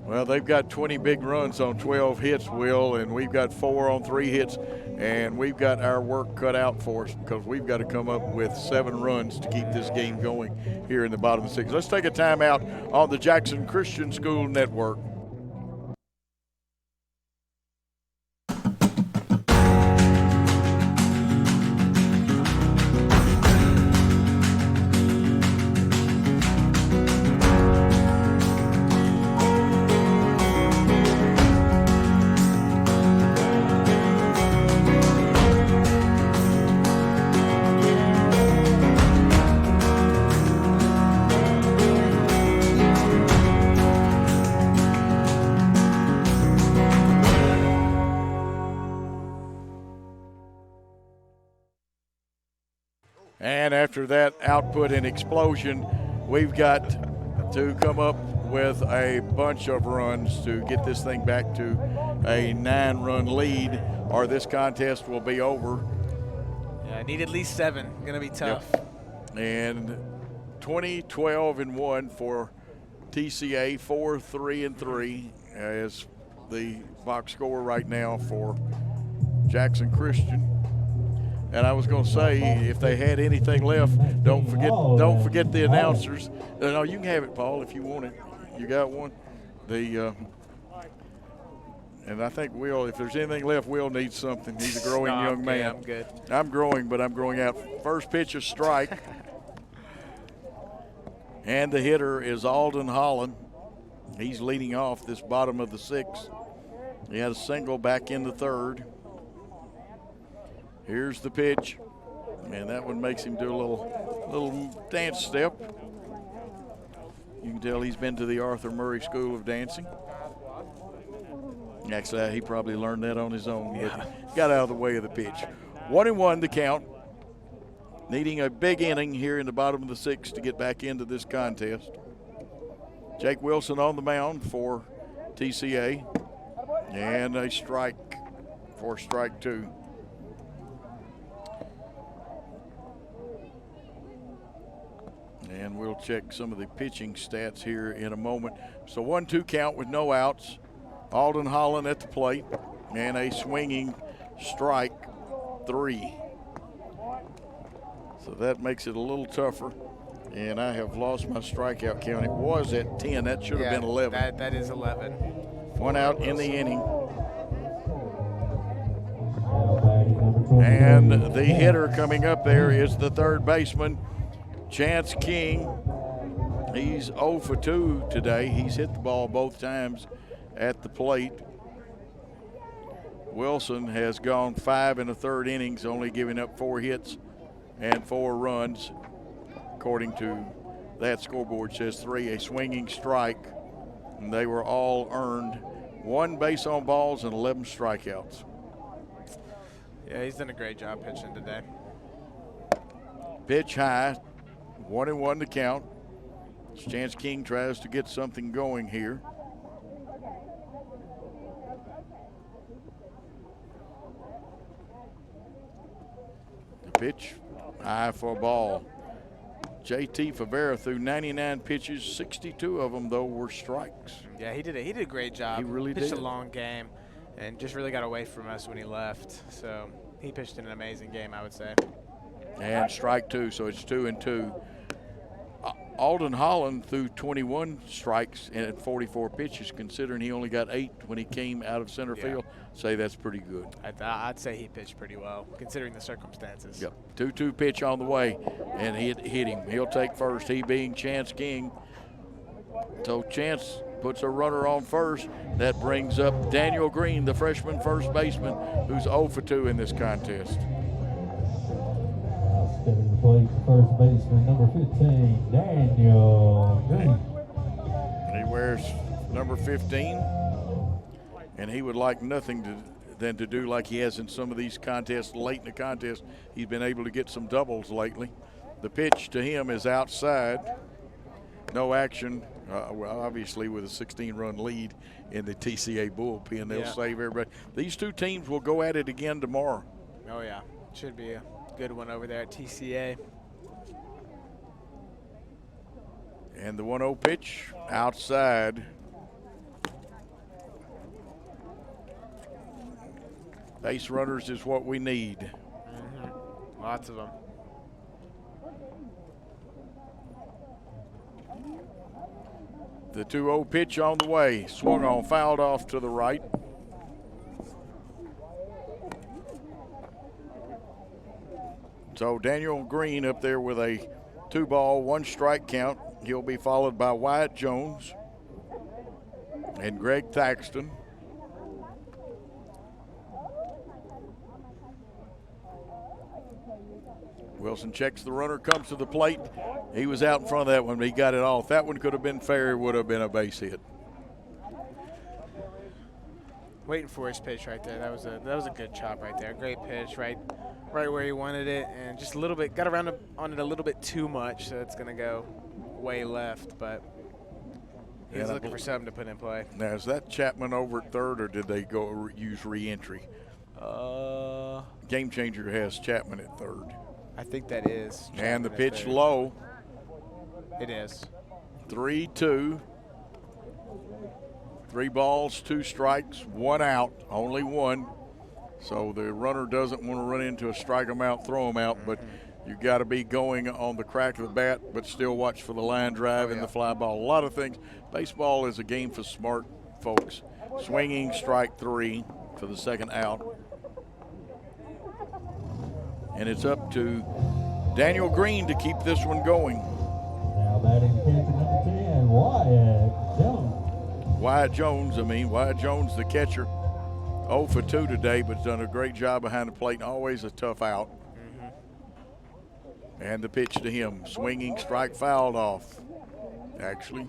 Well, they've got 20 big runs on 12 hits, Will, and we've got 4 on 3 hits, and we've got our work cut out for us because we've got to come up with 7 runs to keep this game going here in the bottom of the 6th. Let's take a timeout on the Jackson Christian School Network. And after that output and explosion, we've got to come up with a bunch of runs to get this thing back to a 9-run lead, or this contest will be over. Yeah, I need at least 7. Going to be tough. Yep. And 20-12-1 for TCA, 4-3-3 as the box score right now for Jackson Christian. And I was going to say, if they had anything left, don't forget the announcers. No, you can have it, Paul, if you want it. You got one. And I think Will, if there's anything left, Will needs something. He's a growing young man. I'm good. I'm growing, but I'm growing out. First pitch, a strike. And the hitter is Alden Holland. He's leading off this bottom of the 6th. He had a single back in the 3rd. Here's the pitch, and that one makes him do a little dance step. You can tell he's been to the Arthur Murray School of Dancing. Actually, he probably learned that on his own, but got out of the way of the pitch. 1-1 the count, needing a big inning here in the bottom of the 6th to get back into this contest. Jake Wilson on the mound for TCA, and a strike for strike 2. And we'll check some of the pitching stats here in a moment. So 1-2 count with no outs. Alden Holland at the plate, and a swinging strike 3. So that makes it a little tougher. And I have lost my strikeout count. It was at 10. That should have been 11. That is 11. 1 out in the inning. And the hitter coming up there is the third baseman, Chance King, he's 0 for 2 today. He's hit the ball both times at the plate. Wilson has gone 5 1/3 innings, only giving up 4 hits and 4 runs. According to that scoreboard, says 3, a swinging strike, and they were all earned. 1 base on balls and 11 strikeouts. Yeah, he's done a great job pitching today. Pitch high, 1-1 to count. Chance King tries to get something going here. The pitch high for a ball. JT Favera threw 99 pitches, 62 of them though were strikes. Yeah, he did a great job. He really pitched did. a long game and just really got away from us when he left. So he pitched an amazing game, I would say. And strike 2, so it's 2-2. Alden Holland threw 21 strikes and 44 pitches, considering he only got 8 when he came out of center field. Say that's pretty good. I'd say he pitched pretty well, considering the circumstances. Yep. 2-2 pitch on the way, and hit him. He'll take first, he being Chance King. So Chance puts a runner on first. That brings up Daniel Green, the freshman first baseman, who's 0 for 2 in this contest. Stepping to the plate, first baseman, number 15, Daniel Green. And he wears number 15, and he would like nothing than to do like he has in some of these contests late in the contest. He's been able to get some doubles lately. The pitch to him is outside. No action. Well, obviously with a 16-run lead in the TCA bullpen, they'll save everybody. These two teams will go at it again tomorrow. Oh, yeah. Should be a good one over there at TCA. And the 1-0 pitch outside. Base runners is what we need. Mm-hmm. Lots of them. The 2-0 pitch on the way. Swung on, fouled off to the right. So Daniel Green up there with a 2-ball, 1-strike count. He'll be followed by Wyatt Jones and Greg Thaxton. Wilson checks the runner, comes to the plate. He was out in front of that one, but he got it off. That one could have been fair, it would have been a base hit. Waiting for his pitch right there. That was a good chop right there. Great pitch, right where he wanted it, and just a little bit got around on it a little bit too much, so it's gonna go way left. But he's looking for something to put in play. Now is that Chapman over at third, or did they go use re-entry? Game Changer has Chapman at third. I think that is. Chapman and the pitch third. low. It is. 3-2. 3 balls, 2 strikes, 1 out, only 1. So the runner doesn't want to run into a strike him out, throw him out, but you got to be going on the crack of the bat, but still watch for the line drive and the fly ball. A lot of things. Baseball is a game for smart folks. Swinging strike 3 for the second out. And it's up to Daniel Green to keep this one going. Now batting the catcher, number 10, Wyatt Jones. Wyatt Jones, the catcher. 0 for 2 today, but done a great job behind the plate and always a tough out. And the pitch to him, swinging strike, fouled off. Actually,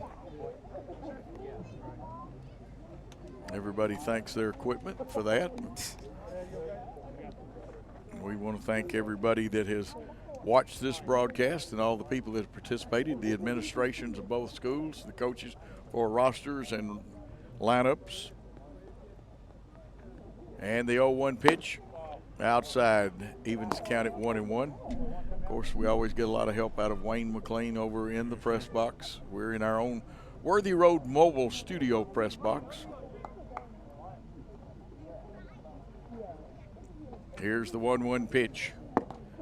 everybody thanks their equipment for that. We want to thank everybody that has watched this broadcast and all the people that have participated, the administrations of both schools, the coaches for rosters and lineups. And the 0-1 pitch outside, evens count at 1-1. Of course, we always get a lot of help out of Wayne McLean over in the press box. We're in our own Worthy Road mobile studio press box. Here's the 1-1 pitch.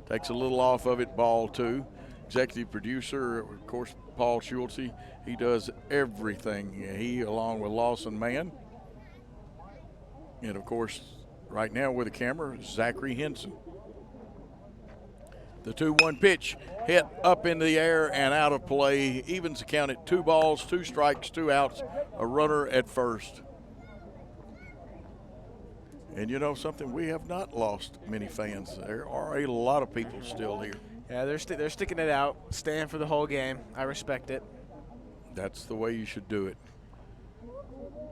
Takes a little off of it, ball 2. Executive producer, of course, Paul Schultze. He does everything. He, along with Lawson Mann. And, of course, right now with the camera, Zachary Henson. The 2-1 pitch hit up in the air and out of play. Evens the count at 2 balls, 2 strikes, 2 outs, a runner at first. And you know something? We have not lost many fans. There are a lot of people still here. Yeah, they're sticking it out, staying for the whole game. I respect it. That's the way you should do it.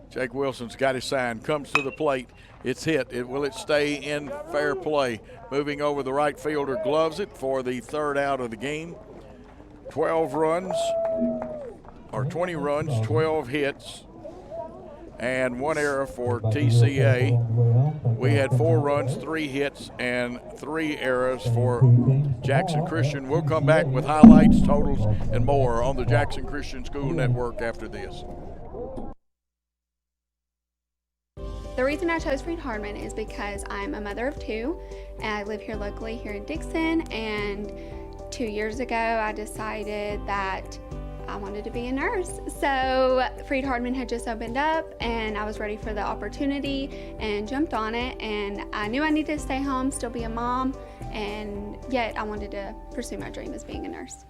Jake Wilson's got his sign, comes to the plate. It's hit. Will it stay in fair play? Moving over, the right fielder gloves it for the 3rd out of the game. 20 runs, 12 hits, and 1 error for TCA. We had 4 runs, 3 hits, and 3 errors for Jackson Christian. We'll come back with highlights, totals, and more on the Jackson Christian School Network after this. The reason I chose Freed-Hardeman is because I'm a mother of 2, and I live here locally here in Dixon, and 2 years ago I decided that I wanted to be a nurse. So Freed-Hardeman had just opened up, and I was ready for the opportunity and jumped on it, and I knew I needed to stay home, still be a mom, and yet I wanted to pursue my dream as being a nurse.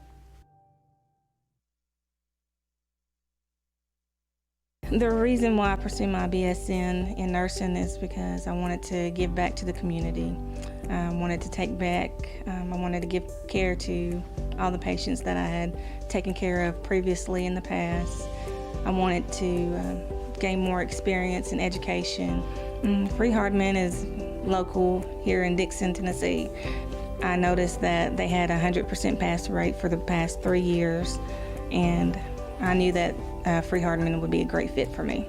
The reason why I pursued my BSN in nursing is because I wanted to give back to the community. I wanted to take back, I wanted to give care to all the patients that I had taken care of previously in the past. I wanted to gain more experience in education. Freed-Hardeman is local here in Dixon, Tennessee. I noticed that they had a 100% pass rate for the past 3 years, and I knew that Freed-Hardeman would be a great fit for me.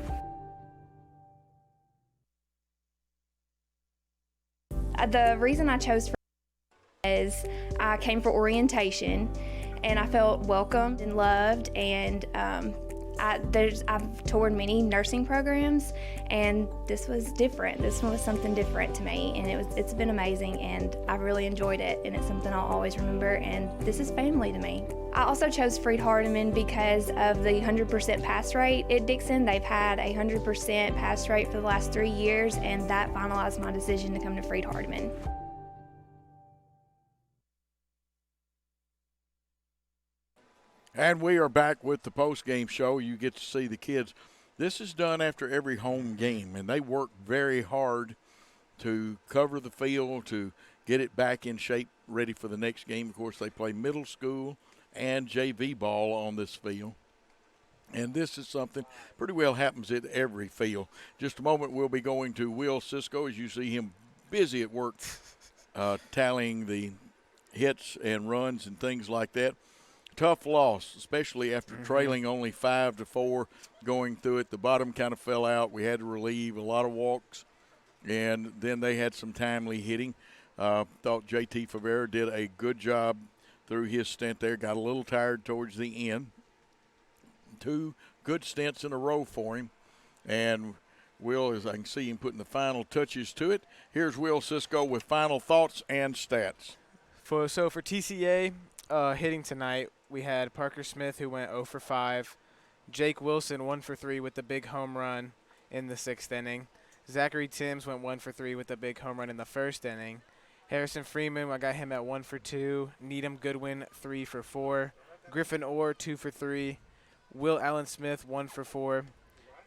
The reason I chose is I came for orientation, and I felt welcomed and loved, and I've toured many nursing programs, and this was different. This one was something different to me, and it's been amazing, and I really enjoyed it, and it's something I'll always remember, and this is family to me. I also chose Freed-Hardeman because of the 100% pass rate at Dixon. They've had a 100% pass rate for the last 3 years, and that finalized my decision to come to Freed-Hardeman. And we are back with the post-game show. You get to see the kids. This is done after every home game, and they work very hard to cover the field, to get it back in shape, ready for the next game. Of course, they play middle school and JV ball on this field. And this is something pretty well happens at every field. Just a moment, we'll be going to Will Cisco as you see him busy at work tallying the hits and runs and things like that. Tough loss, especially after trailing only 5-4 going through it. The bottom kind of fell out. We had to relieve a lot of walks, and then they had some timely hitting. Thought J.T. Favera did a good job through his stint there. Got a little tired towards the end. 2 good stints in a row for him, and Will, as I can see him putting the final touches to it. Here's Will Cisco with final thoughts and stats. For TCA hitting tonight, we had Parker Smith, who went 0 for 5. Jake Wilson 1 for 3 with the big home run in the 6th inning. Zachary Timms went 1 for 3 with the big home run in the 1st inning. Harrison Freeman, I got him at 1 for 2. Needham Goodwin 3 for 4. Griffin Orr 2 for 3. Will Allen Smith 1 for 4.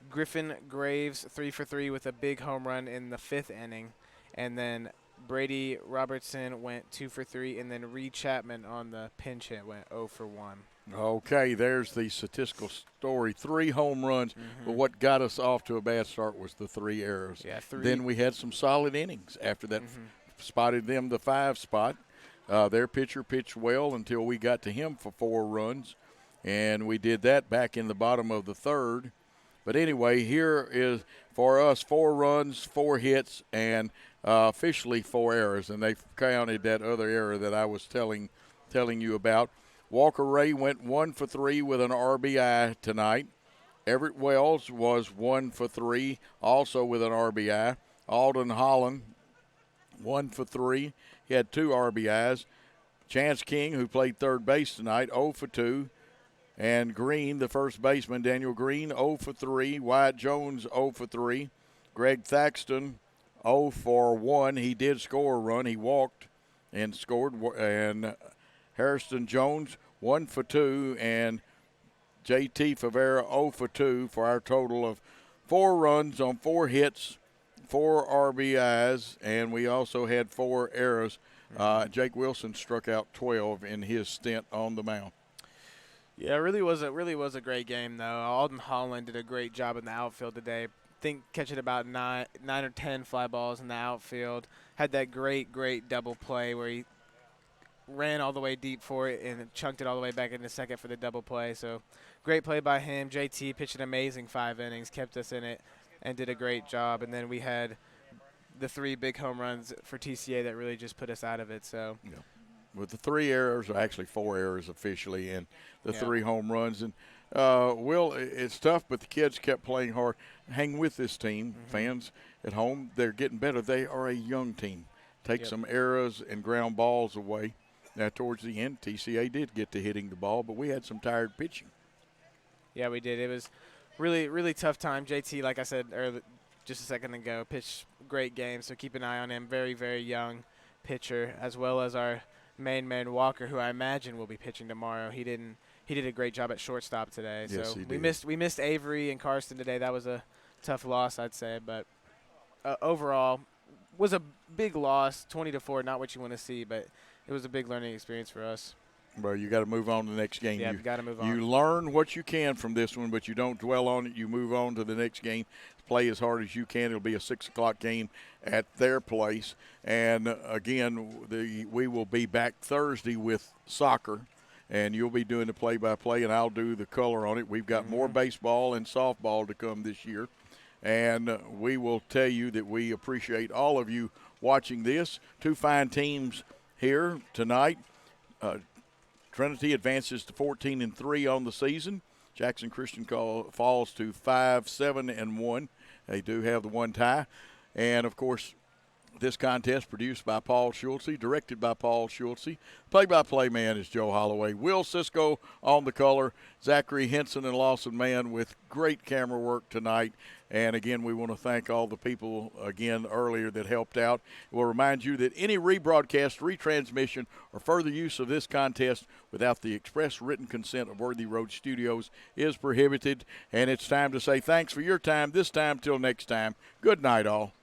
Griffin Graves 3 for 3 with a big home run in the 5th inning. And then Brady Robertson went 2 for 3, and then Reed Chapman on the pinch hit went 0 for 1. Okay, there's the statistical story. 3 home runs, but what got us off to a bad start was the 3 errors. Yeah, 3. Then we had some solid innings after that. Spotted them the 5 spot. Their pitcher pitched well until we got to him for 4 runs, and we did that back in the bottom of the 3rd. But anyway, here is for us 4 runs, 4 hits, and officially 4 errors, and they counted that other error that I was telling you about. Walker Ray went 1 for 3 with an RBI tonight. Everett Wells was 1 for 3, also with an RBI. Alden Holland, 1 for 3. He had 2 RBIs. Chance King, who played third base tonight, 0 for 2. And Green, the first baseman, Daniel Green, 0 for 3. Wyatt Jones, 0 for 3. Greg Thaxton, 0 for 1. He did score a run. He walked and scored. And Harrison Jones 1 for 2, and JT Favera 0 for 2 for our total of 4 runs on 4 hits, 4 RBIs, and we also had 4 errors. Jake Wilson struck out 12 in his stint on the mound. Yeah, it really was a great game though. Alden Holland did a great job in the outfield today. I think catching about nine or 10 fly balls in the outfield. Had that great double play where he ran all the way deep for it and chunked it all the way back into second for the double play. So great play by him. JT pitched an amazing 5 innings, kept us in it, and did a great job. And then we had the 3 big home runs for TCA that really just put us out of it. So. Yeah. With the 3 errors, or actually 4 errors officially, and the 3 home runs. And, Will, it's tough, but the kids kept playing hard. Hang with this team. Fans at home, they're getting better. They are a young team. Take some errors and ground balls away. Now, towards the end, TCA did get to hitting the ball, but we had some tired pitching. Yeah, we did. It was really tough time. JT, like I said earlier, just a second ago, pitched great game, so keep an eye on him. Very young pitcher, as well as our main man Walker, who I imagine will be pitching tomorrow. He did a great job at shortstop today. Yes, so he we missed Avery and Karsten today. That was a tough loss, I'd say, but overall was a big loss. 20-4, not what you want to see, but it was a big learning experience for us. Well, you got to move on to the next game. Yeah, you got to move on. You learn what you can from this one, but you don't dwell on it. You move on to the next game. Play as hard as you can. It'll be a 6 o'clock game at their place. And, again, we will be back Thursday with soccer, and you'll be doing the play-by-play, and I'll do the color on it. We've got more baseball and softball to come this year. And we will tell you that we appreciate all of you watching this. 2 fine teams here tonight. Trinity advances to 14-3 on the season. Jackson Christian falls to 5-7-1. They do have the 1 tie. And, of course, this contest produced by Paul Schultze, directed by Paul Schultze. Play-by-play man is Joe Holloway. Will Cisco on the color. Zachary Henson and Lawson Mann with great camera work tonight. And, again, we want to thank all the people, again, earlier that helped out. We'll remind you that any rebroadcast, retransmission, or further use of this contest without the express written consent of Worthy Road Studios is prohibited. And it's time to say thanks for your time. This time till next time. Good night, all.